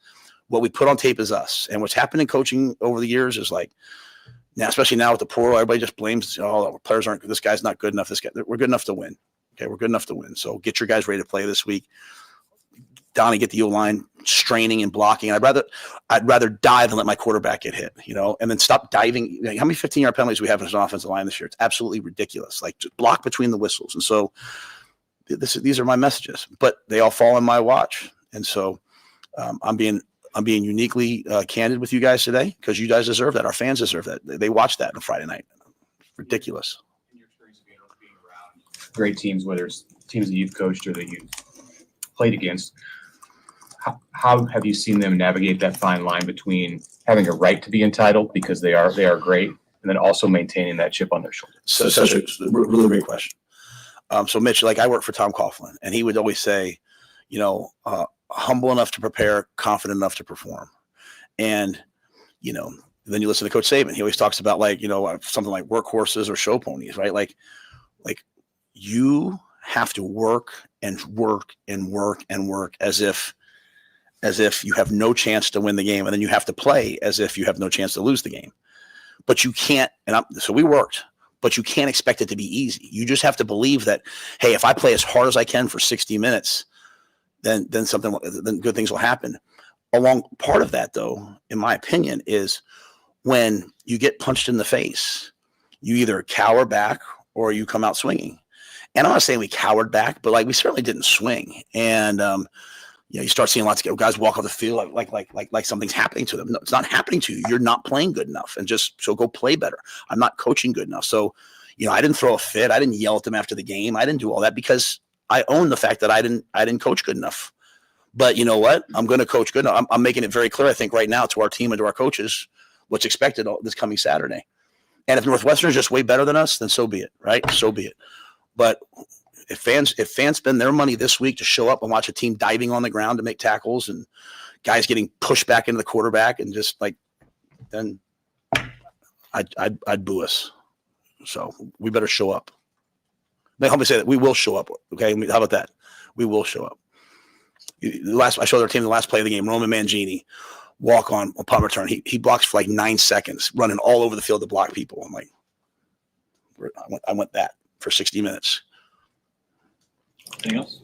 What we put on tape is us. And what's happened in coaching over the years is like, now, especially now with the portal, everybody just blames, players aren't, this guy's not good enough. We're good enough to win. Okay. We're good enough to win. So get your guys ready to play this week. Donnie, get the O-line straining and blocking. I'd rather dive and let my quarterback get hit, and then stop diving. How many 15-yard penalties we have as an offensive line this year? It's absolutely ridiculous. Like, just block between the whistles. And so these are my messages, but they all fall on my watch. And so I'm being uniquely candid with you guys today because you guys deserve that. Our fans deserve that. They watch that on Friday night. Ridiculous. In your experience of being around great teams, whether it's teams that you've coached or that you've played against, how have you seen them navigate that fine line between having a right to be entitled because they are great, and then also maintaining that chip on their shoulder? So such a really great question. So Mitch, like I work for Tom Coughlin, and he would always say, humble enough to prepare, confident enough to perform. And, then you listen to Coach Saban. He always talks about something like workhorses or show ponies, right? Like you have to work and work and work and work as if you have no chance to win the game. And then you have to play as if you have no chance to lose the game. But you can't, so we worked, but you can't expect it to be easy. You just have to believe that, hey, if I play as hard as I can for 60 minutes, then good things will happen. Along part of that, though, in my opinion, is when you get punched in the face, you either cower back or you come out swinging. And I'm not saying we cowered back, but we certainly didn't swing. And you start seeing lots of guys walk off the field like something's happening to them. No, it's not happening to you. You're not playing good enough, and so go play better. I'm not coaching good enough. So, I didn't throw a fit. I didn't yell at them after the game. I didn't do all that because I own the fact that I didn't coach good enough. But you know what? I'm going to coach good enough. I'm making it very clear, I think, right now to our team and to our coaches what's expected this coming Saturday. And if Northwestern is just way better than us, then so be it, right? So be it. But if fans spend their money this week to show up and watch a team diving on the ground to make tackles and guys getting pushed back into the quarterback and just then I'd boo us. So we better show up. Let me say that we will show up. Okay, how about that? We will show up. I showed our team the last play of the game. Roman Mangini, walk on punt return. He blocks for 9 seconds, running all over the field to block people. I'm like, I went that for 60 minutes. Anything else?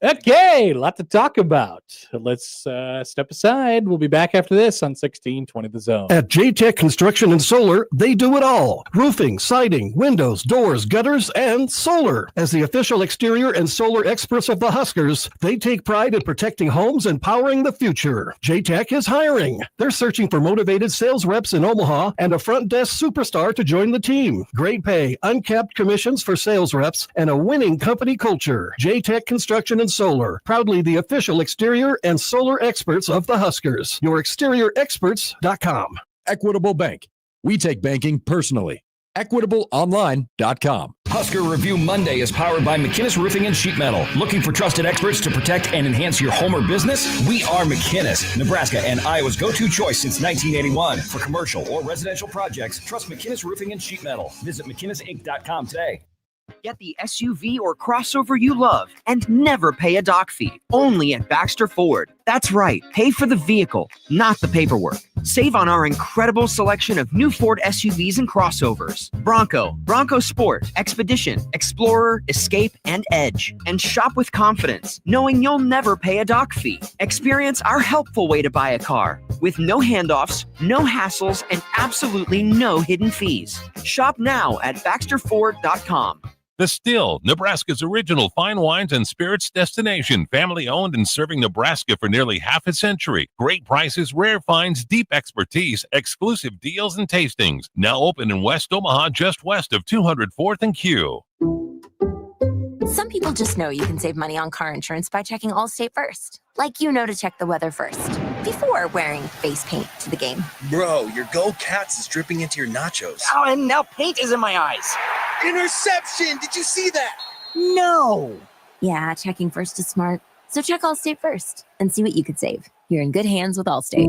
Okay, a lot to talk about. Let's step aside. We'll be back after this on 1620 The Zone. At J-Tech Construction and Solar, they do it all. Roofing, siding, windows, doors, gutters, and solar. As the official exterior and solar experts of the Huskers, they take pride in protecting homes and powering the future. J-Tech is hiring. They're searching for motivated sales reps in Omaha and a front desk superstar to join the team. Great pay, uncapped commissions for sales reps, and a winning company culture. J-Tech Tech Construction and Solar, proudly the official exterior and solar experts of the Huskers. YourExteriorExperts.com. Equitable Bank. We take banking personally. EquitableOnline.com. Husker Review Monday is powered by McKinnis Roofing and Sheet Metal. Looking for trusted experts to protect and enhance your home or business? We are McKinnis, Nebraska and Iowa's go-to choice since 1981. For commercial or residential projects, trust McKinnis Roofing and Sheet Metal. Visit McKinnisinc.com today. Get the SUV or crossover you love and never pay a dock fee. Only at Baxter Ford. That's right. Pay for the vehicle, not the paperwork. Save on our incredible selection of new Ford SUVs and crossovers. Bronco, Bronco Sport, Expedition, Explorer, Escape, and Edge. And shop with confidence, knowing you'll never pay a dock fee. Experience our helpful way to buy a car with no handoffs, no hassles, and absolutely no hidden fees. Shop now at BaxterFord.com. The Still, Nebraska's original fine wines and spirits destination. Family owned and serving Nebraska for nearly half a century. Great prices, rare finds, deep expertise, exclusive deals and tastings. Now open in West Omaha, just west of 204th and Q. Some people just know you can save money on car insurance by checking Allstate first. Like you know to check the weather first, before wearing face paint to the game. Bro, your Go Cats is dripping into your nachos. Oh, and now paint is in my eyes. Interception! Did you see that? No. Yeah, checking first is smart. So check Allstate first and see what you could save. You're in good hands with Allstate.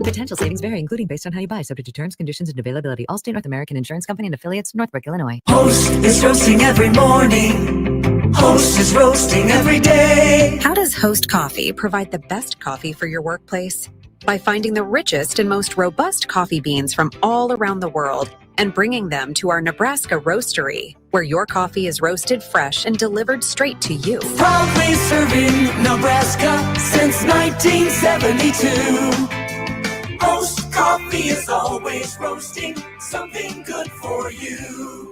Potential savings vary, including based on how you buy, subject to terms, conditions, and availability. Allstate North American Insurance Company and affiliates, Northbrook, Illinois. Host is roasting every morning. Host is roasting every day. How does Host Coffee provide the best coffee for your workplace? By finding the richest and most robust coffee beans from all around the world and bringing them to our Nebraska roastery, where your coffee is roasted fresh and delivered straight to you. Proudly serving Nebraska since 1972. Host Coffee is always roasting something good for you.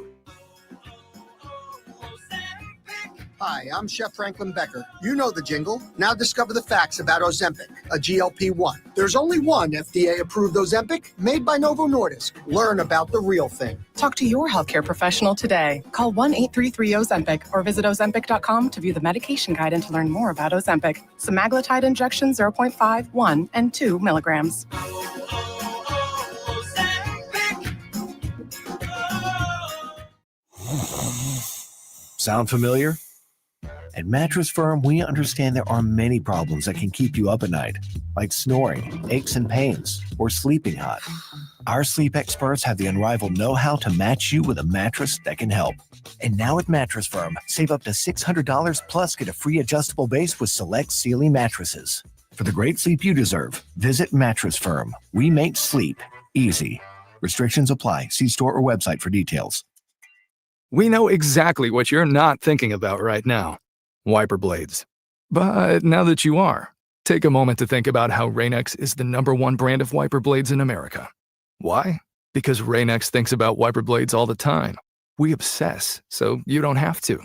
Hi, I'm Chef Franklin Becker. You know the jingle. Now discover the facts about Ozempic, a GLP-1. There's only one FDA-approved Ozempic made by Novo Nordisk. Learn about the real thing. Talk to your healthcare professional today. Call 1-833-OZEMPIC or visit Ozempic.com to view the medication guide and to learn more about Ozempic. Semaglutide injection 0.5, 1, and 2 milligrams. Sound familiar? At Mattress Firm, we understand there are many problems that can keep you up at night, like snoring, aches and pains, or sleeping hot. Our sleep experts have the unrivaled know-how to match you with a mattress that can help. And now at Mattress Firm, save up to $600 plus get a free adjustable base with select Sealy mattresses. For the great sleep you deserve, visit Mattress Firm. We make sleep easy. Restrictions apply. See store or website for details. We know exactly what you're not thinking about right now. Wiper blades. But now that you are, take a moment to think about how Rain-X is the #1 brand of wiper blades in America. Why? Because Rain-X thinks about wiper blades all the time. We obsess, so you don't have to.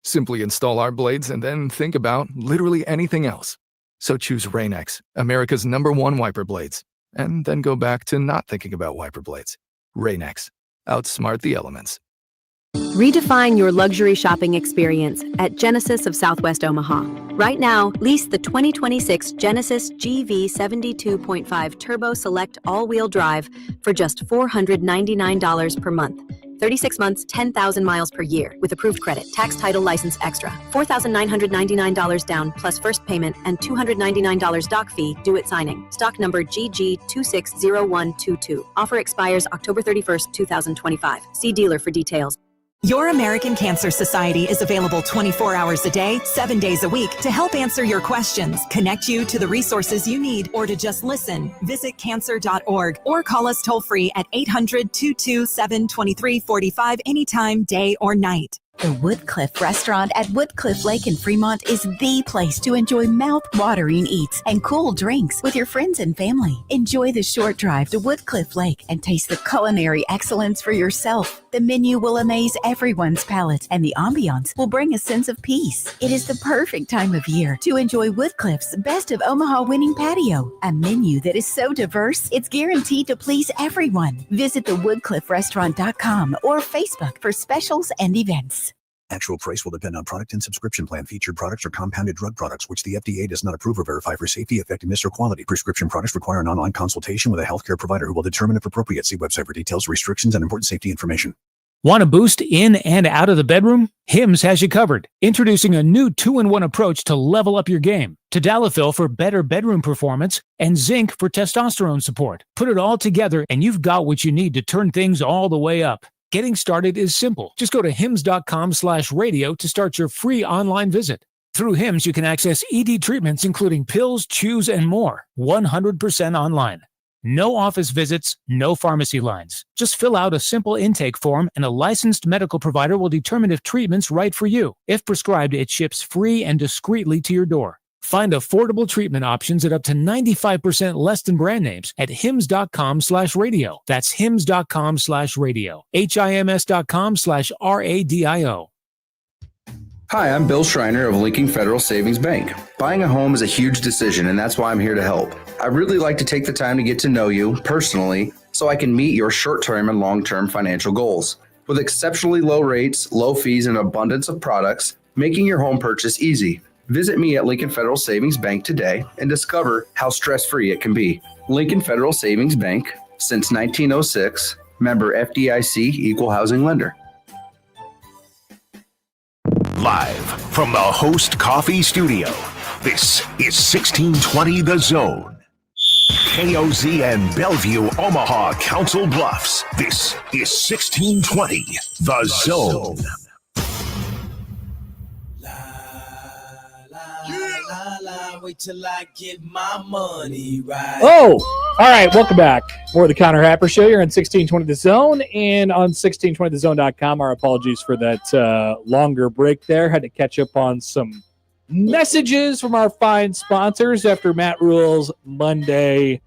Simply install our blades and then think about literally anything else. So choose Rain-X, America's #1 wiper blades, and then go back to not thinking about wiper blades. Rain-X. Outsmart the elements. Redefine your luxury shopping experience at Genesis of Southwest Omaha. Right now, lease the 2026 Genesis GV 72.5 Turbo Select All-Wheel Drive for just $499 per month. 36 months, 10,000 miles per year with approved credit, tax, title, license extra. $4,999 down plus first payment and $299 doc fee due at signing. Stock number GG260122. Offer expires October 31st, 2025. See dealer for details. Your American Cancer Society is available 24 hours a day, 7 days a week to help answer your questions, connect you to the resources you need, or to just listen. Visit cancer.org or call us toll free at 800-227-2345 anytime, day or night. The Woodcliff Restaurant at Woodcliff Lake in Fremont is the place to enjoy mouth-watering eats and cool drinks with your friends and family. Enjoy the short drive to Woodcliff Lake and taste the culinary excellence for yourself. The menu will amaze everyone's palate, and the ambiance will bring a sense of peace. It is the perfect time of year to enjoy Woodcliff's Best of Omaha winning patio, a menu that is so diverse, it's guaranteed to please everyone. Visit thewoodcliffrestaurant.com or Facebook for specials and events. Actual price will depend on product and subscription plan. Featured products are compounded drug products, which the FDA does not approve or verify for safety, effectiveness, or quality. Prescription products require an online consultation with a healthcare provider who will determine if appropriate. See website for details, restrictions, and important safety information. Want to boost in and out of the bedroom? Hims has you covered. Introducing a new 2-in-1 approach to level up your game. Tadalafil for better bedroom performance and zinc for testosterone support. Put it all together and you've got what you need to turn things all the way up. Getting started is simple. Just go to hims.com/radio to start your free online visit. Through Hims, you can access ED treatments including pills, chews, and more. 100% online. No office visits, no pharmacy lines. Just fill out a simple intake form and a licensed medical provider will determine if treatment's right for you. If prescribed, it ships free and discreetly to your door. Find affordable treatment options at up to 95% less than brand names at hims.com/radio. That's hims.com/radio. HIMS.com/RADIO. Hi, I'm Bill Schreiner of Lincoln Federal Savings Bank. Buying a home is a huge decision, and that's why I'm here to help. I'd really like to take the time to get to know you personally so I can meet your short-term and long-term financial goals. With exceptionally low rates, low fees, and an abundance of products, making your home purchase easy. Visit me at Lincoln Federal Savings Bank today and discover how stress-free it can be. Lincoln Federal Savings Bank, since 1906, member FDIC, equal housing lender. Live from the Host Coffee Studio, this is 1620 The Zone. KOZ and Bellevue, Omaha, Council Bluffs. This is 1620 The Zone. Wait till I get my money right. Oh, all right. Welcome back. More of the Connor Happer Show. You're on 1620 The Zone and on 1620thezone.com. Our apologies for that longer break there. Had to catch up on some messages from our fine sponsors after Matt Rule's Monday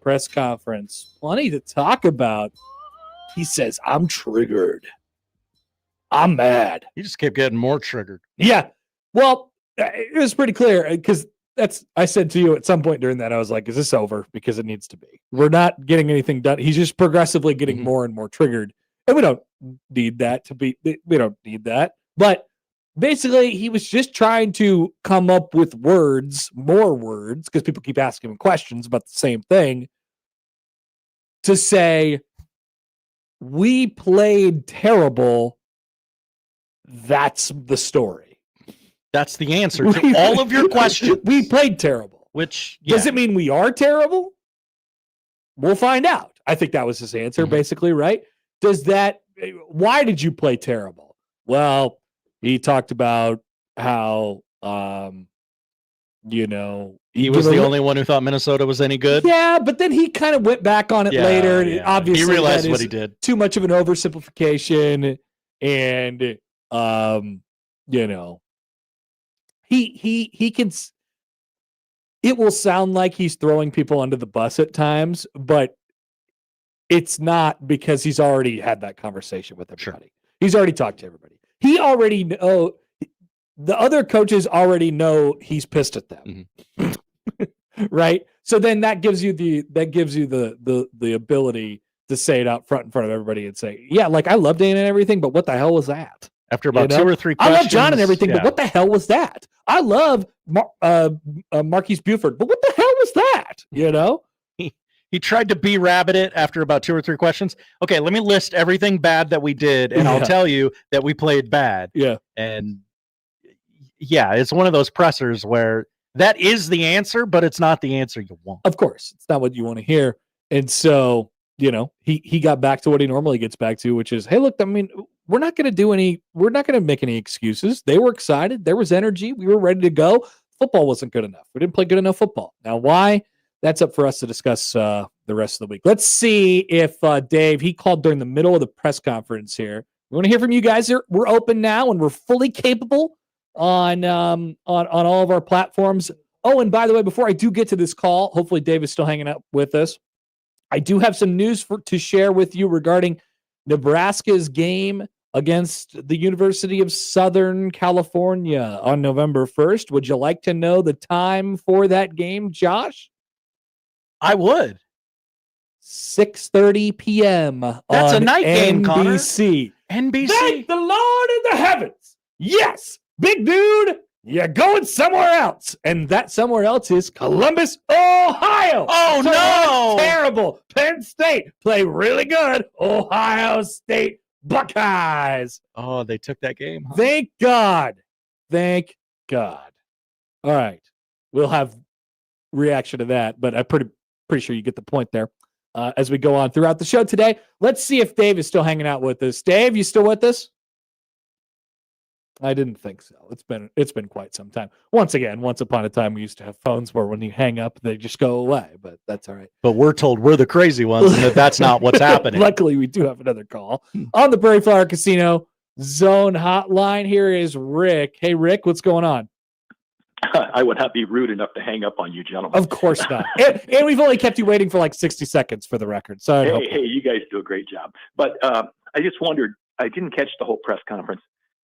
press conference. Plenty to talk about. He says, I'm triggered. I'm mad. He just kept getting more triggered. Yeah. Well, it was pretty clear because I said to you at some point during that, I was like, is this over? Because it needs to be. We're not getting anything done. He's just progressively getting more and more triggered. And we don't need that we don't need that. But basically, he was just trying to come up with more words, because people keep asking him questions about the same thing, to say, we played terrible. That's the story. That's the answer to all of your questions. We played terrible. Which, does it mean we are terrible? We'll find out. I think that was his answer, basically, right? Why did you play terrible? Well, he talked about how, he was the only one who thought Minnesota was any good. Yeah, but then he kind of went back on it later. And obviously, he realized what he did. Too much of an oversimplification, and he can. It will sound like he's throwing people under the bus at times, but it's not, because he's already had that conversation with everybody. Sure. He's already talked to everybody. He already know. The other coaches already know he's pissed at them, right? So then that gives you the ability to say it out front in front of everybody and say, yeah, like, I love Dana and everything, but what the hell was that? After about 2 or 3 questions. I love John and everything, but what the hell was that? I love Marquise Buford, but what the hell was that? He tried to be-rabbit it after about 2 or 3 questions. Okay, let me list everything bad that we did, and I'll tell you that we played bad. Yeah. And yeah, it's one of those pressers where that is the answer, but it's not the answer you want. Of course, it's not what you want to hear. And so, he got back to what he normally gets back to, which is, hey, look, I mean, we're not going to make any excuses. They were excited. There was energy. We were ready to go. Football wasn't good enough. We didn't play good enough football. Now, why? That's up for us to discuss the rest of the week. Let's see if Dave, he called during the middle of the press conference here. We want to hear from you guys. We're open now, and we're fully capable on all of our platforms. Oh, and by the way, before I do get to this call, hopefully Dave is still hanging out with us. I do have some news to share with you regarding Nebraska's game against the University of Southern California on November 1st. Would you like to know the time for that game, Josh? I would. 6:30 p.m. That's a night game, Connor. NBC. NBC. Thank the Lord in the heavens Yes, big dude, you're going somewhere else. And that somewhere else is Columbus, Ohio. Oh, no. Terrible. Penn State play really good. Ohio State Buckeyes. Oh, they took that game. Huh? Thank God. Thank God. All right. We'll have reaction to that, but I'm pretty sure you get the point there. As we go on throughout the show today, let's see if Dave is still hanging out with us. Dave, you still with us? I didn't think so. It's been quite some time. Once upon a time, we used to have phones where when you hang up, they just go away, but that's all right. But we're told we're the crazy ones and that's not what's happening. Luckily, we do have another call on the Prairie Flower Casino Zone Hotline. Here is Rick. Hey, Rick, what's going on? I would not be rude enough to hang up on you, gentlemen. Of course not. and we've only kept you waiting for like 60 seconds for the record. So hey, you guys do a great job. But I just wondered, I didn't catch the whole press conference.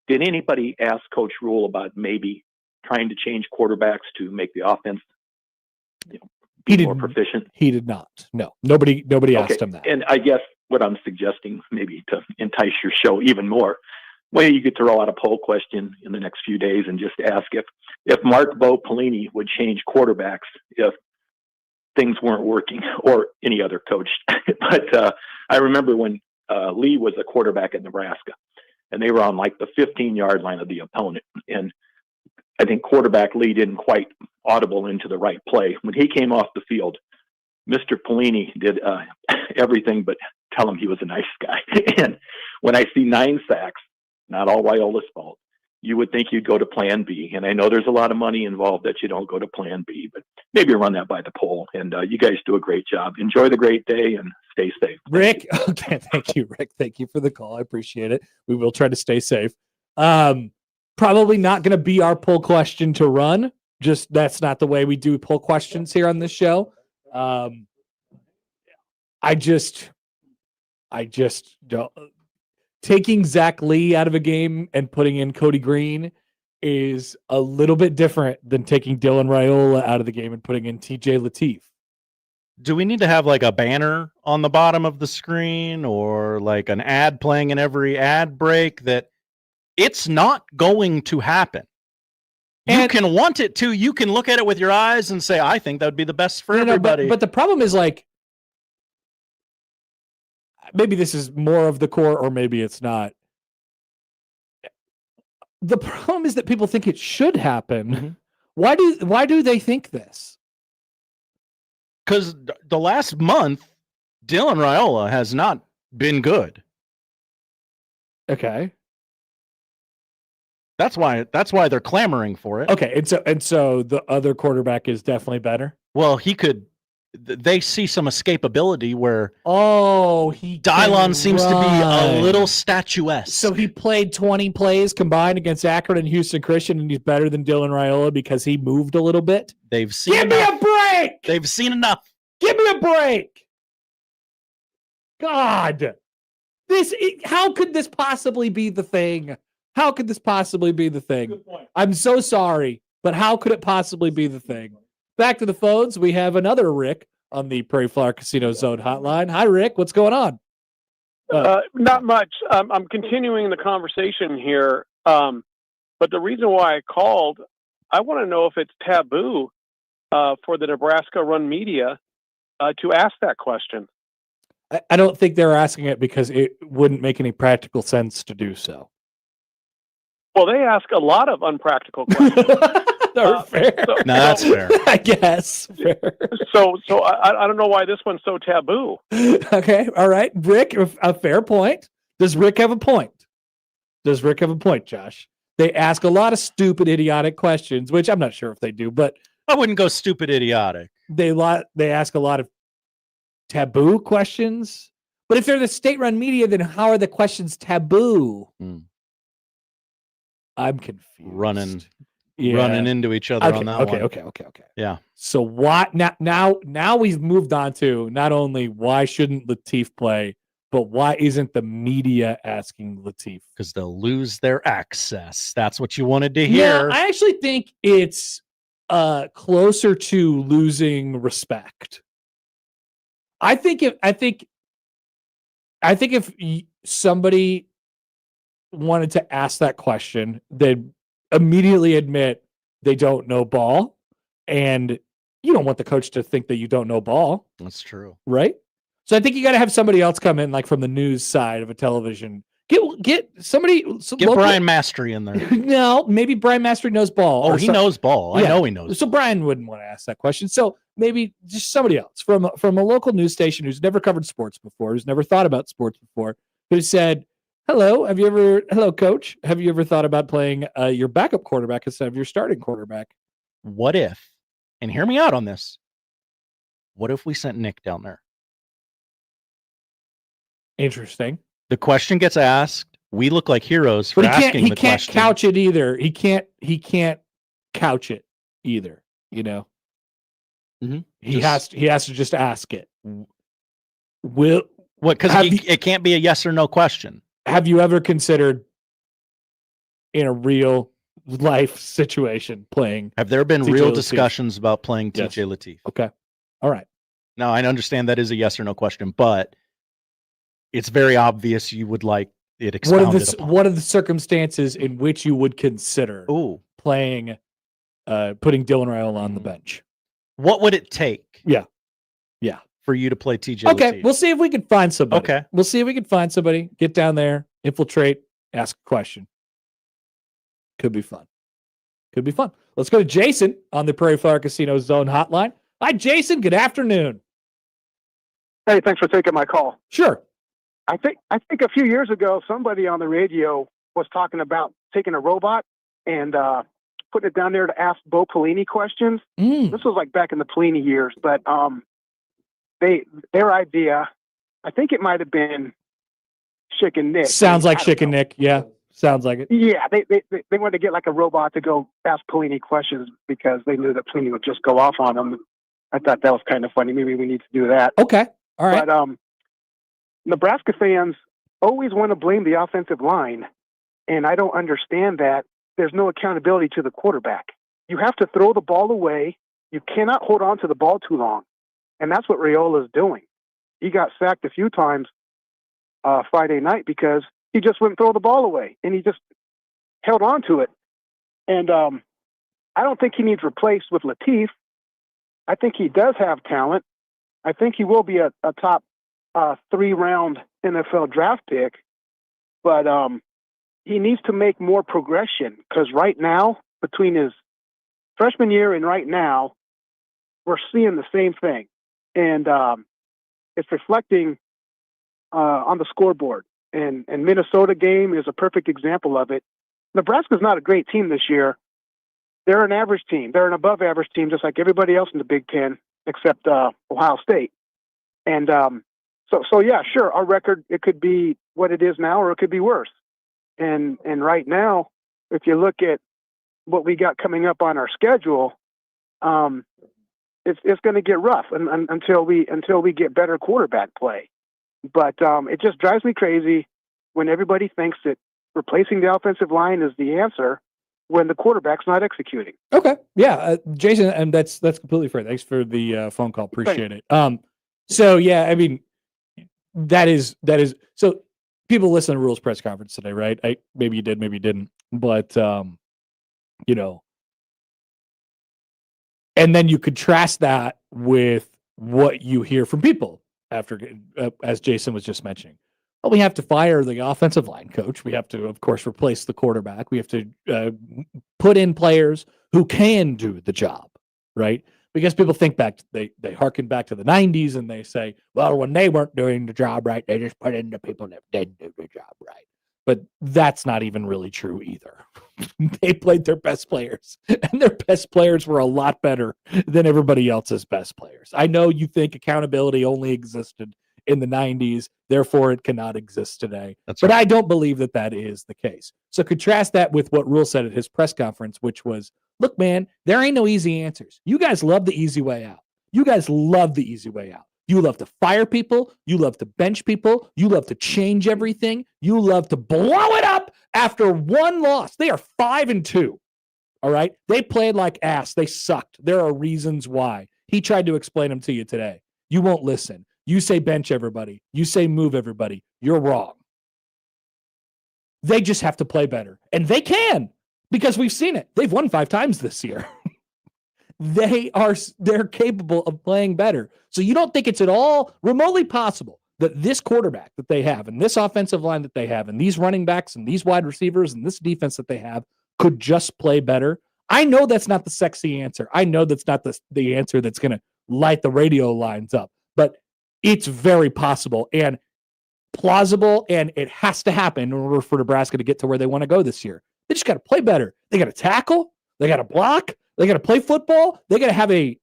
Did anybody ask Coach Rule about maybe trying to change quarterbacks to make the offense be more proficient? He did not. No, nobody asked him that. And I guess what I'm suggesting, maybe to entice your show even more, well, you could throw out a poll question in the next few days and just ask if Mark Bo Pelini would change quarterbacks if things weren't working, or any other coach. But I remember when Lee was a quarterback at Nebraska, and they were on like the 15-yard line of the opponent. And I think quarterback Lee didn't quite audible into the right play. When he came off the field, Mr. Pelini did everything but tell him he was a nice guy. And when I see 9 sacks, not all Raiola's fault, you would think you'd go to plan B. And I know there's a lot of money involved that you don't go to plan B, but maybe run that by the poll. And you guys do a great job. Enjoy the great day and stay safe. Rick, okay, thank you, Rick. Thank you for the call. I appreciate it. We will try to stay safe. Probably not going to be our poll question to run. Just that's not the way we do poll questions here on this show. I just don't. Taking Zach Lee out of a game and putting in Cody Green is a little bit different than taking Dylan Raiola out of the game and putting in TJ Lateef. Do we need to have like a banner on the bottom of the screen or like an ad playing in every ad break that it's not going to happen? You can want it to. You can look at it with your eyes and say, I think that would be the best for everybody. But the problem is like, maybe this is more of the core or maybe it's not. The problem is that people think it should happen. Mm-hmm. Why do they think this? Because the last month, Dylan Raiola has not been good. Okay. That's why they're clamoring for it. Okay, and so the other quarterback is definitely better. Well, they see some escapability where Dylon seems to be a little statuesque. So he played 20 plays combined against Akron and Houston Christian, and he's better than Dylan Raiola because he moved a little bit. They've seen Give me a break. They've seen enough. Give me a break. God, how could this possibly be the thing? How could this possibly be the thing? I'm so sorry, but how could it possibly be the thing? Back to the phones. We have another Rick on the Prairie Flower Casino Zone hotline. Hi, Rick. What's going on? Not much. I'm continuing the conversation here. But the reason why I called, I want to know if it's taboo for the Nebraska run media to ask that question. I don't think they're asking it because it wouldn't make any practical sense to do so. Well, they ask a lot of unpractical questions. Fair. No, that's fair. I guess. Fair. So I don't know why this one's so taboo. Okay. All right. Rick, a fair point. Does Rick have a point? Josh? They ask a lot of stupid, idiotic questions, which I'm not sure if they do, but I wouldn't go stupid, idiotic. They ask a lot of taboo questions. But if they're the state-run media, then how are the questions taboo? I'm confused. Running into each other on that one. Okay. Yeah. So why now we've moved on to not only why shouldn't Lateef play, but why isn't the media asking Lateef? Because they'll lose their access. That's what you wanted to hear. Yeah, I actually think it's closer to losing respect. I think if somebody wanted to ask that question, they'd immediately admit they don't know ball. And you don't want the coach to think that you don't know ball. That's true. Right? So I think you got to have somebody else come in, like from the news side of a television. Get somebody. Get Brian Mastery in there. No, maybe Brian Mastery knows ball. Oh, he knows ball. I know he knows. So Brian wouldn't want to ask that question. So maybe just somebody else from a local news station who's never covered sports before, who's never thought about sports before, who said, hello, coach, have you ever thought about playing your backup quarterback instead of your starting quarterback? What if, and hear me out on this, what if we sent Nick down there? Interesting. The question gets asked. We look like heroes for asking the question. He can't couch it either. He can't couch it either. You know, he has to just ask it. Because it can't be a yes or no question. Have you ever considered in a real life situation playing? Have there been TJ real Latif? Discussions about playing TJ Latif? Okay. All right. Now I understand that is a yes or no question, but it's very obvious you would like it expounded upon. What are the circumstances in which you would consider playing, putting Dylan Raiola on the bench? What would it take? Yeah. For you to play TJ Okay, Latif? we'll see if we can find somebody. Okay. We'll see if we can find somebody, get down there, infiltrate, ask a question. Could be fun. Let's go to Jason on the Prairie Flower Casino Zone hotline. Hi, Jason. Good afternoon. Hey, thanks for taking my call. Sure. I think a few years ago, somebody on the radio was talking about taking a robot and putting it down there to ask Bo Pelini questions. This was like back in the Pelini years, but their idea, I think it might have been Schick and Nick. Sounds like Schick and Nick. Yeah, sounds like it. Yeah, they wanted to get like a robot to go ask Pelini questions because they knew that Pelini would just go off on them. I thought that was kind of funny. Maybe we need to do that. Okay, all right. But Nebraska fans always want to blame the offensive line, and I don't understand that. There's no accountability to the quarterback. You have to throw the ball away. You cannot hold on to the ball too long, and that's what Raiola is doing. He got sacked a few times Friday night because he just wouldn't throw the ball away, and he just held on to it. And I don't think he needs replaced with Latif. I think he does have talent. I think he will be a top 3-round NFL draft pick, but he needs to make more progression because right now, between his freshman year and right now, we're seeing the same thing. And it's reflecting on the scoreboard. And Minnesota game is a perfect example of it. Nebraska's not a great team this year. They're an average team. They're an above-average team, just like everybody else in the Big Ten, except Ohio State. And so yeah, sure, our record, it could be what it is now, or it could be worse. And right now, if you look at what we got coming up on our schedule, it's going to get rough until we get better quarterback play. But it just drives me crazy when everybody thinks that replacing the offensive line is the answer when the quarterback's not executing. Okay, yeah, Jason, and that's completely fair. Thanks for the phone call. Appreciate it. So yeah, I mean, that is so. People listen to Rules press conference today, right? Maybe you did, maybe you didn't, but you know, and then you contrast that with what you hear from people after, as Jason was just mentioning. Well, we have to fire the offensive line coach. We have to, of course, replace the quarterback. We have to put in players who can do the job, right? Because people think back, they harken back to the 90s and they say, well, when they weren't doing the job right, they just put in the people that did do the job right. But that's not even really true either. They played their best players, and their best players were a lot better than everybody else's best players. I know you think accountability only existed in the 90s, therefore it cannot exist today. But right. I don't believe that is the case. So contrast that with what Rule said at his press conference, which was, look, man, there ain't no easy answers. You guys love the easy way out. You love to fire people. You love to bench people. You love to change everything. You love to blow it up after one loss. They are 5-2. All right. They played like ass. They sucked. There are reasons why. He tried to explain them to you today. You won't listen. You say bench everybody. You say move everybody. You're wrong. They just have to play better. And they can, because we've seen it. They've won 5 times this year. They're capable of playing better. So you don't think it's at all remotely possible that this quarterback that they have and this offensive line that they have and these running backs and these wide receivers and this defense that they have could just play better? I know that's not the sexy answer. I know that's not the answer that's going to light the radio lines up, but it's very possible and plausible, and it has to happen in order for Nebraska to get to where they want to go this year. They just got to play better. They got to tackle. They got to block. They got to play football. They got to have a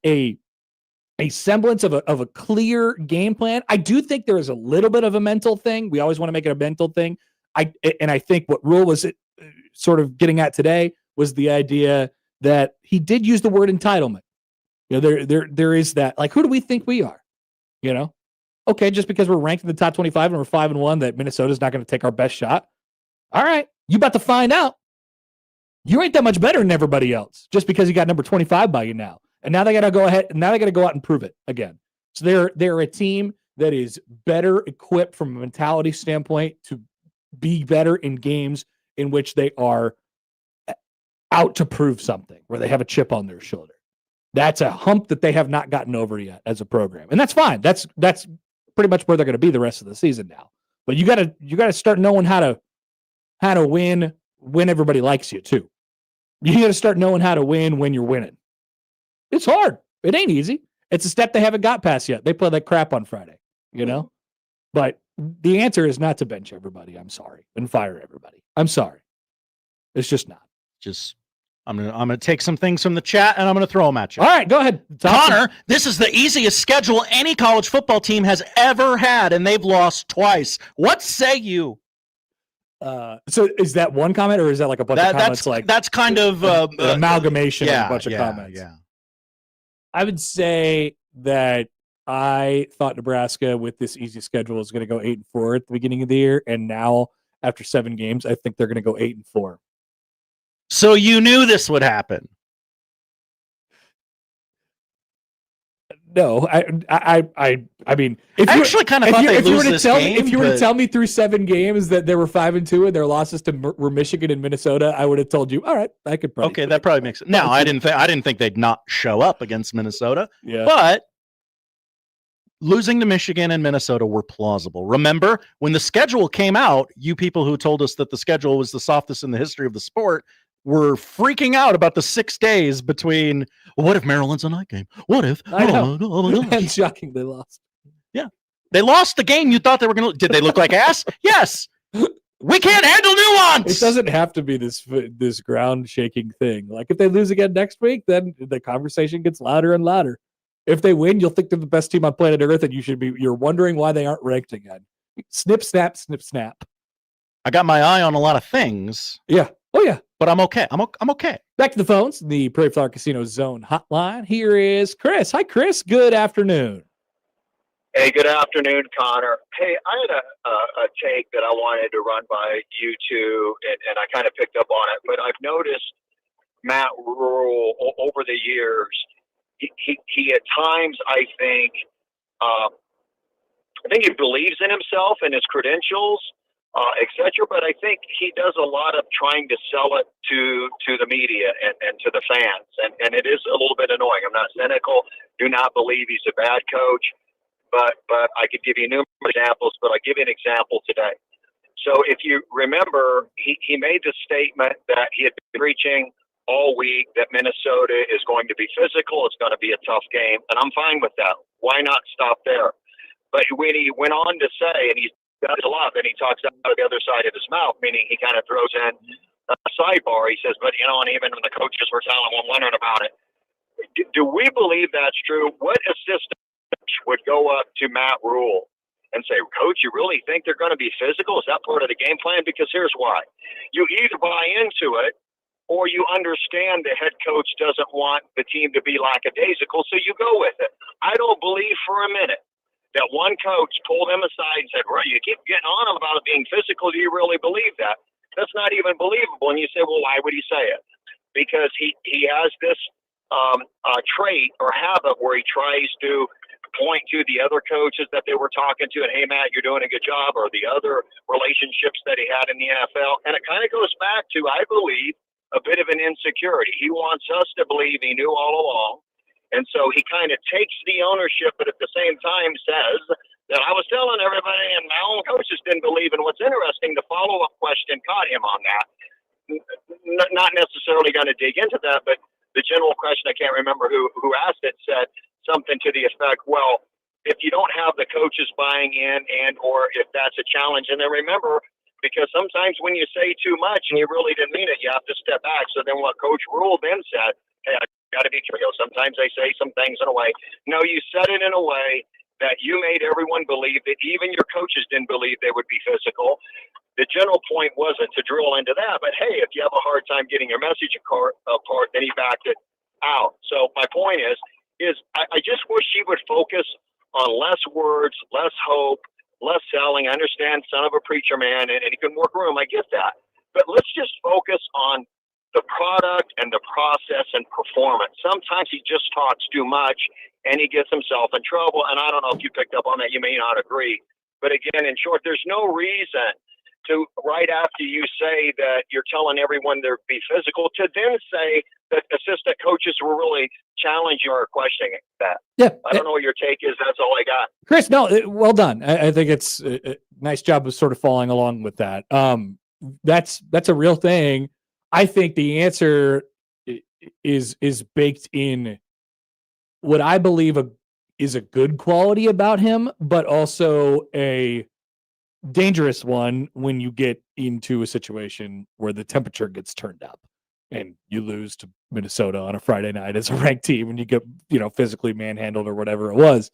semblance of a clear game plan. I do think there is a little bit of a mental thing. We always want to make it a mental thing. I think what Rule was sort of getting at today was the idea that he did use the word entitlement. You know, there is that, like, who do we think we are? You know, okay, just because we're ranked in the top 25 and we're 5-1, that Minnesota's not going to take our best shot. All right, you about to find out. You ain't that much better than everybody else just because you got number 25 by you now. And now they got to go ahead and now they got to go out and prove it again. So they're a team that is better equipped from a mentality standpoint to be better in games in which they are out to prove something, where they have a chip on their shoulder. That's a hump that they have not gotten over yet as a program. And that's fine. That's pretty much where they're going to be the rest of the season now. But you got to start knowing how to win when everybody likes you too. You got to start knowing how to win when you're winning. It's hard. It ain't easy. It's a step they haven't got past yet. They play like crap on Friday, you know? But the answer is not to bench everybody. I'm sorry. And fire everybody. I'm sorry. It's just not. I'm gonna take some things from the chat and I'm gonna throw them at you. All right, go ahead. Connor, this is the easiest schedule any college football team has ever had, and they've lost twice. What say you? So is that one comment, or is that like a bunch of comments? That's kind of an amalgamation of a bunch of comments. Yeah. I would say that I thought Nebraska with this easy schedule is going to go 8-4 at the beginning of the year, and now after 7 games, I think they're going to go 8-4. So you knew this would happen? No, I mean, if I actually kind of thought they'd lose this game. If you were to tell me through 7 games that they were 5-2 and their losses were Michigan and Minnesota, I would have told you, all right, I could probably. Okay, that probably makes it. Now, I didn't think they'd not show up against Minnesota. Yeah. But losing to Michigan and Minnesota were plausible. Remember, when the schedule came out, you people who told us that the schedule was the softest in the history of the sport were freaking out about the 6 days between, well, what if Maryland's a night game? What if? I know. And shocking, they lost. Yeah. They lost the game you thought they were going to. Did they look like ass? Yes. We can't handle nuance. It doesn't have to be this ground shaking thing. Like if they lose again next week, then the conversation gets louder and louder. If they win, you'll think they're the best team on planet Earth, and you're wondering why they aren't ranked again. Snip, snap, snip, snap. I got my eye on a lot of things. Yeah. Oh yeah. But I'm okay. I'm okay. Back to the phones, the Prairie Flower Casino Zone hotline. Here is Chris. Hi, Chris. Good afternoon. Hey, good afternoon, Connor. Hey, I had a take that I wanted to run by you two, and I kind of picked up on it. But I've noticed Matt Rule over the years. He at times, I think he believes in himself and his credentials. etc. But I think he does a lot of trying to sell it to the media and to the fans. And it is a little bit annoying. I'm not cynical. Do not believe he's a bad coach. But I could give you numerous examples, but I'll give you an example today. So if you remember, he made the statement that he had been preaching all week that Minnesota is going to be physical. It's going to be a tough game. And I'm fine with that. Why not stop there? But when he went on to say, and he's does a lot, then he talks out of the other side of his mouth, meaning he kind of throws in a sidebar. He says, but, you know, and even when the coaches were telling one Leonard about it, do we believe that's true? What assistant would go up to Matt Rule and say, Coach, you really think they're going to be physical? Is that part of the game plan? Because here's why. You either buy into it or you understand the head coach doesn't want the team to be lackadaisical, so you go with it. I don't believe for a minute that one coach pulled him aside and said, well, you keep getting on him about it being physical. Do you really believe that? That's not even believable. And you say, well, why would he say it? Because he has this trait or habit where he tries to point to the other coaches that they were talking to and, hey, Matt, you're doing a good job, or the other relationships that he had in the NFL. And it kind of goes back to, I believe, a bit of an insecurity. He wants us to believe he knew all along. And so he kind of takes the ownership, but at the same time says that I was telling everybody and my own coaches didn't believe. And what's interesting, the follow-up question caught him on that. Not necessarily going to dig into that, but the general question, I can't remember who asked it, said something to the effect, well, if you don't have the coaches buying in and or if that's a challenge. And then remember, because sometimes when you say too much and you really didn't mean it, you have to step back. So then what Coach Rule then said, hey, I got to be careful. Sometimes they say some things in a way. No, you said it in a way that you made everyone believe that even your coaches didn't believe they would be physical. The general point wasn't to drill into that, but hey, if you have a hard time getting your message apart, then he backed it out. So my point is I just wish he would focus on less words, less hope, less selling. I understand son of a preacher man, and he can work a room. I get that. But let's just focus on the product and the process and performance. Sometimes he just talks too much and he gets himself in trouble. And I don't know if you picked up on that. You may not agree. But again, in short, there's no reason to, right after you say that you're telling everyone they're be physical, to then say that assistant coaches were really challenging or questioning that. Yeah. I don't know what your take is. That's all I got. Chris, no, well done. I think it's a nice job of sort of following along with that. That's a real thing. I think the answer is baked in what I believe is a good quality about him, but also a dangerous one when you get into a situation where the temperature gets turned up and you lose to Minnesota on a Friday night as a ranked team and you get, physically manhandled or whatever it was.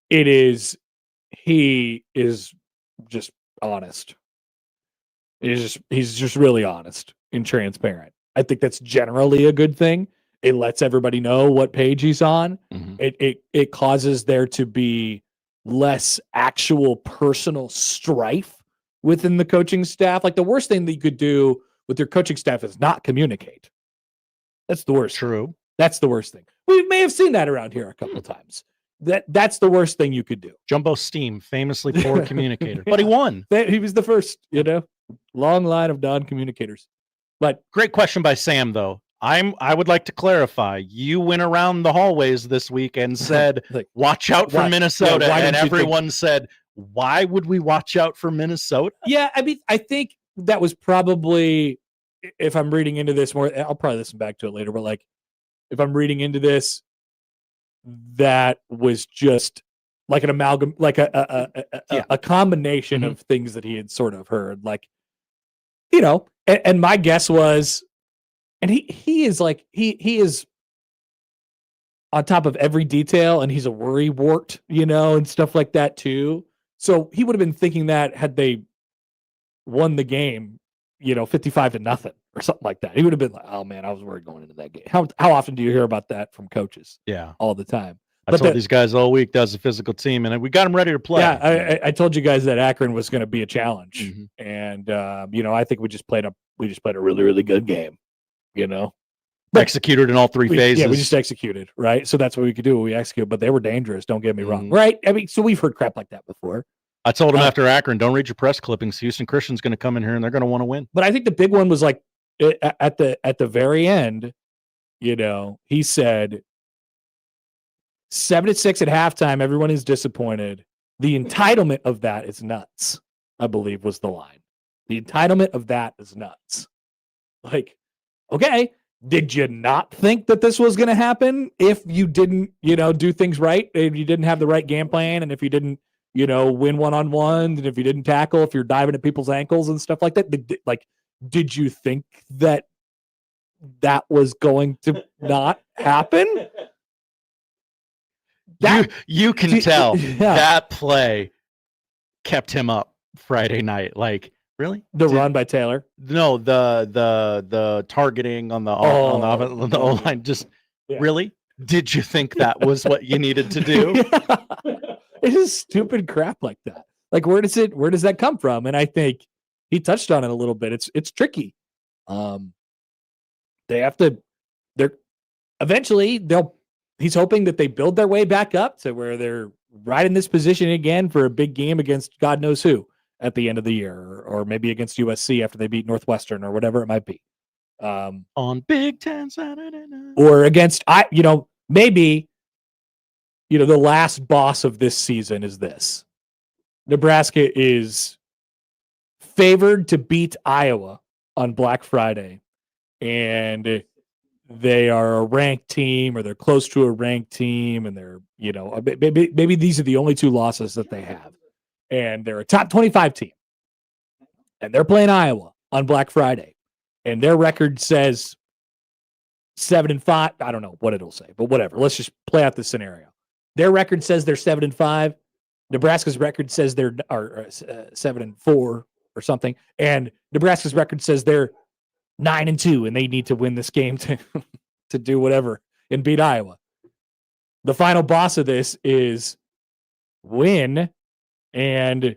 He is just honest. He's just really honest and transparent. I think that's generally a good thing. It lets everybody know what page he's on. Mm-hmm. It causes there to be less actual personal strife within the coaching staff. Like the worst thing that you could do with your coaching staff is not communicate. That's the worst. True. That's the worst thing. We may have seen that around here a couple of times. That's the worst thing you could do. Jumbo Steam, famously poor communicator, but he won. He was the first, long line of non-communicators. But great question by Sam, though. I would like to clarify. You went around the hallways this week and said, watch out for Minnesota. Yeah, and everyone said, why would we watch out for Minnesota? Yeah, I mean, I think that was probably, if I'm reading into this more, I'll probably listen back to it later, but like, if I'm reading into this, that was just like an amalgam, like a combination of things that he had sort of heard. Like, and my guess was, and he is like, he is on top of every detail, and he's a worry wart, and stuff like that too. So he would have been thinking that had they won the game, 55-0 or something like that. He would have been like, oh man, I was worried going into that game. How often do you hear about that from coaches? Yeah. All the time. I told these guys all week that was a physical team, and we got them ready to play. Yeah, I told you guys that Akron was going to be a challenge, and I think we just played a really, really good game. But executed in all three phases. Yeah, we just executed, right? So that's what we could do. We executed, but they were dangerous. Don't get me wrong, right? I mean, so we've heard crap like that before. I told him after Akron, don't read your press clippings. Houston Christian's going to come in here and they're going to want to win. But I think the big one was like at the very end. He said 7-6 at halftime. Everyone is disappointed. The entitlement of that is nuts, I believe was the line. The entitlement of that is nuts. Like, okay, did you not think that this was going to happen if you didn't, do things right? If you didn't have the right game plan, and if you didn't, win one-on-one, and if you didn't tackle, if you're diving at people's ankles and stuff like that, did you think that was going to not happen? You can tell that play kept him up Friday night. Like, really? Run by Taylor? No, the targeting on the O-line. Just really? Did you think that was what you needed to do? It is stupid crap like that. Like, where does that come from? And I think he touched on it a little bit. It's tricky. They have to. Eventually they'll he's hoping that they build their way back up to where they're right in this position again for a big game against God knows who at the end of the year, or maybe against USC after they beat Northwestern or whatever it might be. On Big Ten Saturday night. Or against, maybe, the last boss of this season is this. Nebraska is favored to beat Iowa on Black Friday, and they are a ranked team, or they're close to a ranked team, and they're, maybe these are the only two losses that they have, and they're a top 25 team, and they're playing Iowa on Black Friday, and their record says 7-5. I don't know what it'll say, but whatever. Let's just play out this scenario. Their record says they're 7-5. Nebraska's record says they're 7-4 or something, and Nebraska's record says they're 9-2, and they need to win this game to do whatever and beat Iowa. The final boss of this is win and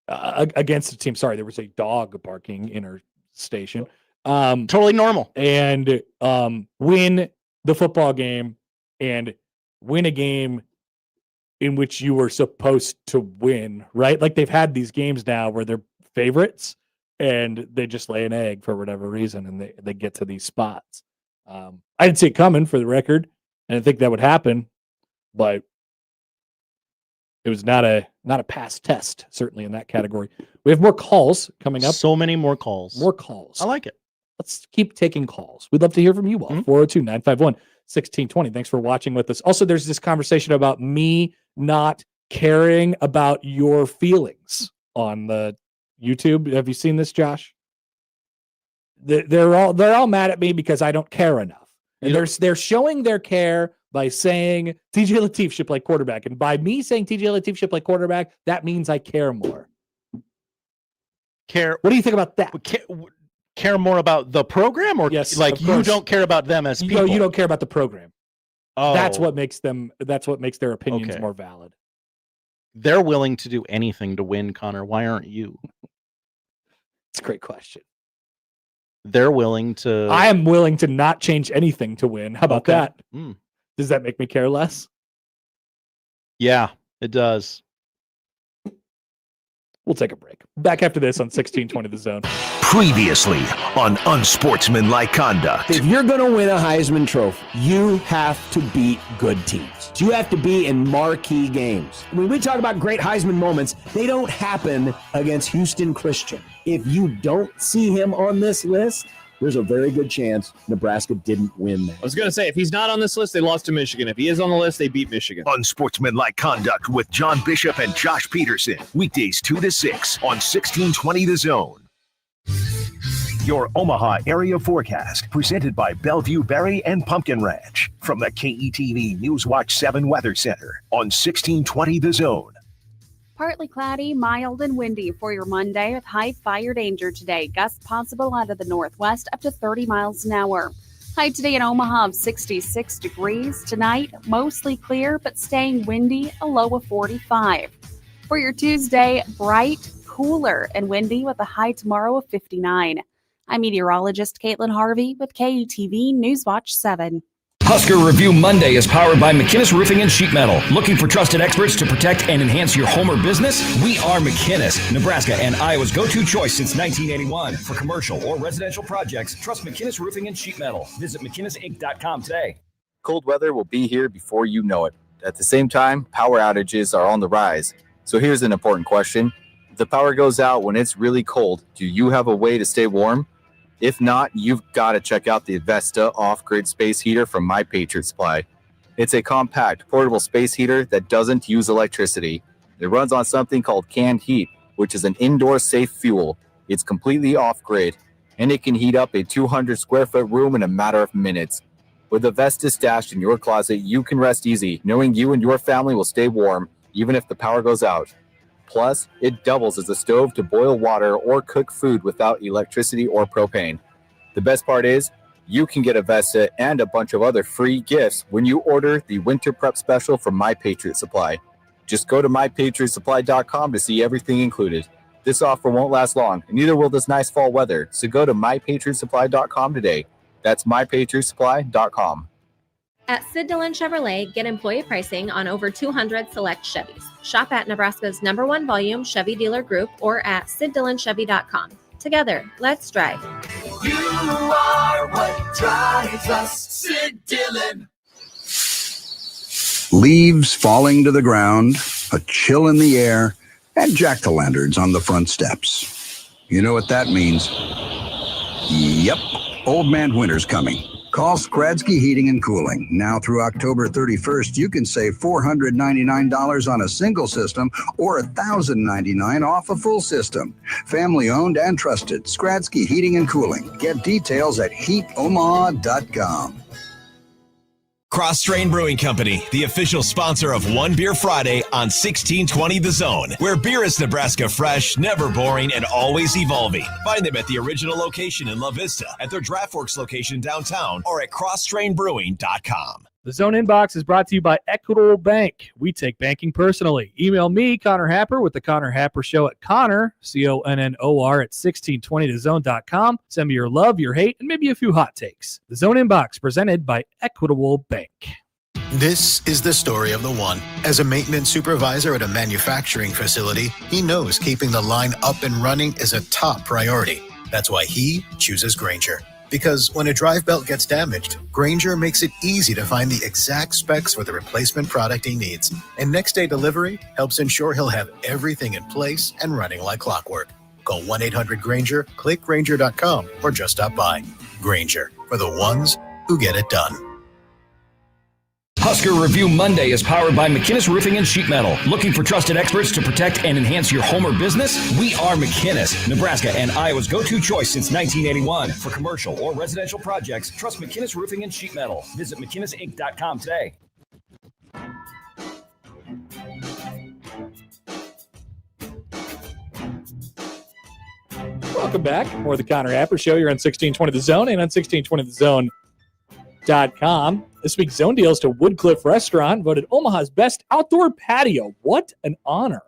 against the team. Sorry, there was a dog barking in our station. Totally normal. And win the football game and win a game in which you were supposed to win, right? Like they've had these games now where they're favorites and they just lay an egg for whatever reason, and they get to these spots. I didn't see it coming, for the record. I didn't think that would happen, but it was not a pass test, certainly in that category. We have more calls coming up. So many more calls. More calls. I like it. Let's keep taking calls. We'd love to hear from you all. 402-951-1620. Thanks for watching with us. Also, there's this conversation about me not caring about your feelings on the YouTube. Have you seen this, Josh? They're all mad at me because I don't care enough. And they're showing their care by saying TJ Lateef should play quarterback. And by me saying TJ Lateef should play quarterback, that means I care more. Care. What do you think about that? Care more about the program, or yes, like you don't care about them as people? You don't care about the program. Oh, that's what makes their opinions more valid. They're willing to do anything to win, Connor. Why aren't you? It's a great question. They're willing to. I am willing to not change anything to win. How about that? Does that make me care less? Yeah, it does. We'll take a break. Back after this on 1620 The Zone. Previously on Unsportsmanlike Conduct. If you're going to win a Heisman Trophy, you have to beat good teams. You have to be in marquee games. When we talk about great Heisman moments, they don't happen against Houston Christian. If you don't see him on this list, there's a very good chance Nebraska didn't win that. I was going to say, if he's not on this list, they lost to Michigan. If he is on the list, they beat Michigan. Unsportsmanlike Conduct with John Bishop and Josh Peterson. Weekdays 2 to 6 on 1620 The Zone. Your Omaha area forecast presented by Bellevue Berry and Pumpkin Ranch from the KETV Newswatch 7 Weather Center on 1620 The Zone. Partly cloudy, mild, and windy for your Monday with high fire danger today. Gusts possible out of the northwest up to 30 miles an hour. High today in Omaha of 66 degrees. Tonight, mostly clear, but staying windy, a low of 45. For your Tuesday, bright, cooler, and windy with a high tomorrow of 59. I'm meteorologist Caitlin Harvey with KETV Newswatch 7. Husker Review Monday is powered by McKinnis Roofing and Sheet Metal. Looking for trusted experts to protect and enhance your home or business? We are McKinnis, Nebraska and Iowa's go-to choice since 1981. For commercial or residential projects, trust McKinnis Roofing and Sheet Metal. Visit McKinnisInc.com today. Cold weather will be here before you know it. At the same time, power outages are on the rise. So here's an important question. If the power goes out when it's really cold, do you have a way to stay warm? If not, you've got to check out the Vesta off-grid space heater from My Patriot Supply. It's a compact, portable space heater that doesn't use electricity. It runs on something called canned heat, which is an indoor safe fuel. It's completely off-grid, and it can heat up a 200-square-foot room in a matter of minutes. With a Vesta stashed in your closet, you can rest easy, knowing you and your family will stay warm, even if the power goes out. Plus, it doubles as a stove to boil water or cook food without electricity or propane. The best part is, you can get a Vesta and a bunch of other free gifts when you order the Winter Prep Special from My Patriot Supply. Just go to MyPatriotSupply.com to see everything included. This offer won't last long, and neither will this nice fall weather, so go to MyPatriotSupply.com today. That's MyPatriotSupply.com. At Sid Dillon Chevrolet, get employee pricing on over 200 select Chevys. Shop at Nebraska's #1 volume Chevy dealer group or at siddillonchevy.com. Together, let's drive. You are what drives us, Sid Dillon. Leaves falling to the ground, a chill in the air, and jack-o'-lanterns on the front steps. You know what that means? Yep, Old Man Winter's coming. Call Skradsky Heating and Cooling. Now through October 31st, you can save $499 on a single system or $1,099 off a full system. Family owned and trusted. Skradsky Heating and Cooling. Get details at heatomaha.com. Cross Strain Brewing Company, the official sponsor of One Beer Friday on 1620 The Zone, where beer is Nebraska fresh, never boring, and always evolving. Find them at the original location in La Vista, at their DraftWorks location downtown, or at crossstrainbrewing.com. The Zone Inbox is brought to you by Equitable Bank. We take banking personally. Email me, Connor Happer, with the Connor Happer Show at Connor, CONNOR, at 1620thezone.com. Send me your love, your hate, and maybe a few hot takes. The Zone Inbox, presented by Equitable Bank. This is the story of the one. As a maintenance supervisor at a manufacturing facility, he knows keeping the line up and running is a top priority. That's why he chooses Grainger. Because when a drive belt gets damaged, Grainger makes it easy to find the exact specs for the replacement product he needs. And next day delivery helps ensure he'll have everything in place and running like clockwork. Call 1-800-GRAINGER, click Grainger.com, or just stop by. Grainger, for the ones who get it done. Husker Review Monday is powered by McKinnis Roofing and Sheet Metal. Looking for trusted experts to protect and enhance your home or business? We are McKinnis, Nebraska and Iowa's go-to choice since 1981. For commercial or residential projects, trust McKinnis Roofing and Sheet Metal. Visit McKinnisInc.com today. Welcome back. More of the Connor Happer Show. You're on 1620 The Zone and on 1620thezone.com. This week's Zone Deals to Woodcliff Restaurant, voted Omaha's best outdoor patio. What an honor.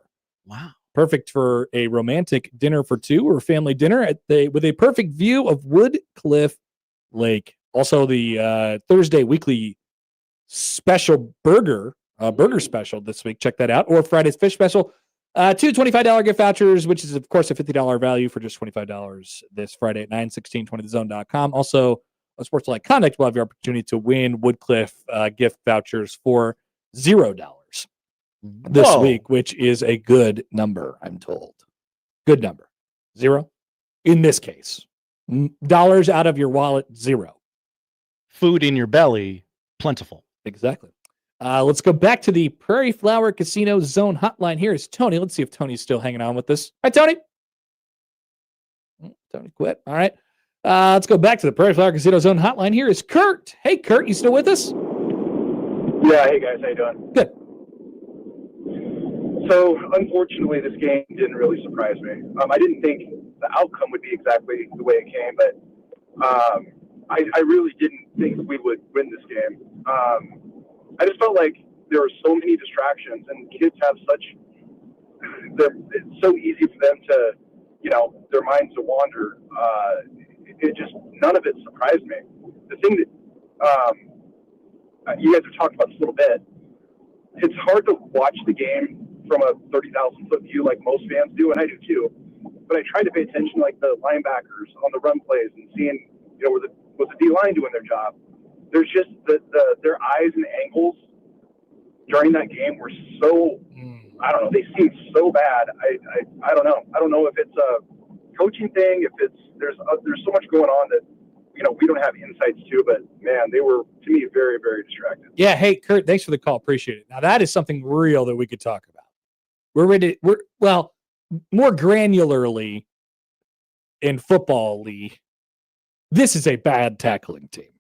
Wow. Perfect for a romantic dinner for two or family dinner with a perfect view of Woodcliff Lake. Also, the Thursday weekly special burger special this week. Check that out. Or Friday's fish special. Two $25 gift vouchers, which is, of course, a $50 value for just $25 this Friday at 9/1620thezone.com. Also, a Sports-Like Conduct will have your opportunity to win Woodcliff gift vouchers for $0 this week, which is a good number, I'm told. Good number. 0. In this case. Dollars out of your wallet, 0. Food in your belly, plentiful. Exactly. Let's go back to the Prairie Flower Casino Zone hotline. Here is Tony. Let's see if Tony's still hanging on with us. Hi, Tony. Tony quit. All right. Let's go back to the Prairie Flower Casino Zone hotline. Here is Kurt. Hey, Kurt, you still with us? Yeah, hey guys, how you doing? Good. So, unfortunately, this game didn't really surprise me. I didn't think the outcome would be exactly the way it came, but I really didn't think we would win this game. I just felt like there were so many distractions, and kids have it's so easy for them to, their minds to wander. None of it surprised me. The thing that you guys have talked about this a little bit, it's hard to watch the game from a 30,000-foot view like most fans do, and I do too. But I tried to pay attention like the linebackers on the run plays and seeing, was the D-line doing their job. There's just their eyes and ankles during that game were so, I don't know, they seemed so bad. I don't know. I don't know if it's a coaching thing, if there's so much going on that, we don't have insights to, but man, they were, to me, very, very distracted. Yeah. Hey, Kurt, thanks for the call. Appreciate it. Now that is something real that we could talk about. More granularly in football league. This is a bad tackling team.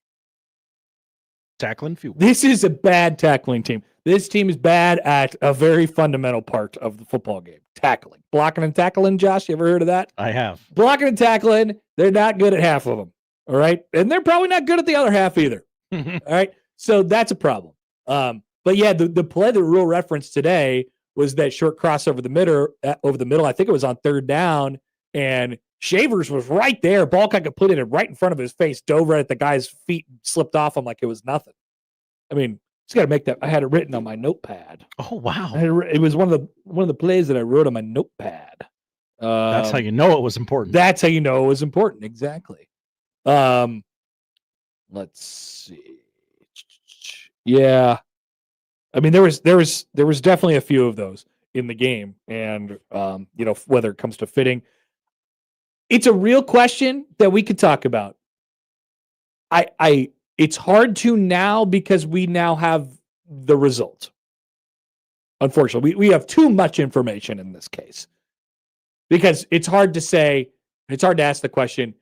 Tackling few. This is a bad tackling team. This team is bad at a very fundamental part of the football game. Tackling. Blocking and tackling, Josh, you ever heard of that? I have. Blocking and tackling, they're not good at half of them. All right? And they're probably not good at the other half either. All right? So that's a problem. But yeah, the play that Rule referenced today was that short cross over the middle. I think it was on third down, and Shavers was right there. Ball kind of put it right in front of his face, dove right at the guy's feet, slipped off him like it was nothing. I mean, just got to make that. I had it written on my notepad. Oh wow! It was one of the plays that I wrote on my notepad. That's how you know it was important. That's how you know it was important. Exactly. Let's see. Yeah, I mean there was definitely a few of those in the game, and whether it comes to fitting, it's a real question that we could talk about. It's hard to now because we now have the result. Unfortunately, we have too much information in this case because it's hard to ask the question,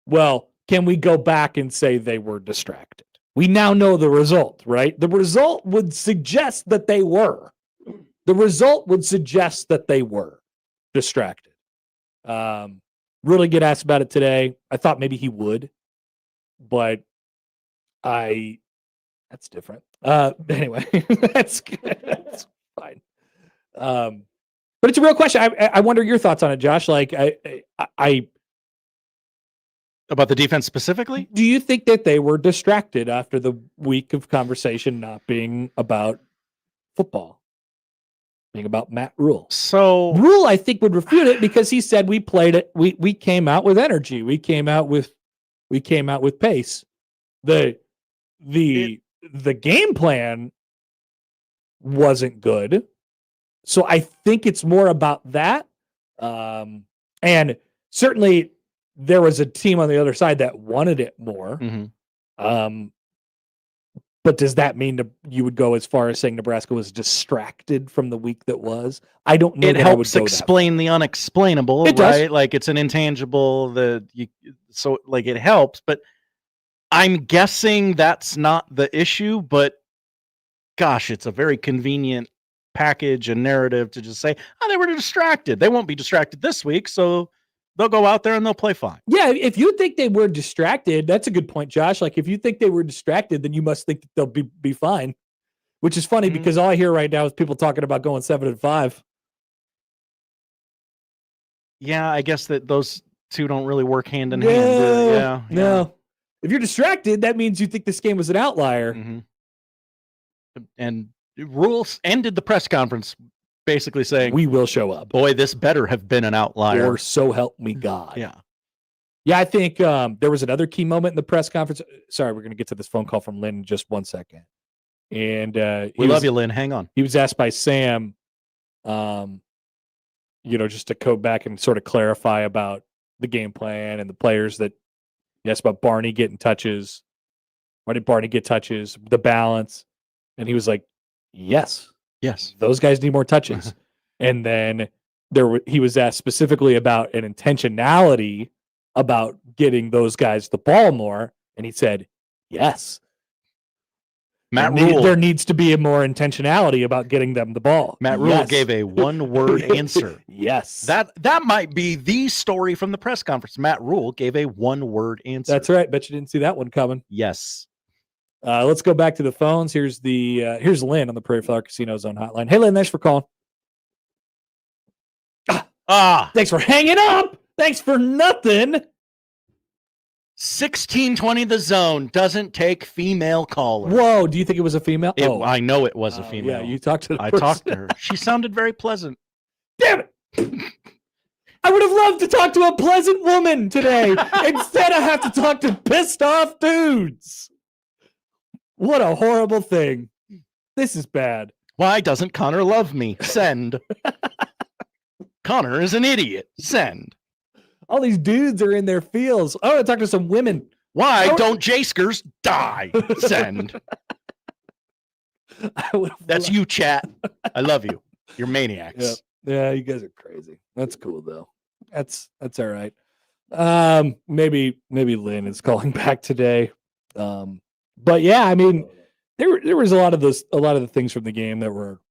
well, can we go back and say they were distracted? We now know the result, right? The result would suggest that they were. The result would suggest that they were distracted. Really get asked about it today. I thought maybe he would, but that's different. Anyway, that's good. That's fine. But it's a real question. I wonder your thoughts on it, Josh. Like, I about the defense specifically. Do you think that they were distracted after the week of conversation not being about football, being about Matt Rule? So Rule, I think, would refute it because he said we played it. We came out with energy. We came out with pace. The game plan wasn't good. So I think it's more about that. And certainly there was a team on the other side that wanted it more. Mm-hmm. But does that mean you would go as far as saying Nebraska was distracted from the week that was? I don't know. It helps explain the unexplainable, it right? Does. Like it's an intangible so it helps, but I'm guessing that's not the issue, but gosh, it's a very convenient package and narrative to just say, oh, they were distracted. They won't be distracted this week, so they'll go out there and they'll play fine. Yeah, if you think they were distracted, that's a good point, Josh. Like, if you think they were distracted, then you must think that they'll be fine. Which is funny because all I hear right now is people talking about going 7-5. Yeah, I guess that those two don't really work hand in hand. No. If you're distracted, that means you think this game was an outlier. Mm-hmm. And Rules ended the press conference basically saying, we will show up. Boy, this better have been an outlier. Or so help me God. Yeah. Yeah, I think there was another key moment in the press conference. Sorry, we're going to get to this phone call from Lynn in just 1 second. And we love you, Lynn. Hang on. He was asked by Sam, just to go back and sort of clarify about the game plan and the players that he asked about Barney getting touches. Why did Barney get touches? The balance. And he was like, yes, those guys need more touches. And then he was asked specifically about an intentionality about getting those guys the ball more. And he said, yes. There needs to be a more intentionality about getting them the ball. Matt Rule gave a one-word answer. Yes. That might be the story from the press conference. Matt Rule gave a one-word answer. That's right. Bet you didn't see that one coming. Yes. Let's go back to the phones. Here's Lynn on the Prairie Flower Casino Zone hotline. Hey, Lynn, thanks for calling. Thanks for hanging up. Thanks for nothing. 1620 The Zone doesn't take female callers. Whoa, do you think it was a female? I know it was a female. Yeah, you talked to I talked to her. She sounded very pleasant. Damn it. I would have loved to talk to a pleasant woman today. Instead, I have to talk to pissed off dudes. What a horrible thing. This is bad. Why doesn't Connor love me? Send. Connor is an idiot. Send. All these dudes are in their fields. I want to talk to some women. Why don't Jaskers die? Send. That's you, chat. I love you. You're maniacs. Yeah, you guys are crazy. That's cool though. That's all right. Maybe Lynn is calling back today. But yeah, I mean, there was a lot of the things from the game that were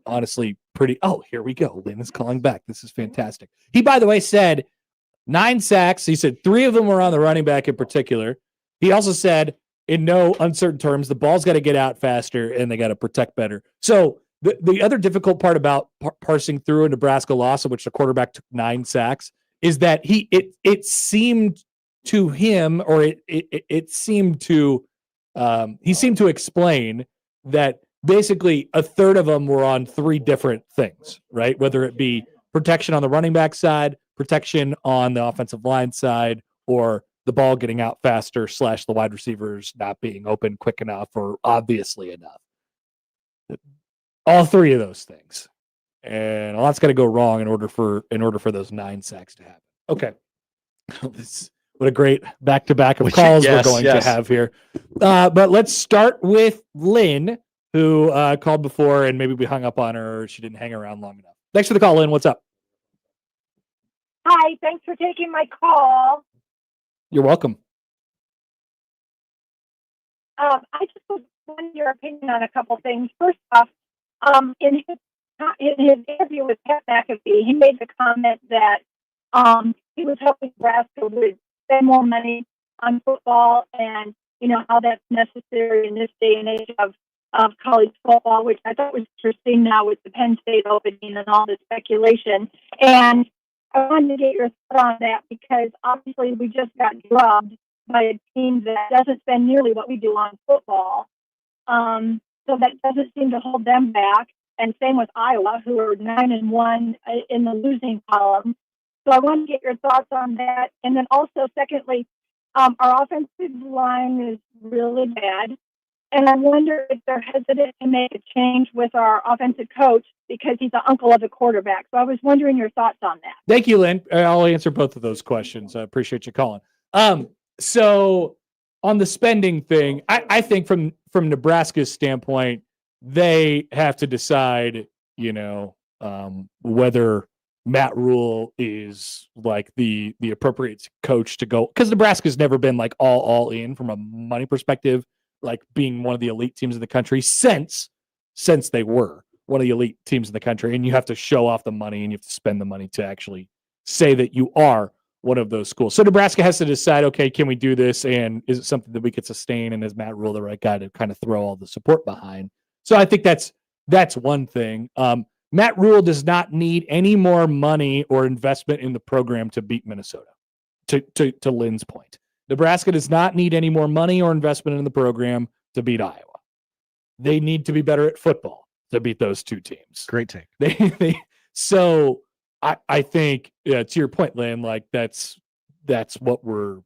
honestly pretty. Oh, here we go. Lynn is calling back. This is fantastic. He, by the way, said 9 sacks. He said 3 of them were on the running back in particular. He also said, in no uncertain terms, the ball's got to get out faster and they got to protect better. So the other difficult part about parsing through a Nebraska loss in which the quarterback took 9 sacks is that it seemed to him, or it seemed to he seemed to explain that basically a third of them were on 3 different things, right? Whether it be protection on the running back side, protection on the offensive line side, or the ball getting out faster / the wide receivers not being open quick enough or obviously enough. All 3 of those things. And a lot's got to go wrong in order for those 9 sacks to happen. Okay. What a great back-to-back of calls we're going to have here. But let's start with Lynn, who called before, and maybe we hung up on her, or she didn't hang around long enough. Thanks for the call, Lynn. What's up? Hi, thanks for taking my call. You're welcome. I just wanted your opinion on a couple things. First off, in his interview with Pat McAfee, he made the comment that he was hoping Nebraska would spend more money on football, and how that's necessary in this day and age of college football, which I thought was interesting now with the Penn State opening and all the speculation. And I wanted to get your thought on that because obviously we just got drubbed by a team that doesn't spend nearly what we do on football. So that doesn't seem to hold them back. And same with Iowa, who are 9-1 in the losing column. So I want to get your thoughts on that. And then also, secondly, our offensive line is really bad. And I wonder if they're hesitant to make a change with our offensive coach because he's the uncle of the quarterback. So I was wondering your thoughts on that. Thank you, Lynn. I'll answer both of those questions. I appreciate you calling. So on the spending thing, I think from Nebraska's standpoint, they have to decide, whether Matt Rule is like the appropriate coach to go, because Nebraska's never been like all in from a money perspective, like being one of the elite teams in the country since they were one of the elite teams in the country. And you have to show off the money and you have to spend the money to actually say that you are one of those schools. So Nebraska has to decide, okay, can we do this? And is it something that we could sustain? And is Matt Rule the right guy to kind of throw all the support behind? So I think that's one thing. Matt Rule does not need any more money or investment in the program to beat Minnesota, to Lynn's point. Nebraska does not need any more money or investment in the program to beat Iowa. They need to be better at football to beat those 2 teams. Great take. So I think, to your point, Lynn, like that's what we're.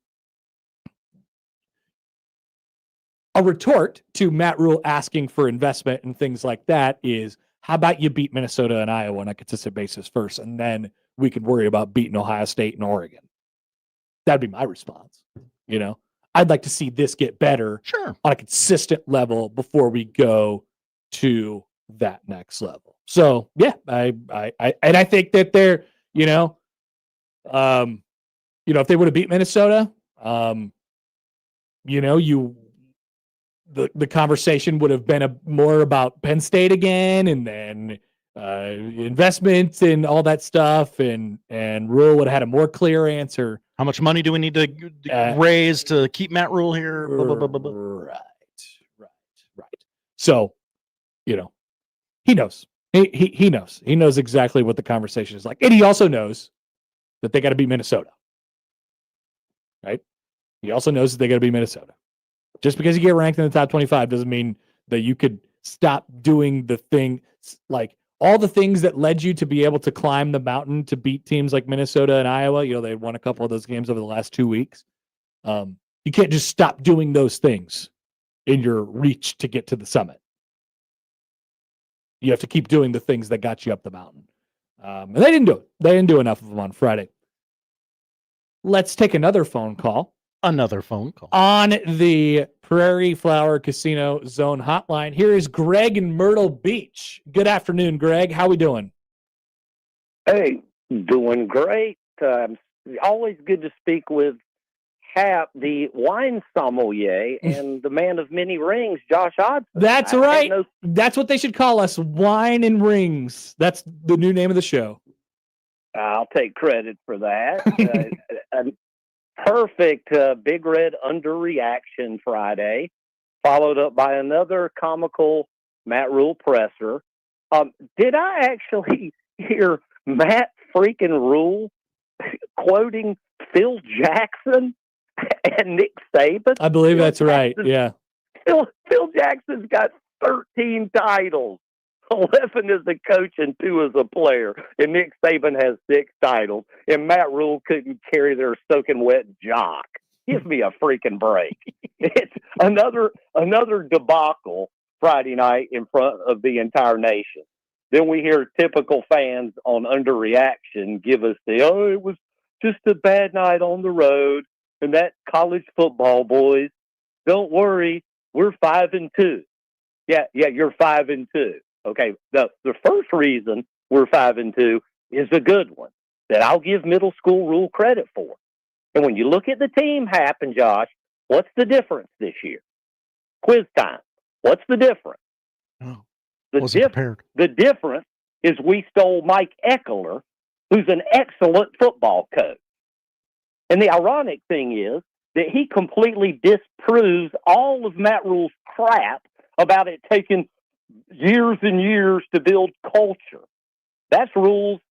A retort to Matt Rule asking for investment and things like that is, how about you beat Minnesota and Iowa on a consistent basis first, and then we can worry about beating Ohio State and Oregon. That'd be my response. I'd like to see this get better on a consistent level before we go to that next level. So yeah, I think that they're, if they would have beat Minnesota, the conversation would have been more about Penn State again, and then investments and all that stuff, and Rule would have had a more clear answer. How much money do we need to raise to keep Matt Rule here? Right. So, he knows. He knows. He knows exactly what the conversation is like, and he also knows that they got to beat Minnesota. Right? He also knows that they got to beat Minnesota. Just because you get ranked in the top 25 doesn't mean that you could stop doing the thing, like all the things that led you to be able to climb the mountain to beat teams like Minnesota and Iowa. They won a couple of those games over the last 2 weeks. You can't just stop doing those things in your reach to get to the summit. You have to keep doing the things that got you up the mountain. And they didn't do it. They didn't do enough of them on Friday. Let's take another phone call. On the Prairie Flower Casino Zone hotline. Here is Greg in Myrtle Beach. Good afternoon, Greg. How we doing? Hey, doing great. Always good to speak with Hap, the wine sommelier, and the man of many rings, Josh Hodgson. That's right. That's what they should call us, Wine and Rings. That's the new name of the show. I'll take credit for that. Perfect Big Red underreaction Friday, followed up by another comical Matt Rule presser. Did I actually hear Matt freaking Rule quoting Phil Jackson and Nick Saban? I believe that's right. Yeah. Phil Jackson's got 13 titles, 11 as a coach and 2 as a player. And Nick Saban has 6 titles. And Matt Rule couldn't carry their soaking wet jock. Give me a freaking break. It's another debacle Friday night in front of the entire nation. Then we hear typical fans on Underreaction give us it was just a bad night on the road. And that college football, boys, don't worry, we're 5-2. Yeah, you're 5-2. Okay, the first reason we're 5-2 is a good one that I'll give middle school Rule credit for. And when you look at the team, Hap and Josh, what's the difference this year? Quiz time. What's the difference? Oh, the difference is we stole Mike Eckler, who's an excellent football coach. And the ironic thing is that he completely disproves all of Matt Rule's crap about it taking years and years to build culture. That's Rule's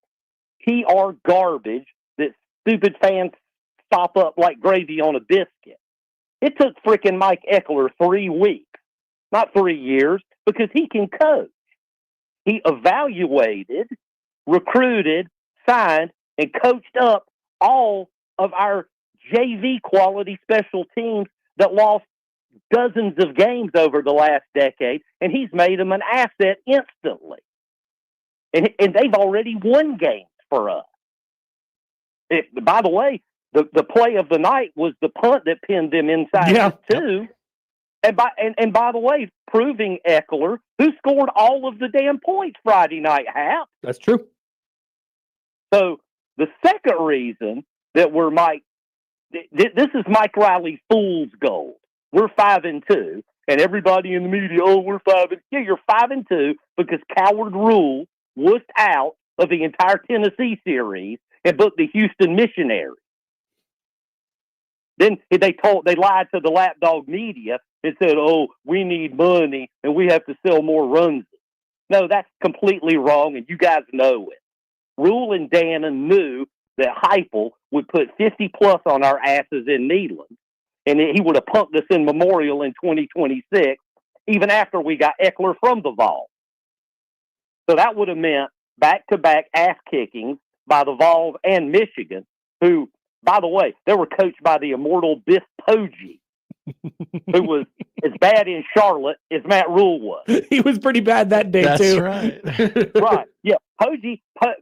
PR garbage that stupid fans stop up like gravy on a biscuit. It took frickin' Mike Eckler 3 weeks, not 3 years, because he can coach. He evaluated, recruited, signed, and coached up all of our JV quality special teams that lost dozens of games over the last decade, and he's made them an asset instantly. And they've already won games for us. By the way, the play of the night was the punt that pinned them inside the 2. And by the way, proving Eckler, who scored all of the damn points Friday night, Hap. That's true. So the second reason that we're this is Mike Riley's fool's gold. We're 5-2, and everybody in the media, we're 5. Yeah, you're 5-2 because Coward Rule wussed out of the entire Tennessee series and booked the Houston Missionaries. Then they lied to the lapdog media and said, we need money and we have to sell more runs. No, that's completely wrong, and you guys know it. Rule and Dannon knew that Heupel would put 50+ on our asses in Neyland, and he would have punked us in Memorial in 2026, even after we got Eckler from the Vols. So that would have meant back-to-back ass-kickings by the Vols and Michigan, who, by the way, they were coached by the immortal Biff Poggi, who was as bad in Charlotte as Matt Rule was. He was pretty bad that day, too. That's right. Right. Yeah.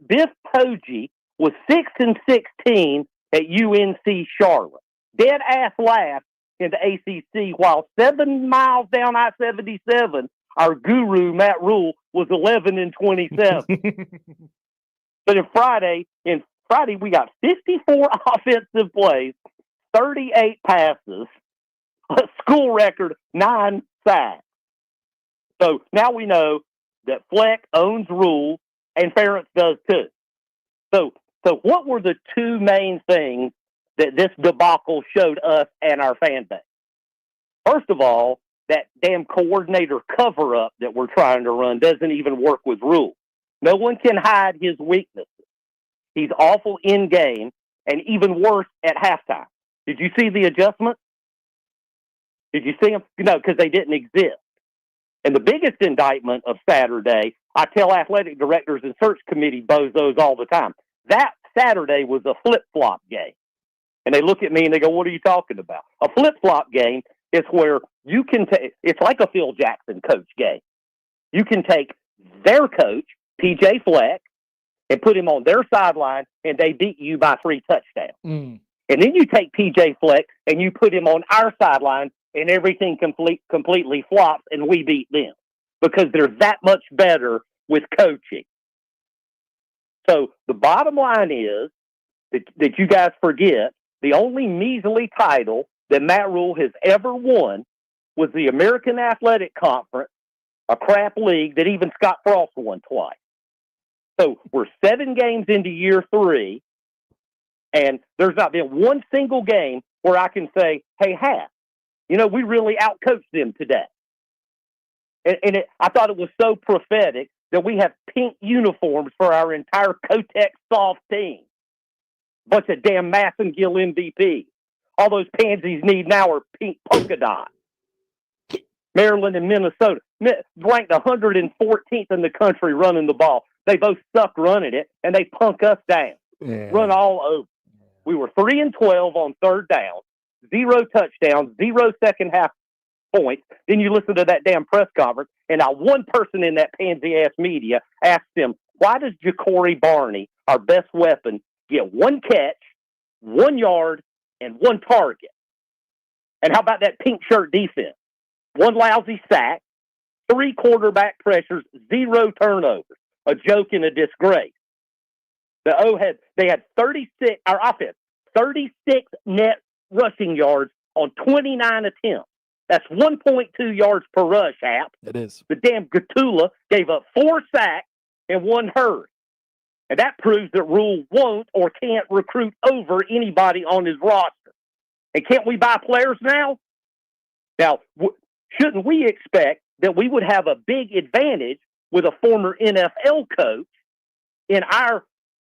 Biff Poggi was 6-16 at UNC Charlotte. Dead ass last in the ACC, while 7 miles down I-77, our guru, Matt Rule, was 11-27. But in Friday, we got 54 offensive plays, 38 passes, a school record 9 sacks. So now we know that Fleck owns Rule and Ferentz does too. So what were the 2 main things that this debacle showed us and our fan base? First of all, that damn coordinator cover-up that we're trying to run doesn't even work with Rule. No one can hide his weaknesses. He's awful in-game and even worse at halftime. Did you see the adjustments? Did you see them? No, because they didn't exist. And the biggest indictment of Saturday, I tell athletic directors and search committee bozos all the time, that Saturday was a flip-flop game. And they look at me and they go, what are you talking about? A flip-flop game is where you can take, it's like a Phil Jackson coach game. You can take their coach, PJ Fleck, and put him on their sideline, and they beat you by 3 touchdowns. And then you take PJ Fleck and you put him on our sideline, and everything completely flops, and we beat them because they're that much better with coaching. So the bottom line is that you guys forget the only measly title that Matt Rule has ever won was the American Athletic Conference, a crap league that even Scott Frost won twice. So we're 7 games into year 3, and there's not been one single game where I can say, hey, Hap, we really outcoached them today. And I thought it was so prophetic that we have pink uniforms for our entire Kotex soft team. Bunch of damn Massengill MVP. All those pansies need now are pink polka dots. Maryland and Minnesota, ranked 114th in the country running the ball. They both suck running it, and they punk us down, run all over. We were 3-12 on third down, 0 touchdowns, 0 second half points. Then you listen to that damn press conference, and not one person in that pansy-ass media asked him, why does Ja'Cory Barney, our best weapon, get 1 catch, 1 yard, and 1 target? And how about that pink shirt defense? 1 lousy sack, 3 quarterback pressures, 0 turnovers. A joke and a disgrace. They had 36, our offense, 36 net rushing yards on 29 attempts. That's 1.2 yards per rush, Hap. It is. The damn Gatula gave up 4 sacks and 1 hurry. And that proves that Rule won't or can't recruit over anybody on his roster. And can't we buy players now? Now, shouldn't we expect that we would have a big advantage with a former NFL coach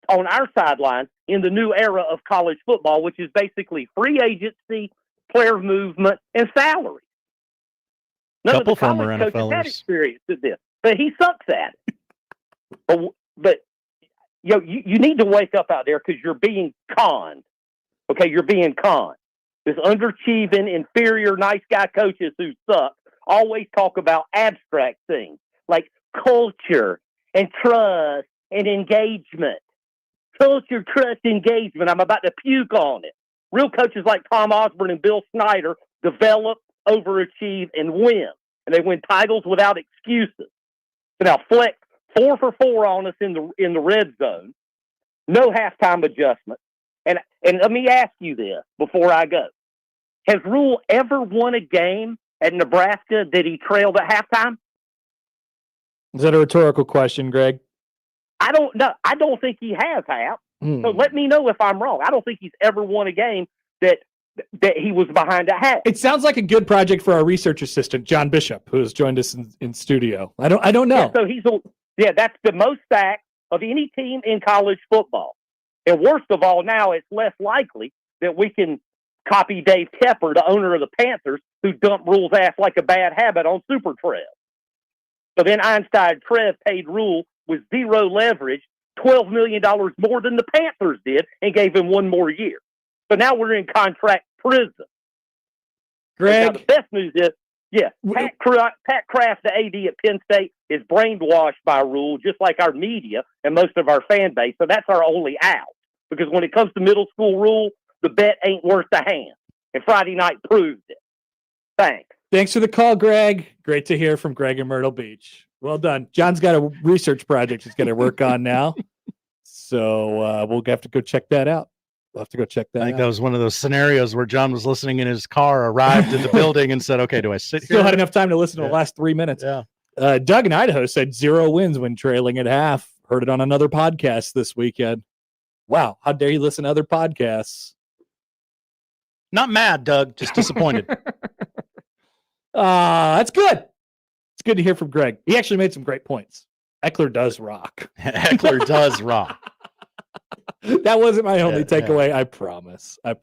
on our sideline in the new era of college football, which is basically free agency, player movement, and salary? None Couple of the college former coaches had NFLers. experience with this, but he sucks at it. But you need to wake up out there because you're being conned. Okay, you're being conned. This underachieving, inferior, nice guy coaches who suck always talk about abstract things like culture and trust and engagement. Culture, trust, engagement. I'm about to puke on it. Real coaches like Tom Osborne and Bill Snyder develop, overachieve, and win. And they win titles without excuses. So now Fleck, 4 for 4 on us in the red zone. No halftime adjustment. And let me ask you this before I go. Has Rule ever won a game at Nebraska that he trailed at halftime? Is that a rhetorical question, Greg? I don't know. I don't think he has, Hap. So let me know if I'm wrong. I don't think he's ever won a game that he was behind at half. It sounds like a good project for our research assistant, John Bishop, who has joined us in studio. I don't know. Yeah, so that's the most sacks of any team in college football. And worst of all, now it's less likely that we can copy Dave Tepper, the owner of the Panthers, who dumped Rule's ass like a bad habit on Super Trev. So then Einstein Trev paid Rule with 0 leverage, $12 million more than the Panthers did, and gave him 1 more year. So now we're in contract prison. Greg, now the best news is, Pat Kraft, the AD at Penn State, is brainwashed by Rule, just like our media and most of our fan base. So that's our only out. Because when it comes to middle school Rule, the bet ain't worth the hand. And Friday night proved it. Thanks for the call, Greg. Great to hear from Greg in Myrtle Beach. Well done. John's got a research project he's going to work on now. So we'll have to go check that out. We'll have to go check that out. I think that was one of those scenarios where John was listening in his car, arrived at the building, and said, okay, do I sit Still here? had enough time to listen to the last 3 minutes. Yeah. Doug in Idaho said 0 wins when trailing at half. Heard it on another podcast this weekend. Wow. How dare you listen to other podcasts? Not mad, Doug, just disappointed. That's good. It's good to hear from Greg. He actually made some great points. Eckler does rock. Eckler does rock. That wasn't my only takeaway. I promise. But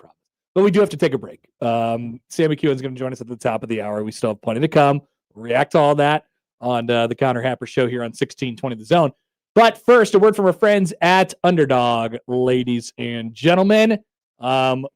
we do have to take a break. Sam McKewon's going to join us at the top of the hour. We still have plenty to come. We'll react to all that on the Counter Happer show here on 1620 The Zone. But first, a word from our friends at Underdog, ladies and gentlemen.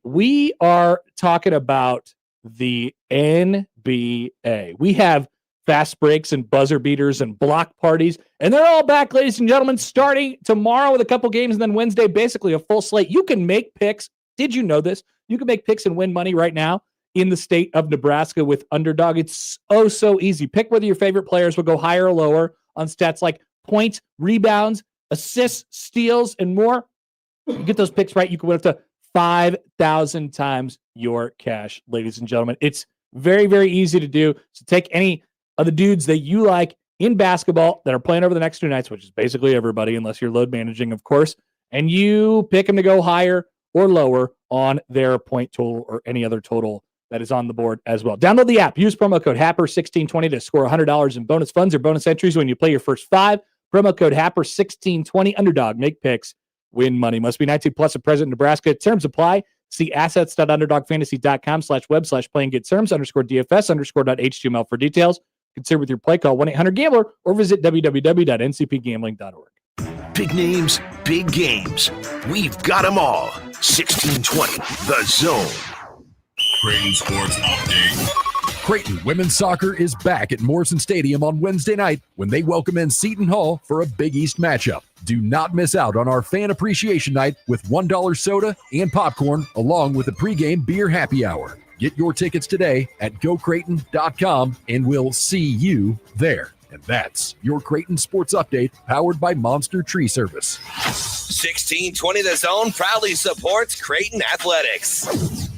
We are talking about the NBA. We have fast breaks and buzzer beaters and block parties, and they're all back, ladies and gentlemen, starting tomorrow with a couple games, and then Wednesday, basically a full slate. You can make picks. Did you know this? You can make picks and win money right now in the state of Nebraska with Underdog. It's so easy. Pick whether your favorite players will go higher or lower on stats like points, rebounds, assists, steals, and more. You get those picks right, you can win up to 5,000 times your cash, ladies and gentlemen. It's very, very easy to do. So take any of the dudes that you like in basketball that are playing over the next 2 nights, which is basically everybody, unless you're load managing, of course, and you pick them to go higher or lower on their point total or any other total that is on the board as well. Download the app. Use promo code HAPPER1620 to score $100 in bonus funds or bonus entries when you play your first 5. Promo code HAPPER1620. Underdog. Make picks. Win money. Must be 19 plus and present in Nebraska. Terms apply. See assets.underdogfantasy.com/web/play and get terms_DFS_.html for details. Consider with your play, call 1-800-GAMBLER or visit www.ncpgambling.org. Big names, big games. We've got them all. 1620, The Zone. Creighton Sports Update. Creighton women's soccer is back at Morrison Stadium on Wednesday night when they welcome in Seton Hall for a Big East matchup. Do not miss out on our fan appreciation night with $1 soda and popcorn, along with a pregame beer happy hour. Get your tickets today at gocreighton.com, and we'll see you there. And that's your Creighton Sports Update, powered by Monster Tree Service. 1620 The Zone proudly supports Creighton Athletics.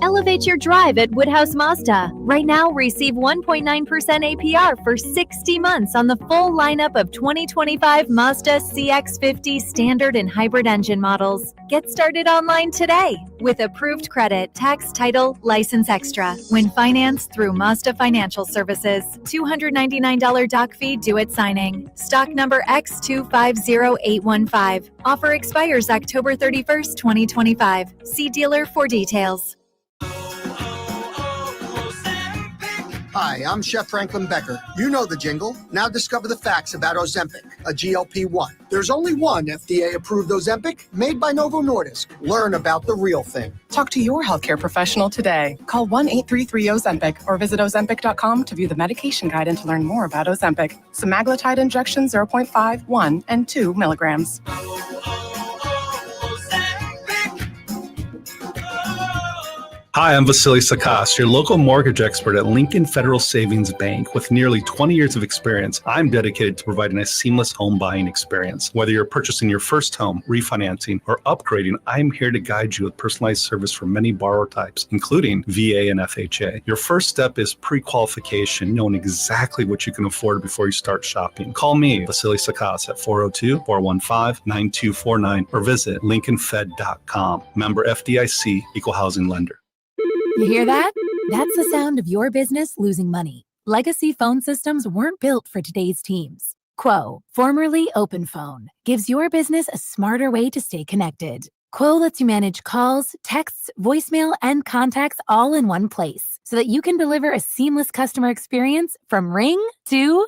Elevate your drive at Woodhouse Mazda. Right now, receive 1.9% APR for 60 months on the full lineup of 2025 Mazda CX-50 standard and hybrid engine models. Get started online today with approved credit, tax, title, license extra when financed through Mazda Financial Services. $299 doc fee due at signing. Stock number X250815. Offer expires October 31st, 2025. See dealer for details. Hi, I'm Chef Franklin Becker. You know the jingle. Now discover the facts about Ozempic, a GLP-1. There's only one FDA-approved Ozempic made by Novo Nordisk. Learn about the real thing. Talk to your healthcare professional today. Call 1-833-OZEMPIC or visit Ozempic.com to view the medication guide and to learn more about Ozempic. Semaglutide injection 0.5, 1, and 2 milligrams. Hi, I'm Vasily Sakas, your local mortgage expert at Lincoln Federal Savings Bank. With nearly 20 years of experience, I'm dedicated to providing a seamless home buying experience. Whether you're purchasing your first home, refinancing, or upgrading, I'm here to guide you with personalized service for many borrower types, including VA and FHA. Your first step is pre-qualification, knowing exactly what you can afford before you start shopping. Call me, Vasily Sakas, at 402-415-9249 or visit lincolnfed.com. Member FDIC, Equal Housing Lender. You hear that? That's the sound of your business losing money. Legacy phone systems weren't built for today's teams. Quo, formerly OpenPhone, gives your business a smarter way to stay connected. Quo lets you manage calls, texts, voicemail, and contacts all in one place so that you can deliver a seamless customer experience from ring to...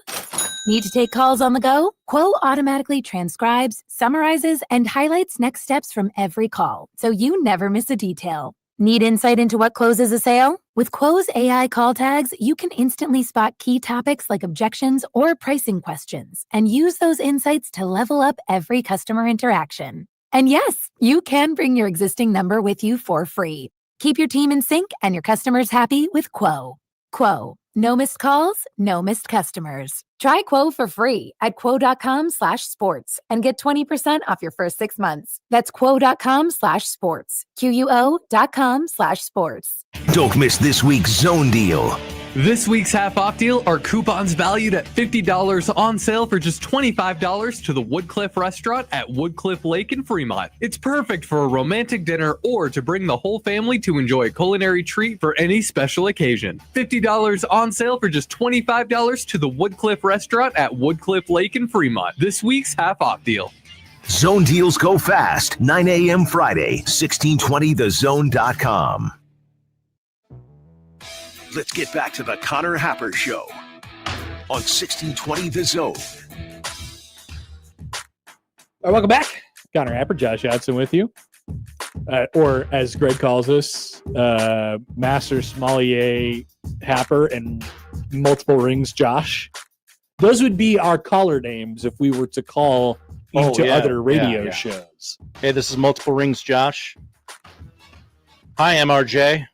Need to take calls on the go? Quo automatically transcribes, summarizes, and highlights next steps from every call, so you never miss a detail. Need insight into what closes a sale? With Quo's AI call tags, you can instantly spot key topics like objections or pricing questions and use those insights to level up every customer interaction. And yes, you can bring your existing number with you for free. Keep your team in sync and your customers happy with Quo. Quo. No missed calls, no missed customers. Try Quo for free at quo.com/sports and get 20% off your first 6 months. That's quo.com/sports. QUO.com/sports. Don't miss this week's Zone Deal. This week's half-off deal are coupons valued at $50 on sale for just $25 to the Woodcliff Restaurant at Woodcliff Lake in Fremont. It's perfect for a romantic dinner or to bring the whole family to enjoy a culinary treat for any special occasion. $50 on sale for just $25 to the Woodcliff Restaurant at Woodcliff Lake in Fremont. This week's half-off deal. Zone deals go fast. 9 a.m. Friday, 1620thezone.com. Let's get back to the Connor Happer Show on 1620 The Zone. All right, welcome back. Connor Happer, Josh Adson with you. Or as Greg calls us, Master Sommelier Happer and Multiple Rings Josh. Those would be our caller names if we were to call into other radio shows. Hey, this is Multiple Rings Josh. Hi, MRJ.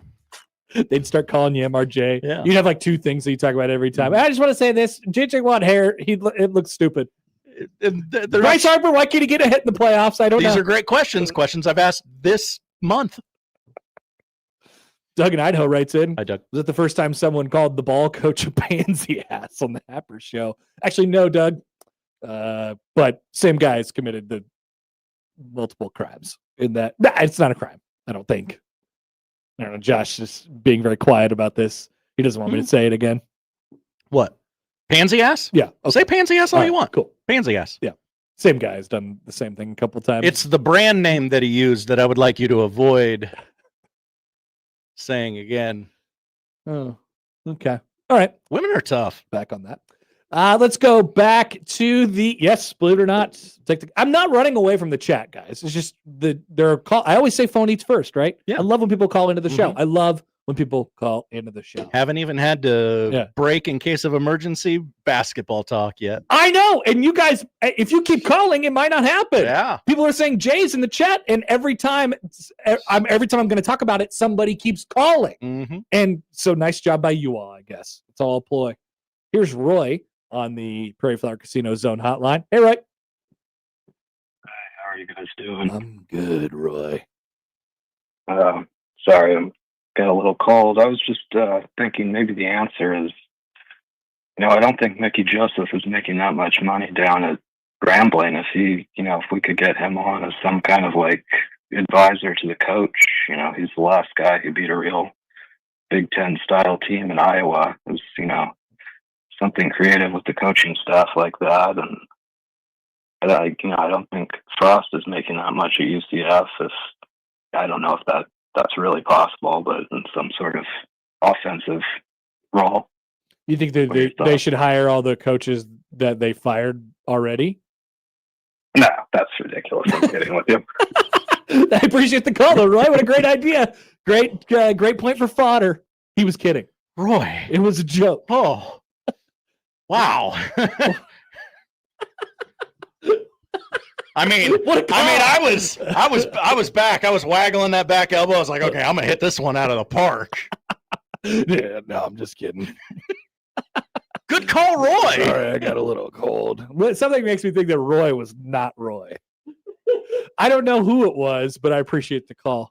They'd start calling you MRJ. Yeah. You'd have like two things that you talk about every time. I just want to say this. JJ Watt hair, it looks stupid. Bryce Harper, why can't he get a hit in the playoffs? I don't know. These are great questions. Questions I've asked this month. Doug in Idaho writes in. Hi, Doug. Was it the first time someone called the ball coach a pansy ass on the Happer Show? Actually, no, Doug. But same guy has committed the multiple crimes in that. Nah, it's not a crime, I don't think. I don't know. Josh is being very quiet about this. He doesn't want me to say it again. What? Pansy ass? Yeah. I'll say pansy ass all you want. Cool. Pansy ass. Yeah. Same guy has done the same thing a couple times. It's the brand name that he used that I would like you to avoid saying again. Oh, okay. All right. Women are tough. Back on that. Let's go back to the yes, believe it or not. I'm not running away from the chat, guys. It's just I always say phone eats first, right? Yeah. I love when people call into the show. I love when people call into the show. Haven't even had to break in case of emergency basketball talk yet. I know. And you guys, if you keep calling, it might not happen. Yeah. People are saying Jay's in the chat, and every time I'm going to talk about it, somebody keeps calling. Mm-hmm. And so nice job by you all, I guess. It's all a ploy. Here's Roy on the Prairie Flower Casino Zone hotline. Hey, Roy. Hi, how are you guys doing? I'm good, Roy. Sorry, I'm got a little cold. I was just thinking maybe the answer is, I don't think Mickey Joseph is making that much money down at Grambling. If we could get him on as some kind of like advisor to the coach, he's the last guy who beat a real Big Ten style team in Iowa. It was, something creative with the coaching staff like that. And I don't think Frost is making that much at UCF. I don't know if that's really possible, but in some sort of offensive role. You think that they should hire all the coaches that they fired already? No, that's ridiculous. I'm kidding with you. I appreciate the call, though, Roy. What a great idea. Great point for fodder. He was kidding. Roy. It was a joke. Oh. Wow. I was back. I was waggling that back elbow. I was like, okay, I'm gonna hit this one out of the park. Yeah, no, I'm just kidding. Good call, Roy. Sorry, I got a little cold. Something makes me think that Roy was not Roy. I don't know who it was, but I appreciate the call.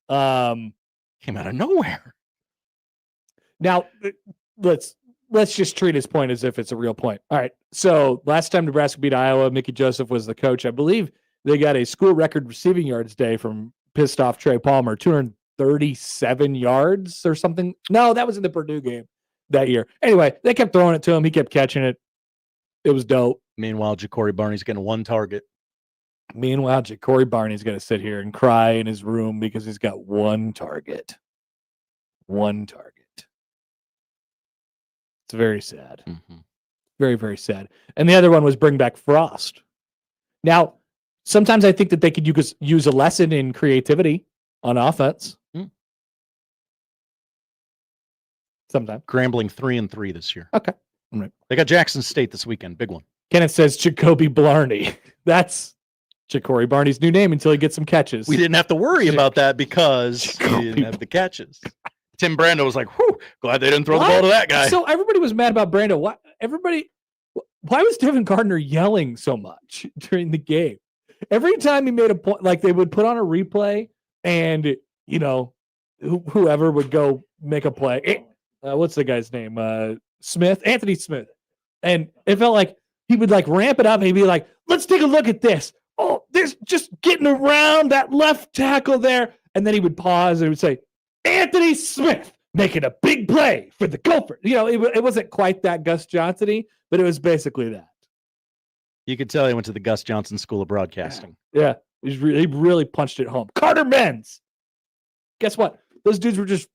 Came out of nowhere. Now, let's just treat his point as if it's a real point. All right. So last time Nebraska beat Iowa, Mickey Joseph was the coach. I believe they got a school record receiving yards day from pissed off Trey Palmer, 237 yards or something. No, that was in the Purdue game that year. Anyway, they kept throwing it to him. He kept catching it. It was dope. Meanwhile, Ja'Cory Barney's getting one target. Meanwhile, Ja'Cory Barney's going to sit here and cry in his room because he's got one target. One target. It's very sad. Mm-hmm. Very, very sad. And the other one was bring back Frost. Now, sometimes I think that they could use a lesson in creativity on offense. Sometimes. Grambling 3-3 this year. Okay. All right. They got Jackson State this weekend. Big one. Kenneth says Jacoby Blarney. That's Ja'Cory Barney's new name until he gets some catches. We didn't have to worry about that because he didn't have the catches. Tim Brando was like, whew, glad they didn't throw the ball to that guy. So everybody was mad about Brando. Why was Devin Gardner yelling so much during the game? Every time he made a point, like they would put on a replay and, whoever would go make a play. What's the guy's name? Anthony Smith. And it felt like he would like ramp it up and he'd be like, let's take a look at this. Oh, there's just getting around that left tackle there. And then he would pause and he would say, Anthony Smith making a big play for the Gophers. It wasn't quite that Gus Johnson-y, but it was basically that. You could tell he went to the Gus Johnson School of Broadcasting. Yeah, he really punched it home. Carter Menz. Guess what? Those dudes were just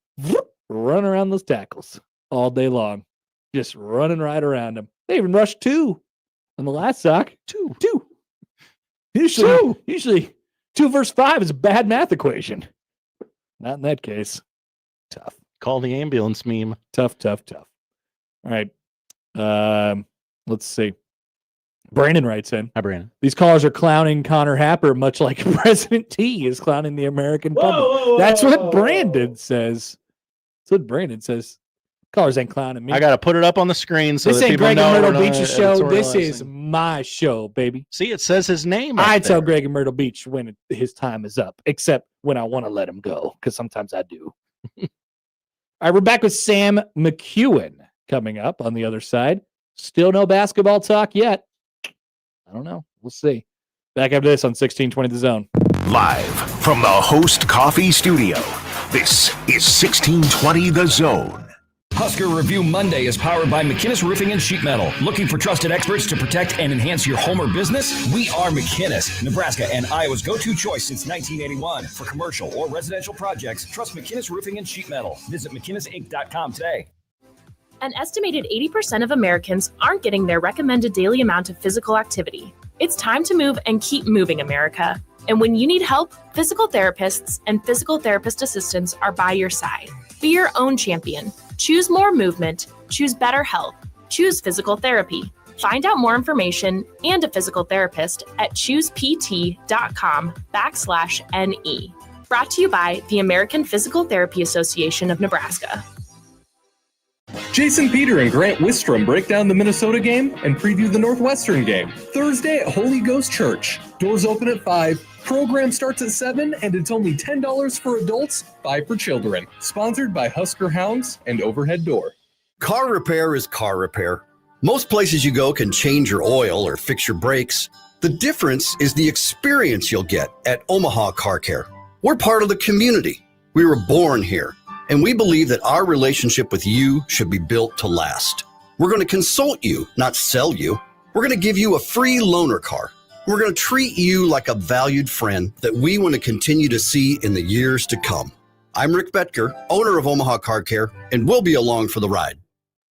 running around those tackles all day long, just running right around them. They even rushed 2 on the last sock. Two. Usually 2 versus 5 is a bad math equation. Not in that case. Tough. Call the ambulance meme. Tough. All right. Let's see. Brandon writes in. Hi, Brandon. These callers are clowning Connor Happer, much like President T is clowning the American public. That's what Brandon says. Callers ain't clowning me. I got to put it up on the screen so this that ain't people Greg know and Myrtle we're not Beach's show. This is editorializing. my show, baby. See, it says his name. I tell Greg and Myrtle Beach when his time is up, except when I want to let him go, because sometimes I do. All right, we're back with Sam McKewon coming up on the other side. Still no basketball talk yet. I don't know. We'll see. Back after this on 1620 The Zone. Live from the Host Coffee Studio, this is 1620 The Zone. Husker Review Monday is powered by McKinnis Roofing and Sheet Metal. Looking for trusted experts to protect and enhance your home or business? We are McKinnis, Nebraska and Iowa's go-to choice since 1981. For commercial or residential projects, trust McKinnis Roofing and Sheet Metal. Visit McKinnisInc.com today. An estimated 80% of Americans aren't getting their recommended daily amount of physical activity. It's time to move and keep moving, America. And when you need help, physical therapists and physical therapist assistants are by your side. Be your own champion. Choose more movement. Choose better health. Choose physical therapy. Find out more information and a physical therapist at choosept.com/NE. Brought to you by the American Physical Therapy Association of Nebraska. Jason Peter and Grant Wistrom break down the Minnesota game and preview the Northwestern game Thursday at Holy Ghost Church. Doors open at 5. Program starts at 7, and it's only $10 for adults, $5 for children. Sponsored by Husker Hounds and Overhead Door. Car repair is car repair. Most places you go can change your oil or fix your brakes. The difference is the experience you'll get at Omaha Car Care. We're part of the community. We were born here, and we believe that our relationship with you should be built to last. We're going to consult you, not sell you. We're going to give you a free loaner car. We're going to treat you like a valued friend that we want to continue to see in the years to come. I'm Rick Betker, owner of Omaha Car Care, and we'll be along for the ride.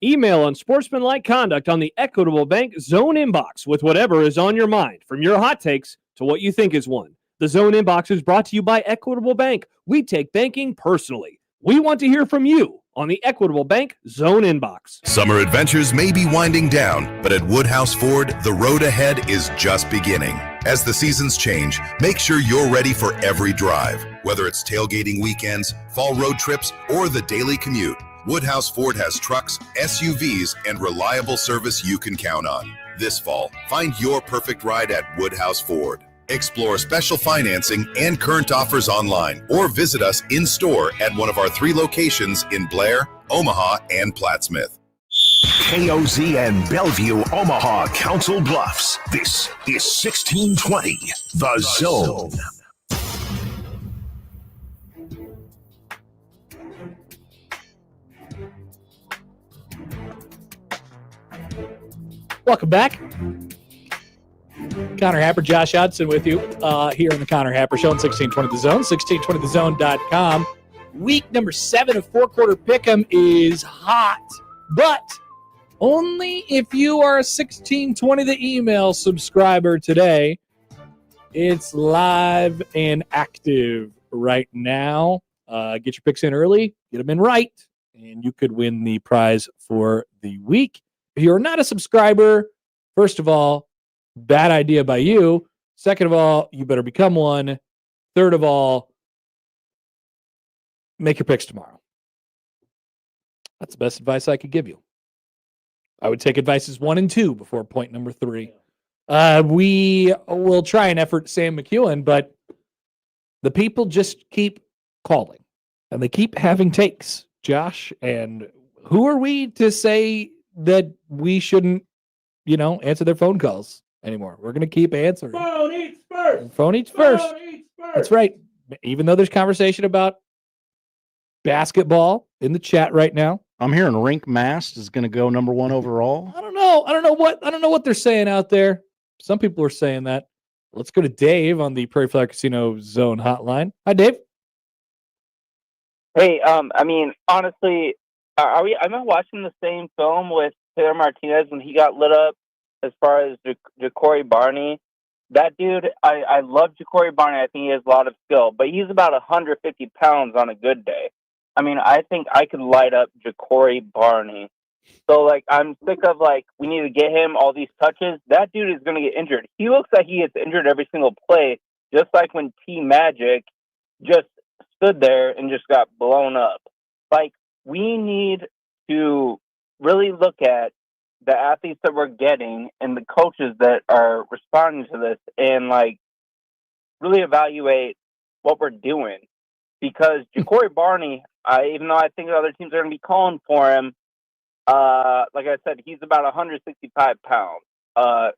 Email unsportsmanlike conduct on the Equitable Bank Zone inbox with whatever is on your mind, from your hot takes to what you think is one. The Zone inbox is brought to you by Equitable Bank. We take banking personally. We want to hear from you on the Equitable Bank Zone inbox. Summer adventures may be winding down, but at Woodhouse Ford, the road ahead is just beginning. As the seasons change, make sure you're ready for every drive. Whether it's tailgating weekends, fall road trips, or the daily commute, Woodhouse Ford has trucks, SUVs, and reliable service you can count on. This fall, find your perfect ride at Woodhouse Ford. Explore special financing and current offers online, or visit us in store at one of our 3 locations in Blair, Omaha, and Plattsmouth. KOZ and Bellevue, Omaha, Council Bluffs. This is 1620, The Zone. Welcome back. Connor Happer, Josh Hudson with you here on the Connor Happer Show on 1620 The Zone, 1620thezone.com. Week number 7 of 4-quarter pick'em is hot, but only if you are a 1620 The Email subscriber today. It's live and active right now. Get your picks in early, get them in right, and you could win the prize for the week. If you're not a subscriber, first of all, bad idea by you. Second of all, you better become one. Third of all, make your picks tomorrow. That's the best advice I could give you. I would take advices 1 and 2 before point number 3. We will try and effort Sam McKewon, but the people just keep calling and they keep having takes, Josh. And who are we to say that we shouldn't, answer their phone calls anymore? We're going to keep answering. Phone eats first. Phone eats first. That's right. Even though there's conversation about basketball in the chat right now. I'm hearing Rink Mast is going to go number 1 overall. I don't know what they're saying out there. Some people are saying that. Let's go to Dave on the Prairie Flower Casino Zone hotline. Hi, Dave. Hey, honestly, am I watching the same film with Taylor Martinez when he got lit up as far as Ja'Cory Barney? That dude, I love Ja'Cory Barney. I think he has a lot of skill, but he's about 150 pounds on a good day. I think I could light up Ja'Cory Barney. So, I'm sick of, we need to get him all these touches. That dude is going to get injured. He looks like he gets injured every single play, just like when T-Magic just stood there and just got blown up. We need to really look at the athletes that we're getting and the coaches that are responding to this and, really evaluate what we're doing. Because Ja'Cory Barney, even though I think other teams are going to be calling for him, like I said, he's about 165 pounds. I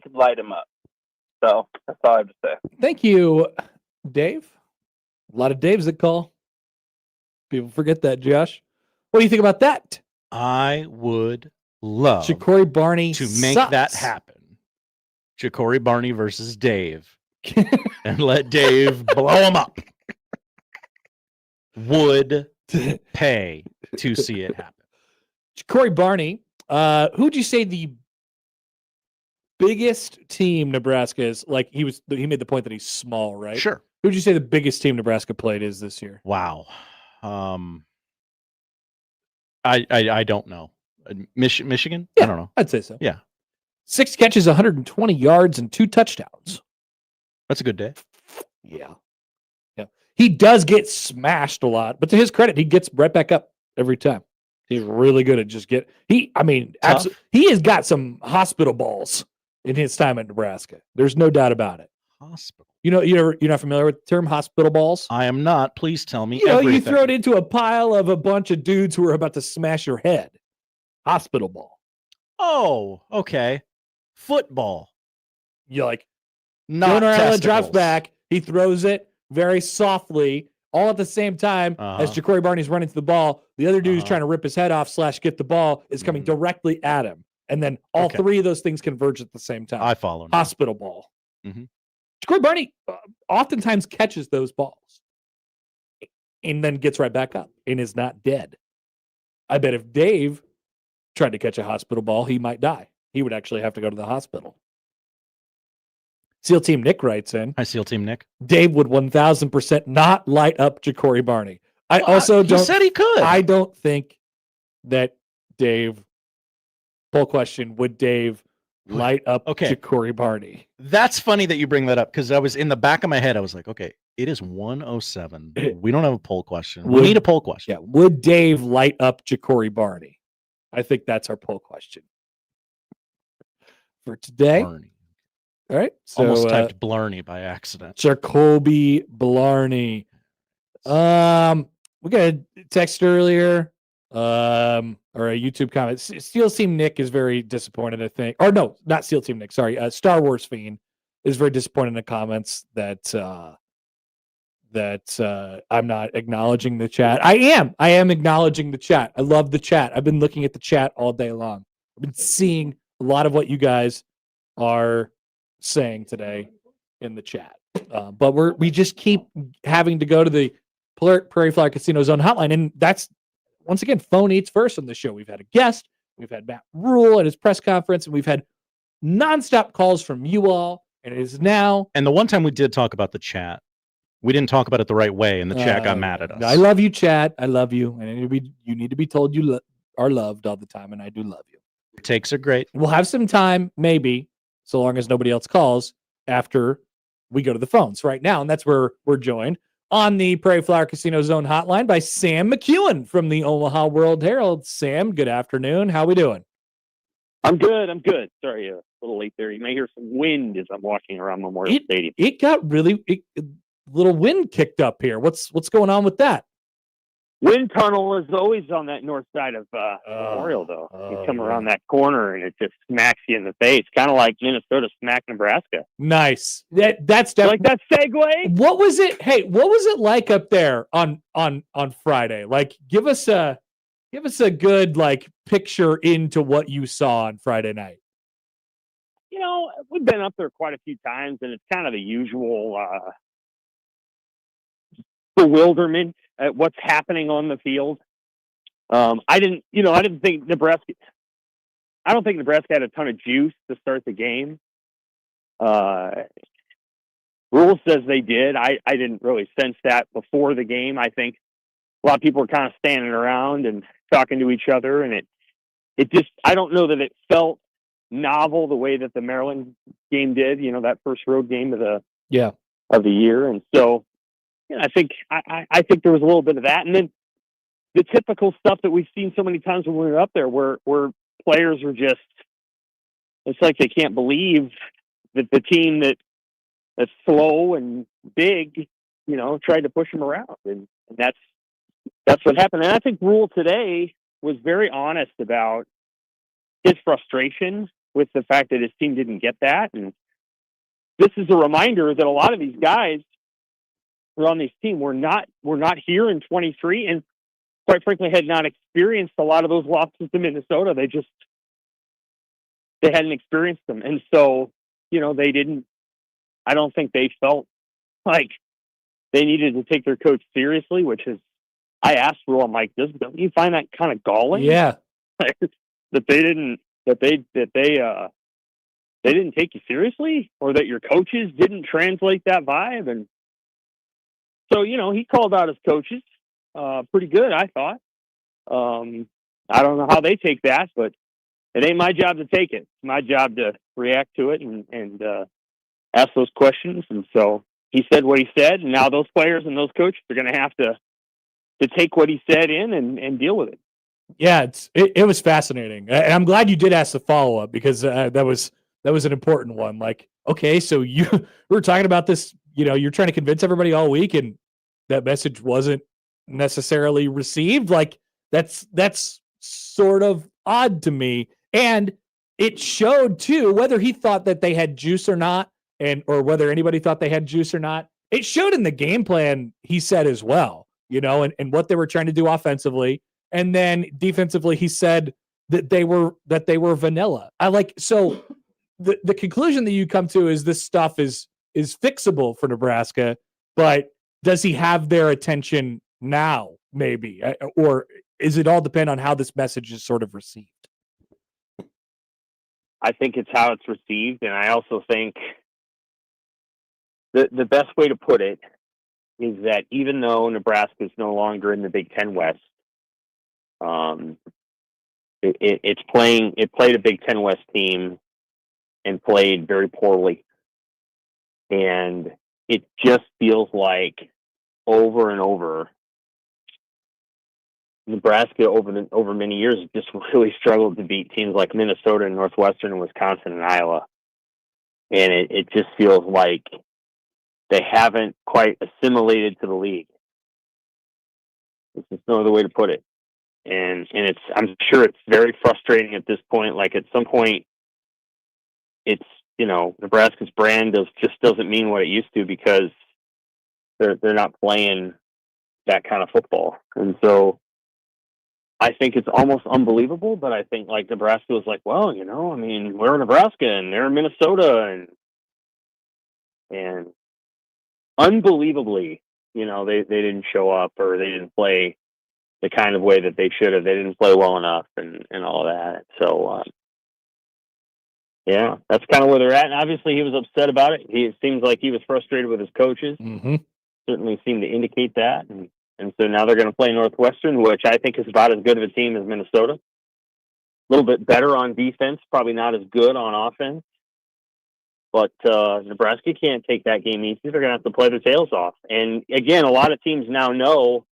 could light him up. So that's all I have to say. Thank you, Dave. A lot of Daves that call. People forget that, Josh. What do you think about that? I would love Ja'Cory Barney to make sucks. that happen. Ja'Cory Barney versus Dave. And let Dave blow him up. Would pay to see it happen. Ja'Cory Barney, who'd you say the biggest team Nebraska is? Like he made the point that he's small, right? Sure. Who'd you say the biggest team Nebraska played is this year? Wow. I don't know. Michigan? Yeah, I don't know. I'd say so. Yeah. 6 catches, 120 yards, and 2 touchdowns. That's a good day. Yeah. He does get smashed a lot, but to his credit, he gets right back up every time. He's really good at he has got some hospital balls in his time at Nebraska. There's no doubt about it. Hospital. You're not familiar with the term hospital balls? I am not. Please tell me. You throw it into a pile of a bunch of dudes who are about to smash your head. Hospital ball. Oh, okay. Football. You like not Donarella drops back. He throws it very softly, all at the same time as Ja'Cory Barney's running to the ball. The other dude who's trying to rip his head off / get the ball is coming directly at him. And then all three of those things converge at the same time. I follow now. Hospital ball. Mm-hmm. Ja'Cory Barney oftentimes catches those balls and then gets right back up and is not dead. I bet if Dave tried to catch a hospital ball, he might die. He would actually have to go to the hospital. SEAL Team Nick writes in. Hi, SEAL Team Nick. Dave would 1,000% not light up Ja'Cory Barney. He said he could. I don't think that Dave, poll question, would Dave light up Ja'Cory Barney? That's funny that you bring that up because I was in the back of my head. I was like, okay, it is 107. We don't have a poll question. We need a poll question. Yeah. Would Dave light up Ja'Cory Barney? I think that's our poll question for today. Barney. All right. So, almost typed Blarney by accident. Jacoby Blarney. We got a text earlier, or a YouTube comment. Steel Team Nick is very disappointed, I think. Or no, not Steel Team Nick. Sorry. Star Wars Fiend is very disappointed in the comments that I'm not acknowledging the chat. I am acknowledging the chat. I love the chat. I've been looking at the chat all day long. I've been seeing a lot of what you guys are saying today in the chat. But we just keep having to go to the Prairie Flower Casino Zone hotline. And that's, once again, phone eats first on the show. We've had a guest. We've had Matt Rule at his press conference. And we've had nonstop calls from you all. And it is now. And the one time we did talk about the chat, we didn't talk about it the right way. And the chat got mad at us. I love you, chat. I love you. And you need to be told you are loved all the time. And I do love you. Your takes are great. We'll have some time, maybe, so long as nobody else calls after we go to the phones right now. And that's where we're joined on the Prairie Flower Casino Zone hotline by Sam McKewon from the Omaha World Herald. Sam, good afternoon. How we doing? I'm good. Sorry, a little late there. You may hear some wind as I'm walking around Memorial Stadium. It got really little wind kicked up here. What's going on with that? Wind tunnel is always on that north side of Memorial, though. You come around that corner and it just smacks you in the face, kind of like Minnesota smacked Nebraska. Nice. That's definitely like that segue. What was it? Hey, what was it like up there on Friday? Like, give us a good picture into what you saw on Friday night. We've been up there quite a few times, and it's kind of the usual bewilderment at what's happening on the field. I don't think Nebraska had a ton of juice to start the game. Rule says they did. I didn't really sense that before the game. I think a lot of people were kind of standing around and talking to each other, and it just, I don't know that it felt novel the way that the Maryland game did, that first road game of the year. And so, I think there was a little bit of that. And then the typical stuff that we've seen so many times when we were up there where players are just, it's like they can't believe that the team that's slow and big, tried to push them around. And that's what happened. And I think Rule today was very honest about his frustration with the fact that his team didn't get that. And this is a reminder that a lot of these guys who are on this team were not here in 23. And quite frankly, had not experienced a lot of those losses to Minnesota. They hadn't experienced them. And so, I don't think they felt like they needed to take their coach seriously, which is, I asked Rule, I'm like, don't you find that kind of galling? Yeah. that they didn't take you seriously, or that your coaches didn't translate that vibe. And so, he called out his coaches pretty good, I thought. I don't know how they take that, but it ain't my job to take it. It's my job to react to it and ask those questions. And so he said what he said, and now those players and those coaches are going to have to take what he said in and deal with it. Yeah, it was fascinating, and I'm glad you did ask the follow up, because that was an important one. Like, okay, so we were talking about this. You're trying to convince everybody all week, and that message wasn't necessarily received. Like, that's sort of odd to me, and it showed too, whether he thought that they had juice or not, or whether anybody thought they had juice or not. It showed in the game plan he said as well. And what they were trying to do offensively. And then defensively, he said that they were vanilla. So the conclusion that you come to is this stuff is fixable for Nebraska, but does he have their attention now, maybe? Or is it all depend on how this message is sort of received? I think it's how it's received. And I also think the best way to put it is that even though Nebraska is no longer in the Big Ten West, it played a Big Ten West team and played very poorly. And it just feels like over and over, Nebraska over many years just really struggled to beat teams like Minnesota and Northwestern and Wisconsin and Iowa. And it just feels like they haven't quite assimilated to the league. There's just no other way to put it. And I'm sure it's very frustrating at this point. Like, at some point, it's, Nebraska's brand just doesn't mean what it used to, because they're not playing that kind of football. And so I think it's almost unbelievable, but I think, like, Nebraska was like, well, we're Nebraska and they're Minnesota, and unbelievably, they didn't show up, or they didn't play the kind of way that they should have. They didn't play well enough and all that. So, yeah, that's kind of where they're at. And obviously he was upset about it. It seems like he was frustrated with his coaches. Mm-hmm. Certainly seemed to indicate that. And so now they're going to play Northwestern, which I think is about as good of a team as Minnesota. A little bit better on defense, probably not as good on offense. But Nebraska can't take that game easy. They're going to have to play their tails off. And again, a lot of teams now know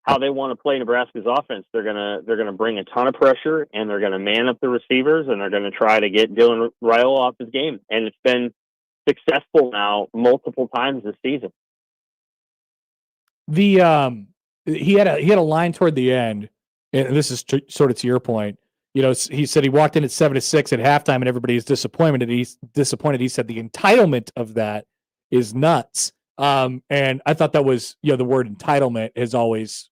how they want to play Nebraska's offense. They're gonna bring a ton of pressure, and they're gonna man up the receivers, and they're gonna try to get Dylan Raiola off his game. And it's been successful now multiple times this season. He had a line toward the end, and this is sort of to your point. He said he walked in at 7-6 at halftime, and everybody is disappointed. He said the entitlement of that is nuts. And I thought that was, the word entitlement has always,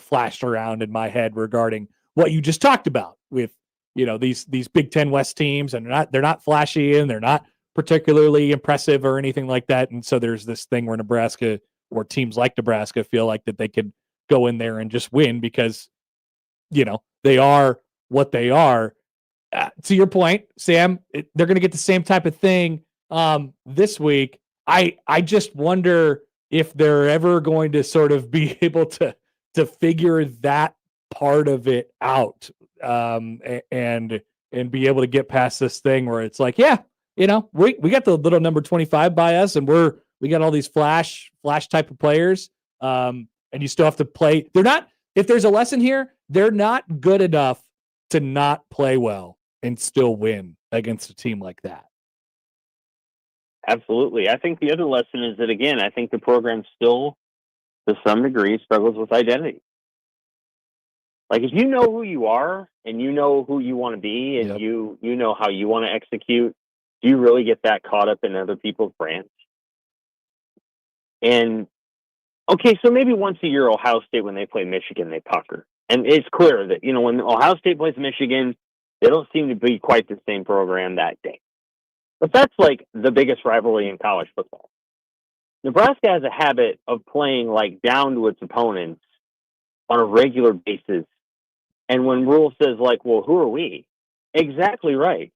flashed around in my head regarding what you just talked about with, these Big Ten West teams, and they're not flashy and they're not particularly impressive or anything like that. And so there's this thing where Nebraska, or teams like Nebraska, feel like that they could go in there and just win because, they are what they are. To your point, Sam, they're going to get the same type of thing this week. I just wonder if they're ever going to sort of be able to figure that part of it out, and be able to get past this thing where it's like, yeah, we got the little number 25 by us, and we got all these flash type of players, and you still have to play. They're not. If there's a lesson here, they're not good enough to not play well and still win against a team like that. Absolutely. I think the other lesson is that, again, I think the program still, to some degree, struggles with identity. Like, if you know who you are and you know who you want to be, and you know how you want to execute, do you really get that caught up in other people's brands? And Okay, so maybe once a year, Ohio State, when they play Michigan, they pucker. And it's clear that, when Ohio State plays Michigan, they don't seem to be quite the same program that day. But that's like the biggest rivalry in college football. Nebraska has a habit of playing like down to its opponents on a regular basis. And when Rule says like, well, who are we? Exactly right.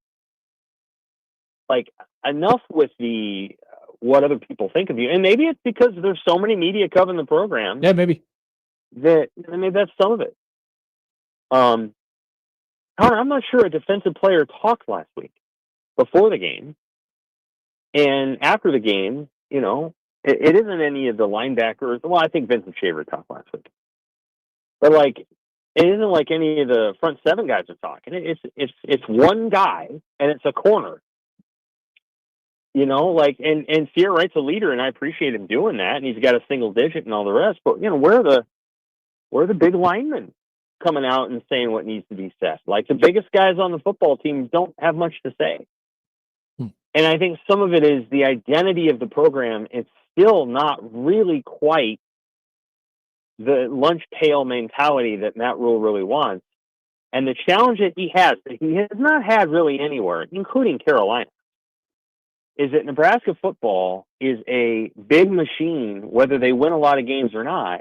Like, enough with the what other people think of you. And maybe it's because there's so many media covering the program. Yeah, maybe. Maybe that's some of it. Connor, I'm not sure a defensive player talked last week before the game. And after the game, it isn't any of the linebackers. Well, I think Vincent Schaefer talked last week. But, like, it isn't like any of the front seven guys are talking. It's one guy, and it's a corner. And Sierra Wright's a leader, and I appreciate him doing that, and he's got a single digit and all the rest. But, where are the big linemen coming out and saying what needs to be said? Like, the biggest guys on the football team don't have much to say. And I think some of it is the identity of the program. It's still not really quite the lunch pail mentality that Matt Rule really wants. And the challenge that he has not had really anywhere, including Carolina, is that Nebraska football is a big machine, whether they win a lot of games or not.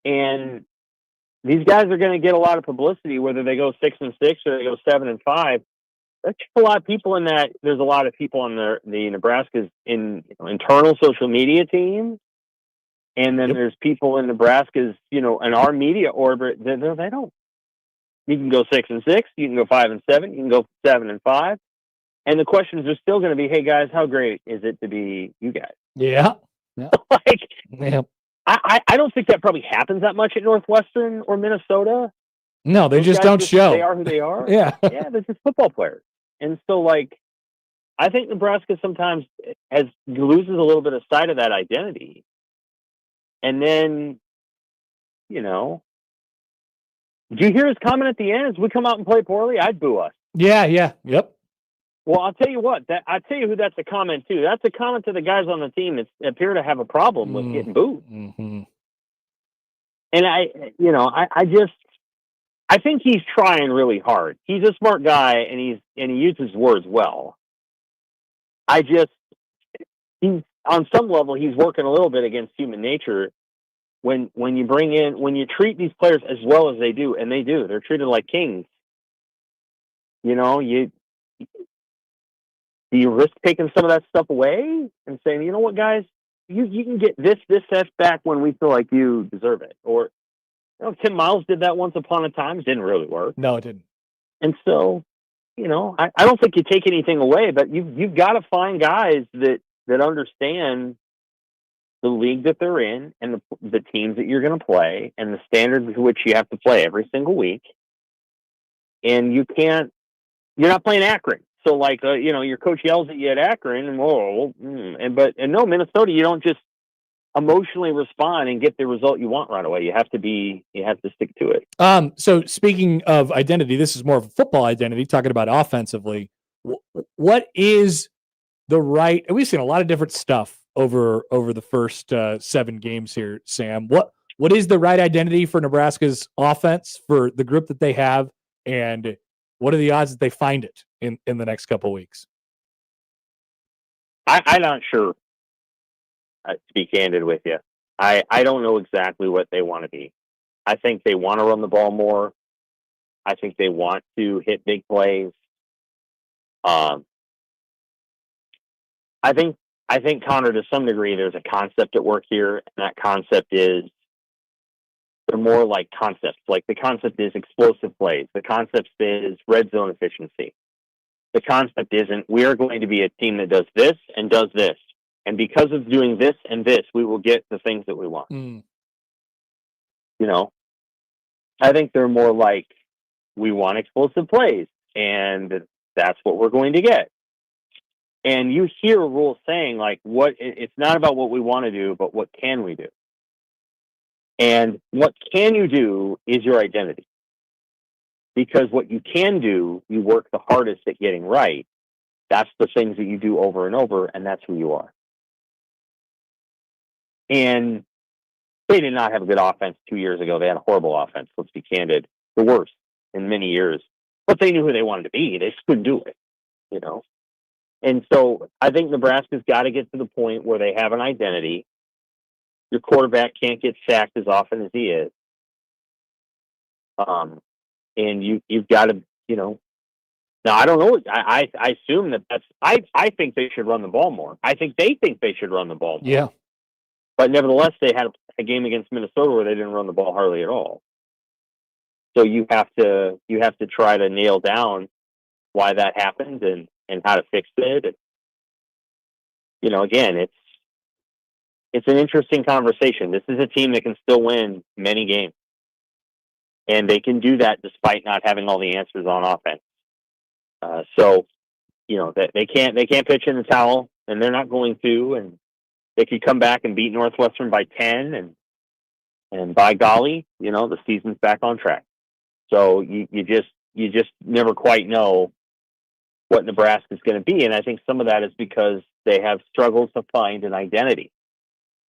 And these guys are going to get a lot of publicity, whether they go 6-6 or they go 7-5. There's a lot of people in that. There's a lot of people on the Nebraska's internal social media team. And then there's people in Nebraska's, in our media orbit. They don't. You can go 6-6. You can go 5-7. You can go 7-5. And the questions are still going to be, hey guys, how great is it to be you guys? Yeah. I don't think that probably happens that much at Northwestern or Minnesota. No, they just don't show. They are who they are. Yeah. Yeah, they're just football players. And so, I think Nebraska sometimes loses a little bit of sight of that identity. And then, did you hear his comment at the end? As we come out and play poorly, I'd boo us. Yeah, yep. Well, I'll tell you what. I'll tell you who that's a comment to. That's a comment to the guys on the team that appear to have a problem with getting booed. Mm-hmm. And I think he's trying really hard. He's a smart guy, and he uses words well. On some level, he's working a little bit against human nature when you treat these players as well as they do, and they do. They're treated like kings. Do you risk taking some of that stuff away and saying, you know what, guys, you can get this back when we feel like you deserve it? Or Tim Miles did that once upon a time. It didn't really work. No, it didn't. And so, I don't think you take anything away, but you've got to find guys that understand the league that they're in and the teams that you're going to play and the standards to which you have to play every single week. And you're not playing Akron. So your coach yells at you at Akron and no, Minnesota, you don't just emotionally respond and get the result you want right away. You have to stick to it. So speaking of identity, this is more of a football identity, talking about offensively. What is the right, and we've seen a lot of different stuff over the first 7 games here, Sam. What is the right identity for Nebraska's offense for the group that they have, and what are the odds that they find it in the next couple of weeks? I'm not sure. To be candid with you, I don't know exactly what they want to be. I think they want to run the ball more. I think they want to hit big plays. I think Connor, to some degree, there's a concept at work here, and that concept is they're more like concepts. Like the concept is explosive plays. The concept is red zone efficiency. The concept isn't we are going to be a team that does this and does this. And because of doing this and this, we will get the things that we want. I think they're more like we want explosive plays, and that's what we're going to get. And you hear Rule saying, it's not about what we want to do, but what can we do? And what can you do is your identity. Because what you can do, you work the hardest at getting right. That's the things that you do over and over, and that's who you are. And They did not have a good offense 2 years ago. They had a horrible offense. Let's be candid. The worst in many years. But they knew who they wanted to be. They just couldn't do it, you know. And so I think Nebraska's got to get to the point where they have an identity. Your quarterback can't get sacked as often as he is. And you've got to, you know. Now, I don't know. I assume that's I think they should run the ball more. I think they think they should run the ball more. Yeah. But nevertheless, they had a game against Minnesota where they didn't run the ball hardly at all. So you have to try to nail down why that happened and how to fix it. And, you know, again, it's an interesting conversation. This is a team that can still win many games, and they can do that despite not having all the answers on offense. So, you know, that they can't pitch in the towel, and they're not going to, and they could come back and beat Northwestern by 10, and by golly, you know, the season's back on track. So you just never quite know what Nebraska's going to be, and I think some of that is because they have struggled to find an identity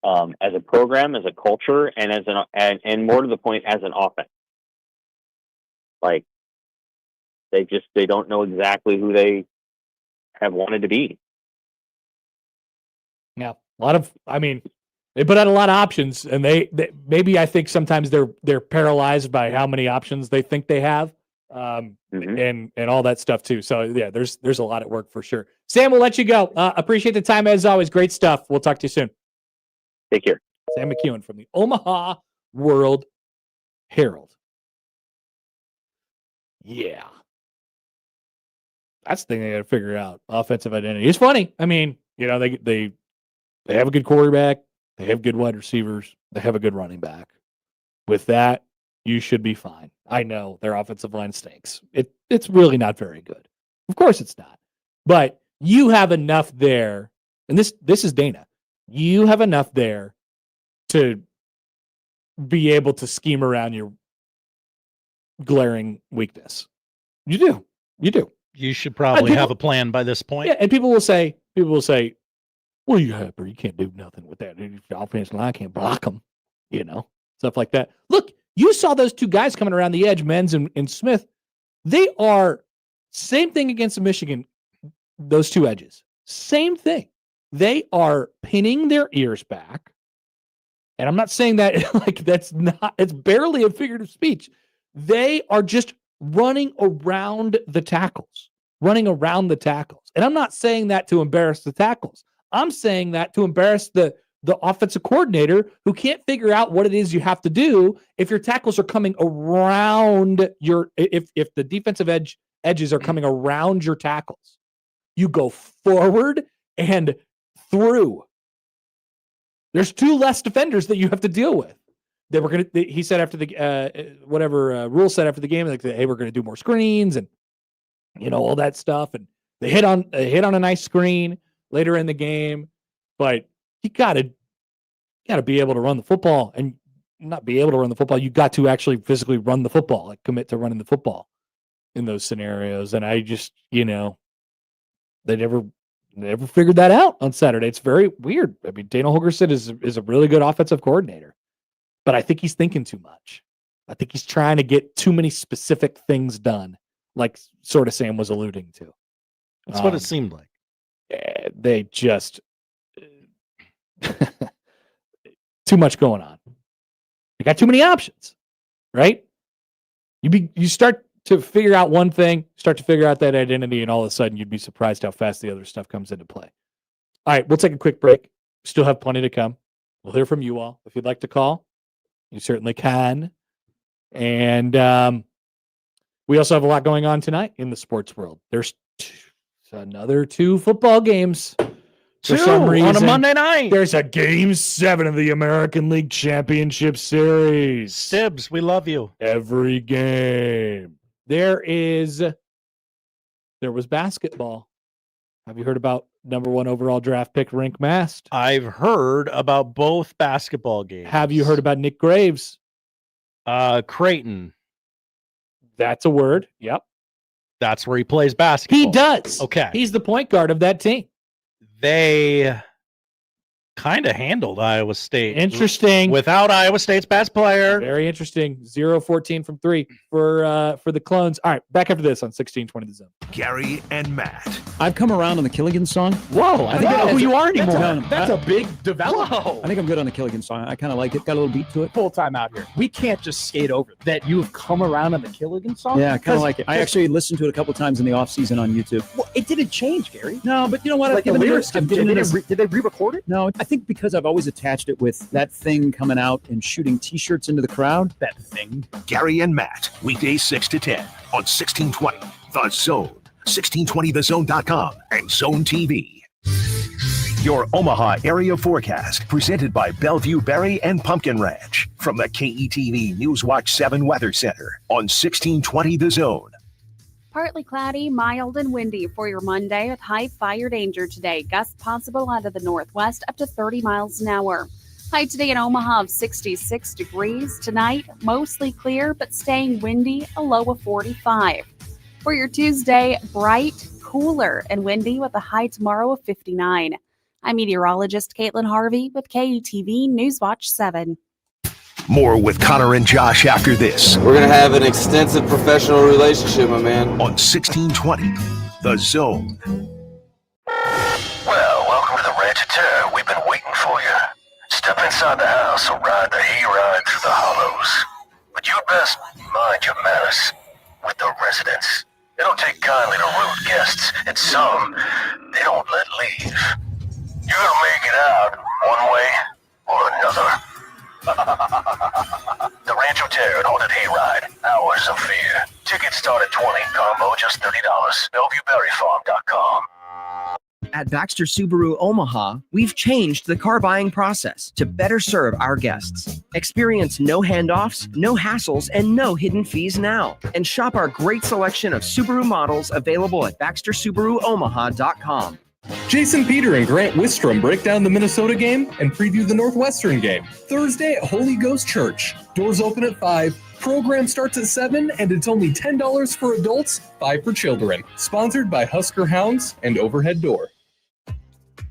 as a program, as a culture, and and more to the point, as an offense. Like they don't know exactly who they have wanted to be. Yeah, they put out a lot of options, and they maybe I think sometimes they're paralyzed by how many options they think they have, and all that stuff too. So yeah, there's a lot at work for sure. Sam, we'll let you go. Appreciate the time as always. Great stuff. We'll talk to you soon. Take care. Sam McKewon from the Omaha World Herald. Yeah, that's the thing they got to figure out. Offensive identity. It's funny. I mean, you know, they have a good quarterback. They have good wide receivers. They have a good running back. With that, you should be fine. I know their offensive line stinks. It's really not very good. Of course it's not. But you have enough there, and this is Dana. You have enough there to be able to scheme around your glaring weakness. You do. You should probably have a plan by this point. Yeah, and people will say, well, you Happer, you can't do nothing with that. The offensive line can't block them, you know, stuff like that. Look, you saw those two guys coming around the edge, Menz and Smith. They are same thing against Michigan, those two edges. Same thing. They are pinning their ears back. And I'm not saying that like it's barely a figurative speech. They are just running around the tackles. And I'm not saying that to embarrass the tackles. I'm saying that to embarrass the offensive coordinator who can't figure out what it is you have to do if your tackles are coming around if the defensive edges are coming around your tackles. You go forward and through. There's two less defenders that you have to deal with. He said after the Rule said after the game, like, hey, we're going to do more screens and you know all that stuff. And they hit on a nice screen later in the game, but you got to be able to run the football, and not be able to run the football. You got to actually physically run the football, like commit to running the football in those scenarios. And I just, you know, they never figured that out on Saturday. It's very weird. I mean, Dana Holgorsen is a really good offensive coordinator, but I think he's thinking too much. I think he's trying to get too many specific things done, like sort of Sam was alluding to. That's what it seemed like. They just too much going on. They got too many options, right? You start to figure out one thing, start to figure out that identity, and all of a sudden you'd be surprised how fast the other stuff comes into play. All right, we'll take a quick break. Still have plenty to come. We'll hear from you all. If you'd like to call, you certainly can. And we also have a lot going on tonight in the sports world. There's another 2 football games. For some reason, on a Monday night. There's a Game 7 of the American League Championship Series. Stibbs, we love you. Every game. There was basketball. Have you heard about number 1 overall draft pick Rink Mast? I've heard about both basketball games. Have you heard about Nick Graves? Creighton. That's a word. Yep. That's where he plays basketball. He does. Okay. He's the point guard of that team. They kind of handled Iowa State. Interesting. Without Iowa State's best player. Very interesting. 0-14 from 3 for the Clones. All right, back after this on 1620 The Zone. Gary and Matt. I've come around on the Killigan song. Whoa, I think I know who you are anymore. That's a big development. I think I'm good on the Killigan song. I kind of like it. Got a little beat to it. Full time out here. We can't just skate over that. You have come around on the Killigan song? Yeah, I kind of like it. I actually listened to it a couple times in the off season on YouTube. Well, it didn't change, Gary. No, but you know what? Like the lyrics, did they re-record it? No, I think because I've always attached it with that thing coming out and shooting T-shirts into the crowd. That thing. Gary and Matt, weekdays 6 to 10 on 1620 The Zone, 1620thezone.com, and Zone TV. Your Omaha area forecast presented by Bellevue Berry and Pumpkin Ranch from the KETV Newswatch 7 Weather Center on 1620 The Zone. Partly cloudy, mild, and windy for your Monday with high fire danger today. Gusts possible out of the northwest up to 30 miles an hour. High today in Omaha of 66 degrees. Tonight, mostly clear, but staying windy, a low of 45. For your Tuesday, bright, cooler, and windy with a high tomorrow of 59. I'm meteorologist Caitlin Harvey with KETV Newswatch 7. More with Connor and Josh after this. We're going to have an extensive professional relationship, my man. On 1620 The Zone. Well, welcome to the Ranch-A-Terre. We've been waiting for you. Step inside the house or ride the hayride through the hollows. But you'd best mind your manners with the residents. They don't take kindly to rude guests, and some they don't let leave. You're gonna make it out one way or another. The Ranch-A-Terre and Haunted Hayride. Hours of Fear. Tickets start at $20. Combo just $30. BellevueBerryFarm.com. At Baxter Subaru Omaha, we've changed the car buying process to better serve our guests. Experience no handoffs, no hassles, and no hidden fees now. And shop our great selection of Subaru models available at BaxterSubaruOmaha.com. Jason Peter and Grant Wistrom break down the Minnesota game and preview the Northwestern game. Thursday at Holy Ghost Church. Doors open at 5. Program starts at 7, and it's only $10 for adults, $5 for children. Sponsored by Husker Hounds and Overhead Door.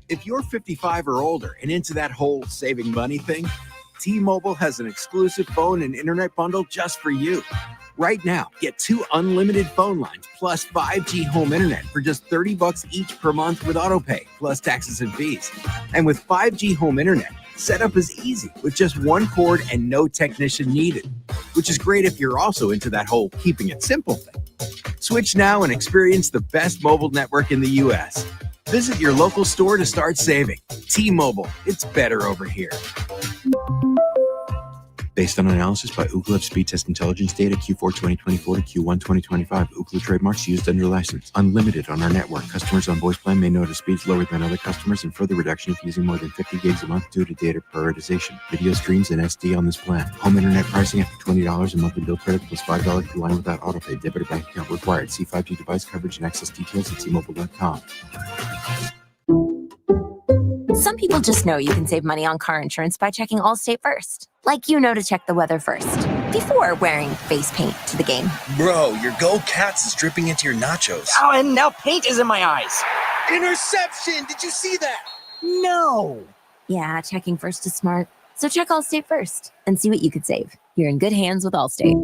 If you're 55 or older and into that whole saving money thing, T-Mobile has an exclusive phone and internet bundle just for you. Right now, get 2 unlimited phone lines plus 5G home internet for just $30 each per month with autopay, plus taxes and fees. And with 5G home internet, setup is easy with just one cord and no technician needed, which is great if you're also into that whole keeping it simple thing. Switch now and experience the best mobile network in the U.S. Visit your local store to start saving. T-Mobile, it's better over here. Based on analysis by Ookla of speed test intelligence data Q4 2024 to Q1 2025. Ookla trademarks used under license. Unlimited on our network. Customers on voice plan may notice speeds lower than other customers and further reduction if using more than 50 gigs a month due to data prioritization. Video streams and SD on this plan. Home internet pricing after $20 a monthly bill credit plus $5 per line without autopay. Debit or bank account required. See 5G device coverage and access details at T-Mobile.com. Some people just know you can save money on car insurance by checking Allstate first. Like you know to check the weather first, before wearing face paint to the game. Bro, your Go Cats is dripping into your nachos. Oh, and now paint is in my eyes. Interception! Did you see that? No. Yeah, checking first is smart. So check Allstate first and see what you could save. You're in good hands with Allstate.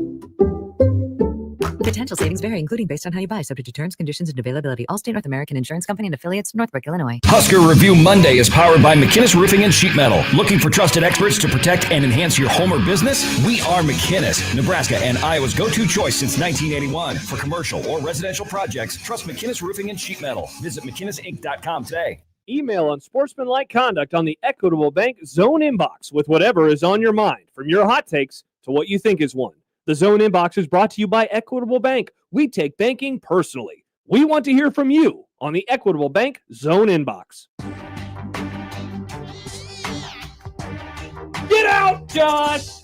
Potential savings vary, including based on how you buy, subject to terms, conditions, and availability. Allstate North American Insurance Company and affiliates, Northbrook, Illinois. Husker Review Monday is powered by McKinnis Roofing and Sheet Metal. Looking for trusted experts to protect and enhance your home or business? We are McKinnis, Nebraska and Iowa's go-to choice since 1981. For commercial or residential projects, trust McKinnis Roofing and Sheet Metal. Visit McKinnisInc.com today. Email unsportsmanlike conduct on the Equitable Bank Zone inbox with whatever is on your mind, from your hot takes to what you think is one. The Zone Inbox is brought to you by Equitable Bank. We take banking personally. We want to hear from you on the Equitable Bank Zone Inbox. Get out, Josh!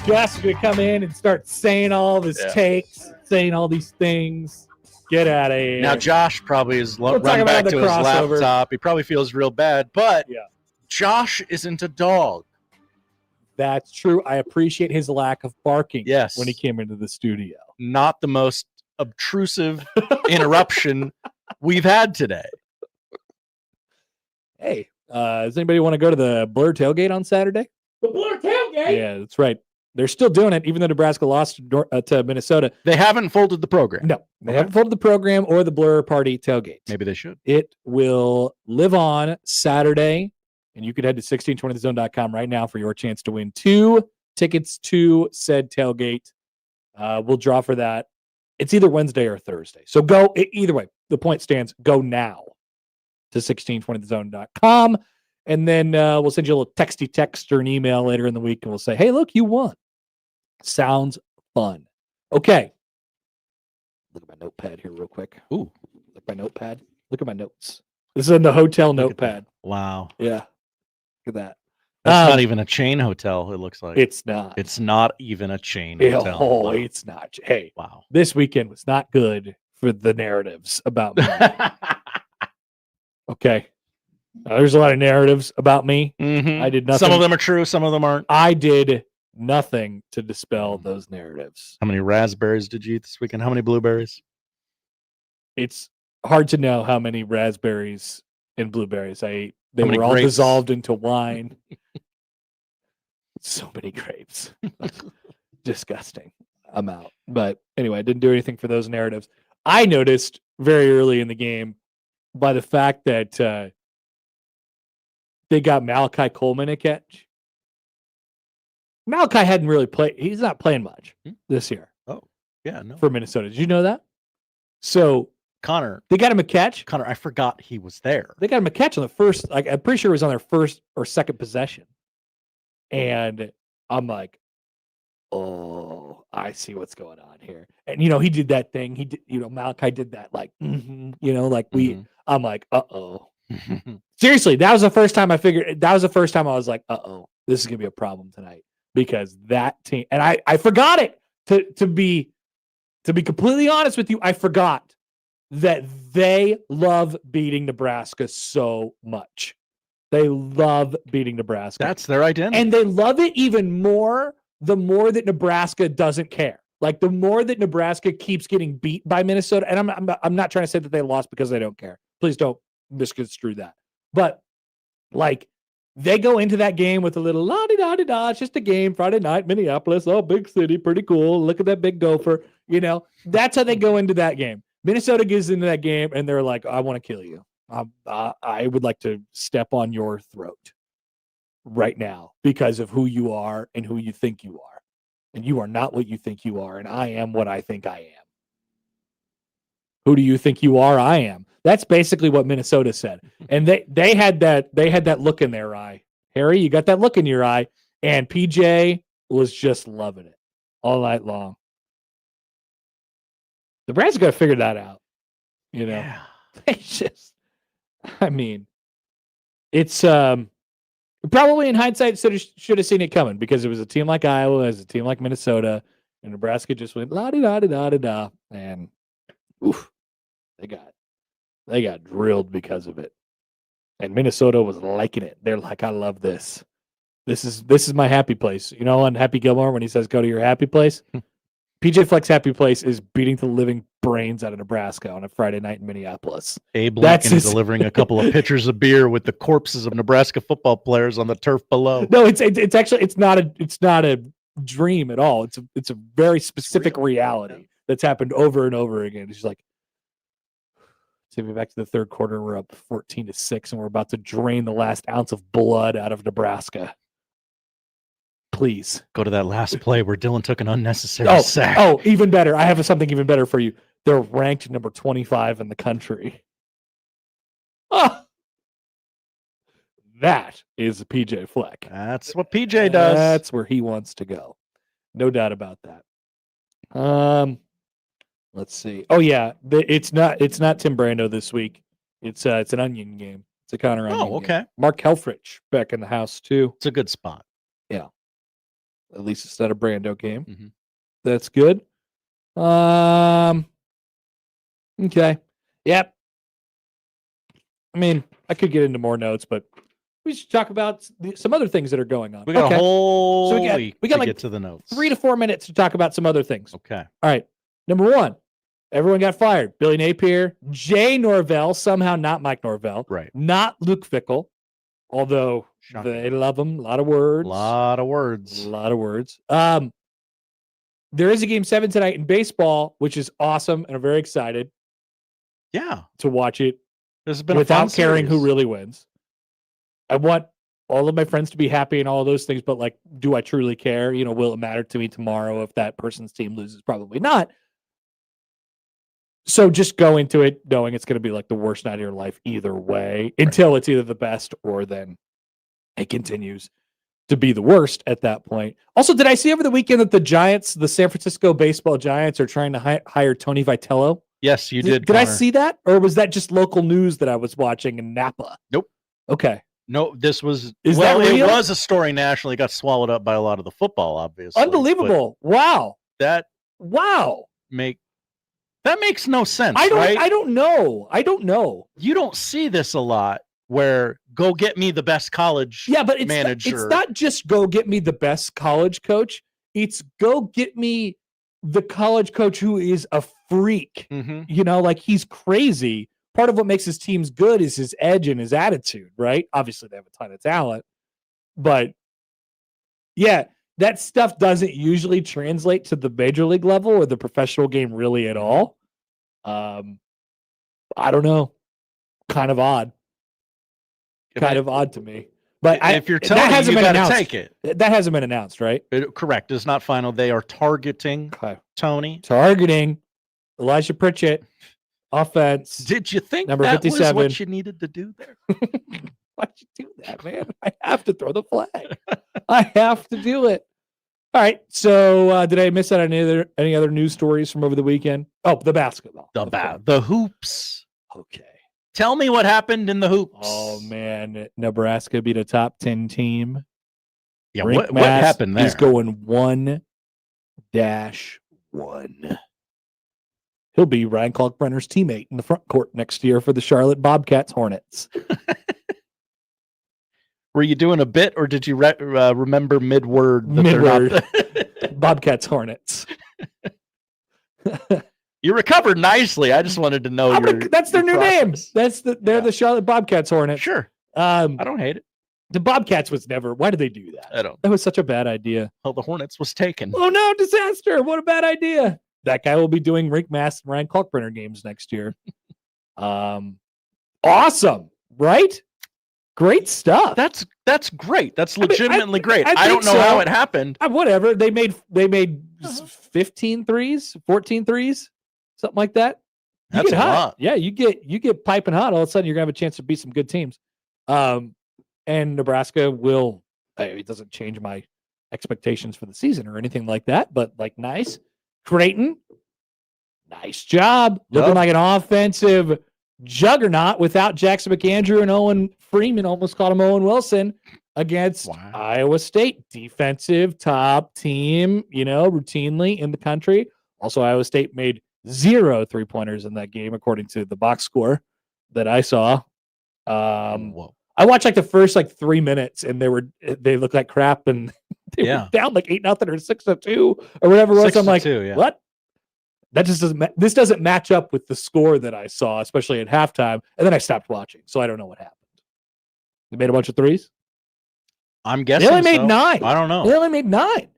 Josh is going to come in and start saying all of his takes, saying all these things. Get out of here. Now, Josh probably is run back to his laptop. He probably feels real bad, but Josh isn't a dog. That's true. I appreciate his lack of barking when he came into the studio. Not the most obtrusive interruption we've had today. Hey, Does anybody want to go to the Blur tailgate on Saturday? The Blur tailgate? Yeah, that's right. They're still doing it, even though Nebraska lost to Minnesota. They haven't folded the program. No, they haven't folded the program or the Blur Party tailgate. Maybe they should. It will live on Saturday, and you could head to 1620thezone.com right now for your chance to win 2 tickets to said tailgate. We'll draw for that. It's either Wednesday or Thursday. So go either way. The point stands. Go now to 1620thezone.com. And then we'll send you a little texty text or an email later in the week, and we'll say, hey, look, you won. Sounds fun. Okay. Look at my notepad here real quick. Ooh. Look at my notepad. Look at my notes. This is in the hotel notepad. Wow. Yeah. Look at that. That's not even a chain hotel, it looks like. It's not. It's not even a chain hotel. Oh, Wow. it's not. Hey, wow. This weekend was not good for the narratives about me. Okay. There's a lot of narratives about me. Mhm. I did nothing. Some of them are true, some of them aren't. I did nothing to dispel those narratives. How many raspberries did you eat this weekend? How many blueberries? It's hard to know how many raspberries and blueberries I ate. They How many were all grapes? dissolved into wine. So many grapes. Disgusting amount. But anyway, I didn't do anything for those narratives. I noticed very early in the game by the fact that they got Malachi Coleman a catch. Malachi hadn't really played. He's not playing much this year. Oh, yeah, no. For Minnesota. Did you know that? So Connor, they got him a catch. Connor, I forgot he was there. They got him a catch on the first, like I'm pretty sure it was on their first or second possession. And I'm like, oh, I see what's going on here. And he did that thing. He did, Malachi did that, like, I'm like, uh-oh. Seriously, that was the first time I was like, uh-oh, this is gonna be a problem tonight. Because that team, and I forgot it. To be completely honest with you, I forgot that they love beating Nebraska so much. They love beating Nebraska. That's their identity. And they love it even more the more that Nebraska doesn't care. Like the more that Nebraska keeps getting beat by Minnesota, and I'm not trying to say that they lost because they don't care. Please don't misconstrue that. But like they go into that game with a little la-di-da-di-da. It's just a game, Friday night, Minneapolis. Oh, big city, pretty cool. Look at that big gopher. That's how they go into that game. Minnesota gets into that game, and they're like, I want to kill you. I would like to step on your throat right now because of who you are and who you think you are. And you are not what you think you are, and I am what I think I am. Who do you think you are? I am. That's basically what Minnesota said. And they had that look in their eye. Harry, you got that look in your eye. And PJ was just loving it all night long. The Browns got to figure that out. Yeah. It's just, it's probably in hindsight should have seen it coming because it was a team like Iowa, as a team like Minnesota, and Nebraska just went la-di-da-di-da-di-da, and oof, they got drilled because of it. And Minnesota was liking it. They're like, I love this. This is my happy place. On Happy Gilmore when he says go to your happy place. PJ Fleck's happy place is beating the living brains out of Nebraska on a Friday night in Minneapolis. Abe Lincoln delivering a couple of pitchers of beer with the corpses of Nebraska football players on the turf below. No, it's actually it's not a dream at all. It's a very specific reality that's happened over and over again. It's just like, take me back to the third quarter. We're up 14-6, and we're about to drain the last ounce of blood out of Nebraska. Please go to that last play where Dylan took an unnecessary sack. Oh, even better. I have something even better for you. They're ranked number 25 in the country. Oh, that is PJ Fleck. That's what PJ does. That's where he wants to go. No doubt about that. Let's see. Oh yeah, it's not Tim Brando this week. It's an Onion game. It's a Connor Onion. Oh, okay. Game. Mark Helfrich back in the house too. It's a good spot. Yeah. At least it's not a Brando game. Mm-hmm. That's good. Okay. Yep. I could get into more notes, but we should talk about some other things that are going on. We got a whole week to like get to the notes. 3 to 4 minutes to talk about some other things. Okay. All right. Number one, everyone got fired. Billy Napier, Jay Norvell, somehow not Mike Norvell. Right. Not Luke Fickell. Although they love them. A lot of words. A lot of words. A lot of words. There is a game 7 tonight in baseball, which is awesome, and I'm very excited. Yeah. To watch it This has been without a fun caring series. who really wins. I want all of my friends to be happy and all of those things, but like, do I truly care? You know, will it matter to me tomorrow if that person's team loses? Probably not. So just go into it knowing it's going to be like the worst night of your life either way, until it's either the best or then it continues to be the worst at that point. Also, did I see over the weekend that the Giants, the San Francisco baseball Giants, are trying to hire Tony Vitello? Yes, you did. Did I Connor. see that? Or was that just local news that I was watching in Napa? Nope. Okay. No, this was Is well, that it real? was a story nationally. Got swallowed up by a lot of the football, obviously. Unbelievable. Wow. That makes no sense. Right? I don't know. You don't see this a lot where go get me the best college but it's manager. It's not just go get me the best college coach. It's go get me the college coach who is a freak. Mm-hmm. You know, like he's crazy. Part of what makes his teams good is his edge and his attitude, right? Obviously, they have a ton of talent. But yeah, that stuff doesn't usually translate to the major league level or the professional game really at all. I don't know. Kind of odd. Odd to me. But if you're telling me, you got to take it. That hasn't been announced, right? Correct. It's not final. They are targeting Tony. Targeting Elijah Pritchett. Offense. Did you think number that 57. was what you needed to do there? Why'd you do that, man? I have to throw the flag. I have to do it. All right. So did I miss out on any other news stories from over the weekend? Oh, the basketball. The hoops. Okay. Tell me what happened in the hoops. Oh man, Nebraska beat a top 10 team. Yeah, Rink what happened there? He's going 1-1. He'll be Ryan Kalkbrenner's teammate in the front court next year for the Charlotte Bobcats Hornets. Were you doing a bit, or did you remember mid-word? Mid-word. Bobcats Hornets. You recovered nicely. I just wanted to know that's their new name. They're the Charlotte Bobcats Hornets. Sure. I don't hate it. The Bobcats was never. Why did they do that? I don't. That was such a bad idea. Well, the Hornets was taken. Oh no, disaster! What a bad idea. That guy will be doing Rick Mast and Ryan Kalkbrenner games next year. Awesome, right? Great stuff. That's great. That's legitimately great. I don't know so. how it happened. Whatever. They made 15 threes, 14 threes, something like that. You That's get a hot. lot. Yeah, you get piping hot. All of a sudden, you're gonna have a chance to beat some good teams. And Nebraska will. It doesn't change my expectations for the season or anything like that. But like, nice. Creighton, nice job. Looking like an offensive juggernaut without Jackson McAndrew and Owen Freeman. Almost called him Owen Wilson against Iowa State. Defensive top team, routinely in the country. Also, Iowa State made 0 3-pointers in that game, according to the box score that I saw. I watched like the first 3 minutes, and they looked like crap, and they were down like 8-0 or 6-2 or whatever it was. I'm like, what? That just doesn't. This doesn't match up with the score that I saw, especially at halftime. And then I stopped watching, so I don't know what happened. They made a bunch of threes. I'm guessing They only made so. 9. I don't know. They only made 9.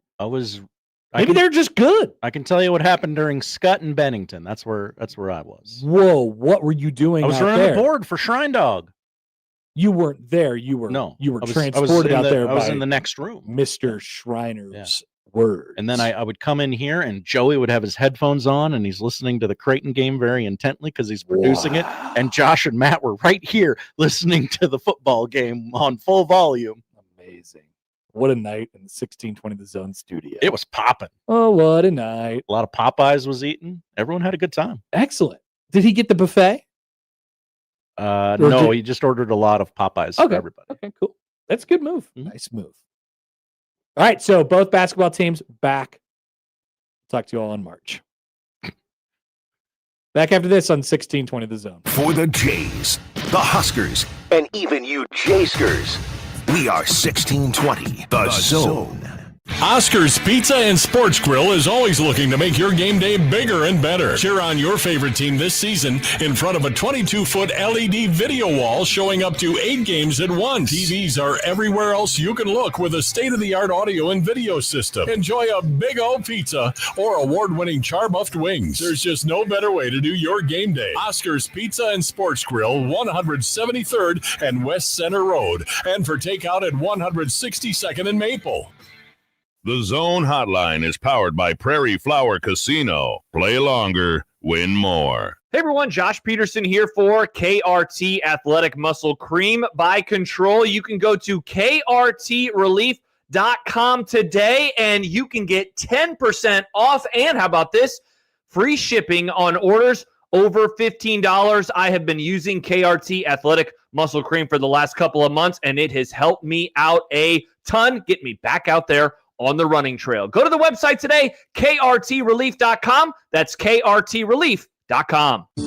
Maybe they're just good. I can tell you what happened during Scott and Bennington. That's where I was. Whoa, what were you doing? I was out running there? the board for Shrine Dog. You weren't there. You were transported out there. I was by in the next room, Mr. Schreiner's words. And then I would come in here, and Joey would have his headphones on, and he's listening to the Creighton game very intently because he's producing it. And Josh and Matt were right here listening to the football game on full volume. Amazing. What a night in the 1620 The Zone studio. It was popping. Oh, what a night. A lot of Popeyes was eaten. Everyone had a good time. Excellent. Did he get the buffet? No, he just ordered a lot of Popeyes for everybody. Okay, cool. That's a good move. Nice move. All right, so both basketball teams back. Talk to you all in March. Back after this on 1620 The Zone. For the Jays, the Huskers, and even you Jayskers, we are 1620 The Zone. Oscar's Pizza and Sports Grill is always looking to make your game day bigger and better. Cheer on your favorite team this season in front of a 22-foot LED video wall showing up to 8 games at once. TVs are everywhere else you can look with a state-of-the-art audio and video system. Enjoy a big old pizza or award-winning char-buffed wings. There's just no better way to do your game day. Oscar's Pizza and Sports Grill, 173rd and West Center Road. And for takeout at 162nd and Maple. The Zone Hotline is powered by Prairie Flower Casino. Play longer, win more. Hey everyone, Josh Peterson here for KRT Athletic Muscle Cream by Control. You can go to krtrelief.com today and you can get 10% off. And how about this? Free shipping on orders over $15. I have been using KRT Athletic Muscle Cream for the last couple of months and it has helped me out a ton. Get me back out there on the running trail. Go to the website today, krtrelief.com. That's krtrelief.com.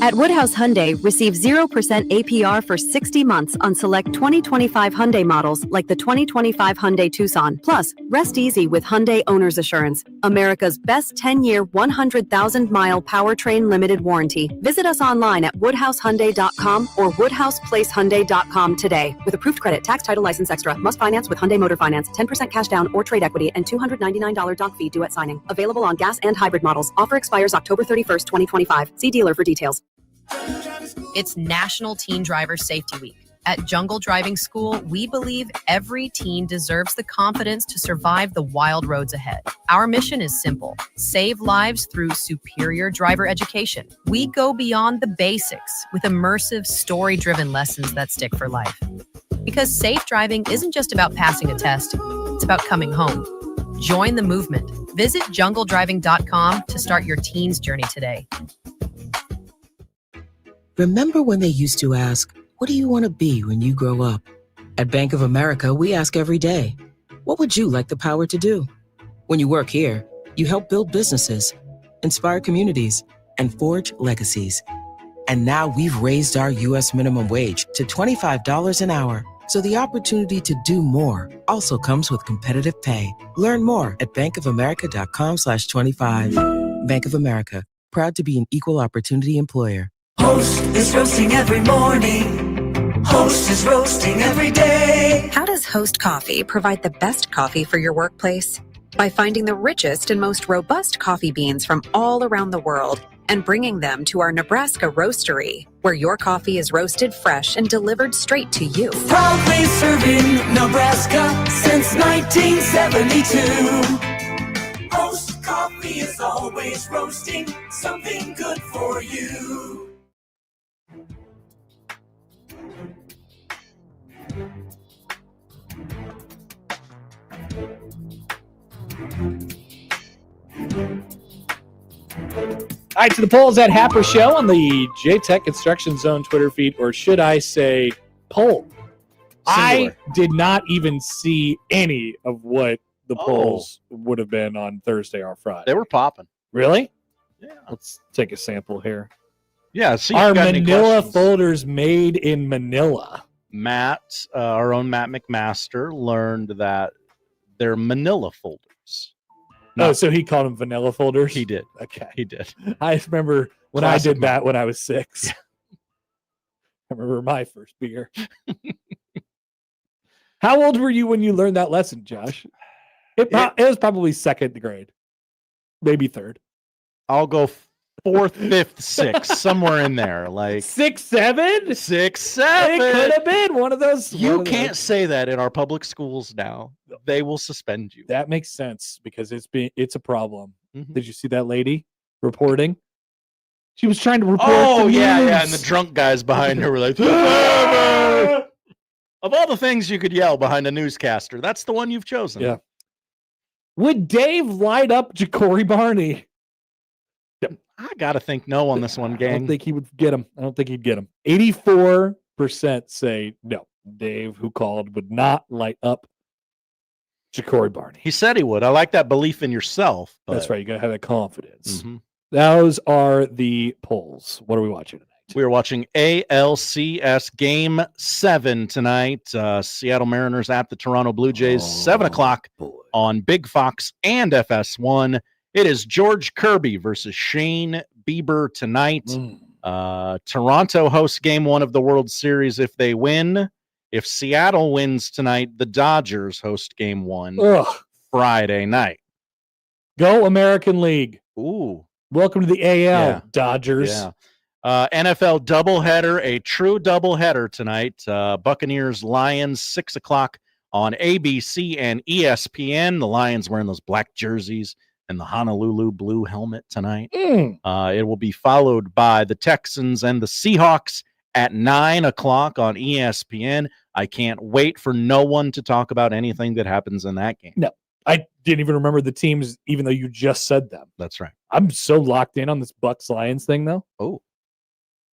At Woodhouse Hyundai, receive 0% APR for 60 months on select 2025 Hyundai models like the 2025 Hyundai Tucson. Plus, rest easy with Hyundai Owner's Assurance, America's best 10-year, 100,000-mile powertrain limited warranty. Visit us online at woodhousehyundai.com or woodhouseplacehyundai.com today. With approved credit, tax, title, license extra. Must finance with Hyundai Motor Finance. 10% cash down or trade equity and $299 doc fee due at signing. Available on gas and hybrid models. Offer expires October 31st, 2025. See dealer for details. It's National Teen Driver Safety Week. At Jungle Driving School, we believe every teen deserves the confidence to survive the wild roads ahead. Our mission is simple: save lives through superior driver education. We go beyond the basics with immersive, story-driven lessons that stick for life. Because safe driving isn't just about passing a test, it's about coming home. Join the movement. Visit jungledriving.com to start your teen's journey today. Remember when they used to ask, what do you want to be when you grow up? At Bank of America, we ask every day, what would you like the power to do? When you work here, you help build businesses, inspire communities, and forge legacies. And now we've raised our U.S. minimum wage to $25 an hour. So the opportunity to do more also comes with competitive pay. Learn more at bankofamerica.com/25. Bank of America, proud to be an equal opportunity employer. Host is roasting every morning. Host is roasting every day. How does Host Coffee provide the best coffee for your workplace? By finding the richest and most robust coffee beans from all around the world and bringing them to our Nebraska roastery, where your coffee is roasted fresh and delivered straight to you. Proudly serving Nebraska since 1972. Host Coffee is always roasting something good for you. All right, to the polls at Happer Show on the JTech Construction Zone Twitter feed, or should I say poll? I did not even see any of what the polls would have been on Thursday or Friday. They were popping. Really? Yeah. Let's take a sample here. Yeah. See, Are Manila folders made in Manila? Matt, our own Matt McMaster, learned that they're Manila folders. So he called them vanilla folders? He did. Okay. He did. I remember when Classic I did that when I was 6. I remember my first beer. How old were you when you learned that lesson, Josh? It was probably 2nd grade, maybe 3rd. I'll go 4th, 5th, 6th, somewhere in there. Like 6, 7? 6, 7. It could have been one of those. You can't say that in our public schools now. They will suspend you. That makes sense because it's a problem. Mm-hmm. Did you see that lady reporting? She was trying to report. Oh, yeah. And the drunk guys behind her were like, of all the things you could yell behind a newscaster, that's the one you've chosen. Yeah. Would Dave light up Ja'Cory Barney? I got to think no on this one, gang. I don't think he would get him. I don't think he'd get him. 84% say no. Dave, who called, would not light up Ja'Cory Barney. He said he would. I like that belief in yourself. That's right. You got to have that confidence. Mm-hmm. Those are the polls. What are we watching tonight? We are watching ALCS Game 7 tonight. Seattle Mariners at the Toronto Blue Jays, 7 o'clock on Big Fox and FS1. It is George Kirby versus Shane Bieber tonight. Toronto hosts game 1 of the World Series if they win. If Seattle wins tonight, the Dodgers host game 1 Friday night. Go American League. Ooh. Welcome to the AL, Dodgers. Yeah. NFL doubleheader, a true doubleheader tonight. Buccaneers, Lions, 6 o'clock on ABC and ESPN. The Lions wearing those black jerseys and the Honolulu blue helmet tonight. It will be followed by the Texans and the Seahawks at 9 o'clock on ESPN. I can't wait for no one to talk about anything that happens in that game. No, I didn't even remember the teams, even though you just said them. That's right. I'm so locked in on this Bucs-Lions thing, though. Oh.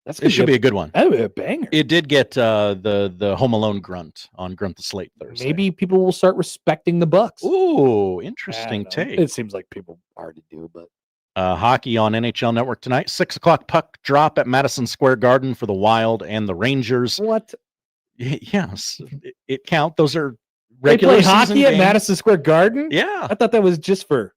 It should be a good one. That would be a banger. It did get the Home Alone grunt on Grunt the Slate Thursday. Maybe people will start respecting the Bucs. Ooh, interesting take. It seems like people already do, but hockey on NHL Network tonight. 6 o'clock puck drop at Madison Square Garden for the Wild and the Rangers. What? Yes, it count. Those are they regular play season hockey at games. Madison Square Garden? Yeah. I thought that was just for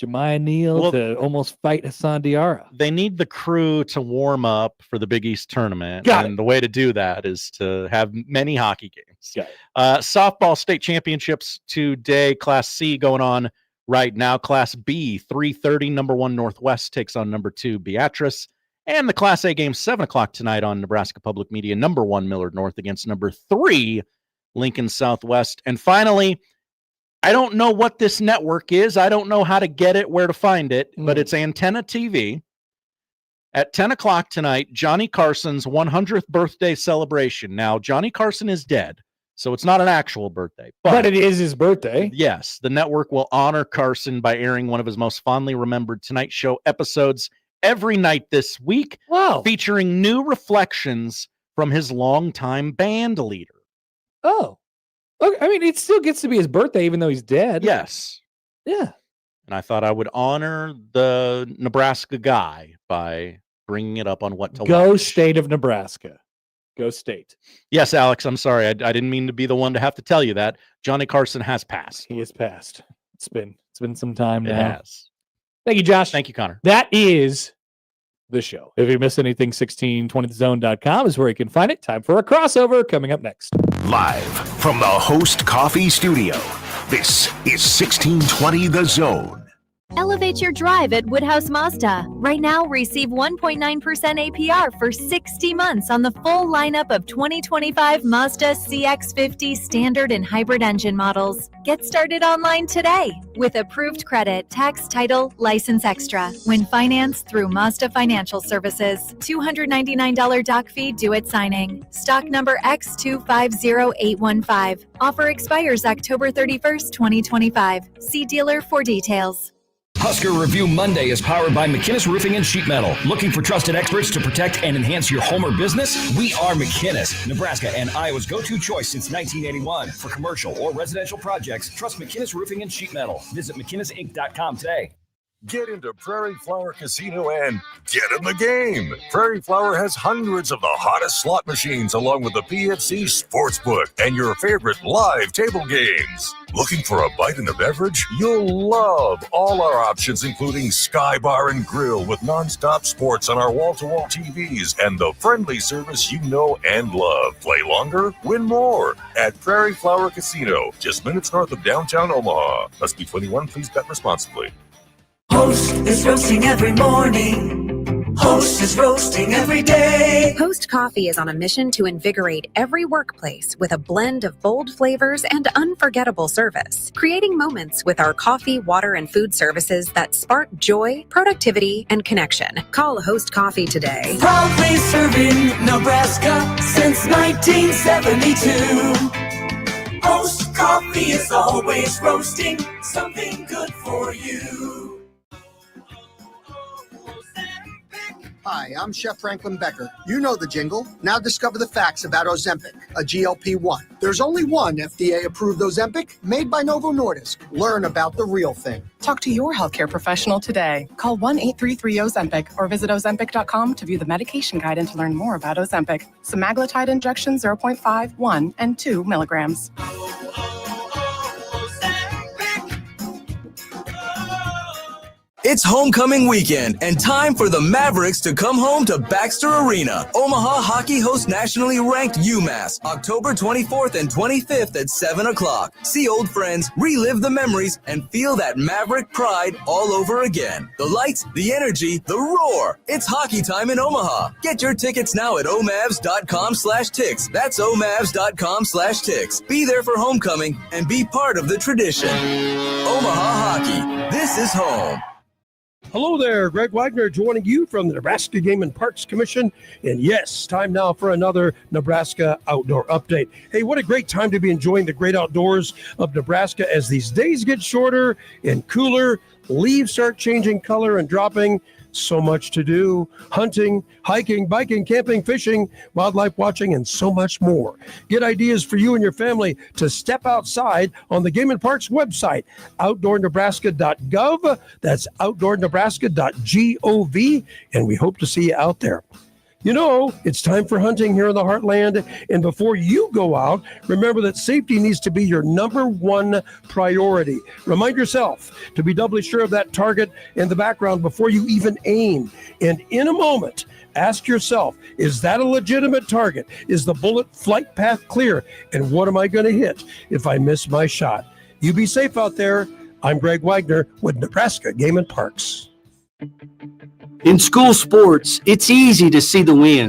Jemiah Neal to almost fight Hassan Diarra. They need the crew to warm up for the Big East tournament. Got and the way to do that is to have many hockey games. Softball state championships today. Class C going on right now. Class B, 3:30. Number 1 Northwest takes on number 2 Beatrice. And the Class A game, 7 o'clock tonight on Nebraska Public Media. Number 1 Millard North against number 3 Lincoln Southwest. And finally, I don't know what this network is. I don't know how to get it, where to find it, but it's Antenna TV. At 10 o'clock tonight, Johnny Carson's 100th birthday celebration. Now, Johnny Carson is dead, so it's not an actual birthday. But it is his birthday. Yes, the network will honor Carson by airing one of his most fondly remembered Tonight Show episodes every night this week, featuring new reflections from his longtime band leader. Oh. Okay, I mean, it still gets to be his birthday, even though he's dead. Yes. Yeah. And I thought I would honor the Nebraska guy by bringing it up on What to Go Watch. State of Nebraska. Go State. Yes, Alex, I'm sorry. I didn't mean to be the one to have to tell you that. Johnny Carson has passed. He has passed. It's been some time It now. has. Thank you, Josh. Thank you, Connor. That is the show. If you missed anything, 1620thezone.com is where you can find it. Time for a crossover coming up next. Live from the Host Coffee Studio, this is 1620 The Zone. Elevate your drive at Woodhouse Mazda. Right now, receive 1.9% APR for 60 months on the full lineup of 2025 Mazda CX-50 standard and hybrid engine models. Get started online today with approved credit, tax, title, license extra when financed through Mazda Financial Services. $299 doc fee due at signing. Stock number X250815. Offer expires October 31st, 2025. See dealer for details. Husker Review Monday is powered by McKinnis Roofing and Sheet Metal. Looking for trusted experts to protect and enhance your home or business? We are McKinnis, Nebraska and Iowa's go-to choice since 1981. For commercial or residential projects, trust McKinnis Roofing and Sheet Metal. Visit McKinnisInc.com today. Get into Prairie Flower Casino and get in the game. Prairie Flower has hundreds of the hottest slot machines along with the PFC Sportsbook and your favorite live table games. Looking for a bite and a beverage? You'll love all our options, including Sky Bar and Grill with nonstop sports on our wall-to-wall TVs and the friendly service you know and love. Play longer, win more at Prairie Flower Casino, just minutes north of downtown Omaha. Must be 21. Please bet responsibly. Host is roasting every morning. Host is roasting every day. Host Coffee is on a mission to invigorate every workplace with a blend of bold flavors and unforgettable service, creating moments with our coffee, water, and food services that spark joy, productivity, and connection. Call Host Coffee today. Proudly serving Nebraska since 1972. Host Coffee is always roasting something good for you. Hi, I'm Chef Franklin Becker. You know the jingle. Now discover the facts about Ozempic, a GLP-1. There's only one FDA-approved Ozempic made by Novo Nordisk. Learn about the real thing. Talk to your healthcare professional today. Call 1-833-OZEMPIC or visit Ozempic.com to view the medication guide and to learn more about Ozempic. Semaglutide injection 0.5, 1, and 2 milligrams. It's homecoming weekend and time for the Mavericks to come home to Baxter Arena. Omaha Hockey hosts nationally ranked UMass October 24th and 25th at 7 o'clock. See old friends, relive the memories, and feel that Maverick pride all over again. The lights, the energy, the roar. It's hockey time in Omaha. Get your tickets now at omavs.com/tix. That's omavs.com/tix. Be there for homecoming and be part of the tradition. Omaha Hockey. This is home. Hello there, Greg Wagner joining you from the Nebraska Game and Parks Commission. And yes, time now for another Nebraska Outdoor Update. Hey, what a great time to be enjoying the great outdoors of Nebraska as these days get shorter and cooler. Leaves start changing color and dropping. So much to do. Hunting, hiking, biking, camping, fishing, wildlife watching, and so much more. Get ideas for you and your family to step outside on the Game and Parks website, outdoornebraska.gov. That's outdoornebraska.gov, and we hope to see you out there. You know, it's time for hunting here in the Heartland, and before you go out, remember that safety needs to be your number one priority. Remind yourself to be doubly sure of that target in the background before you even aim. And in a moment, ask yourself, is that a legitimate target? Is the bullet flight path clear? And what am I going to hit if I miss my shot? You be safe out there. I'm Greg Wagner with Nebraska Game and Parks. In school sports, it's easy to see the wins.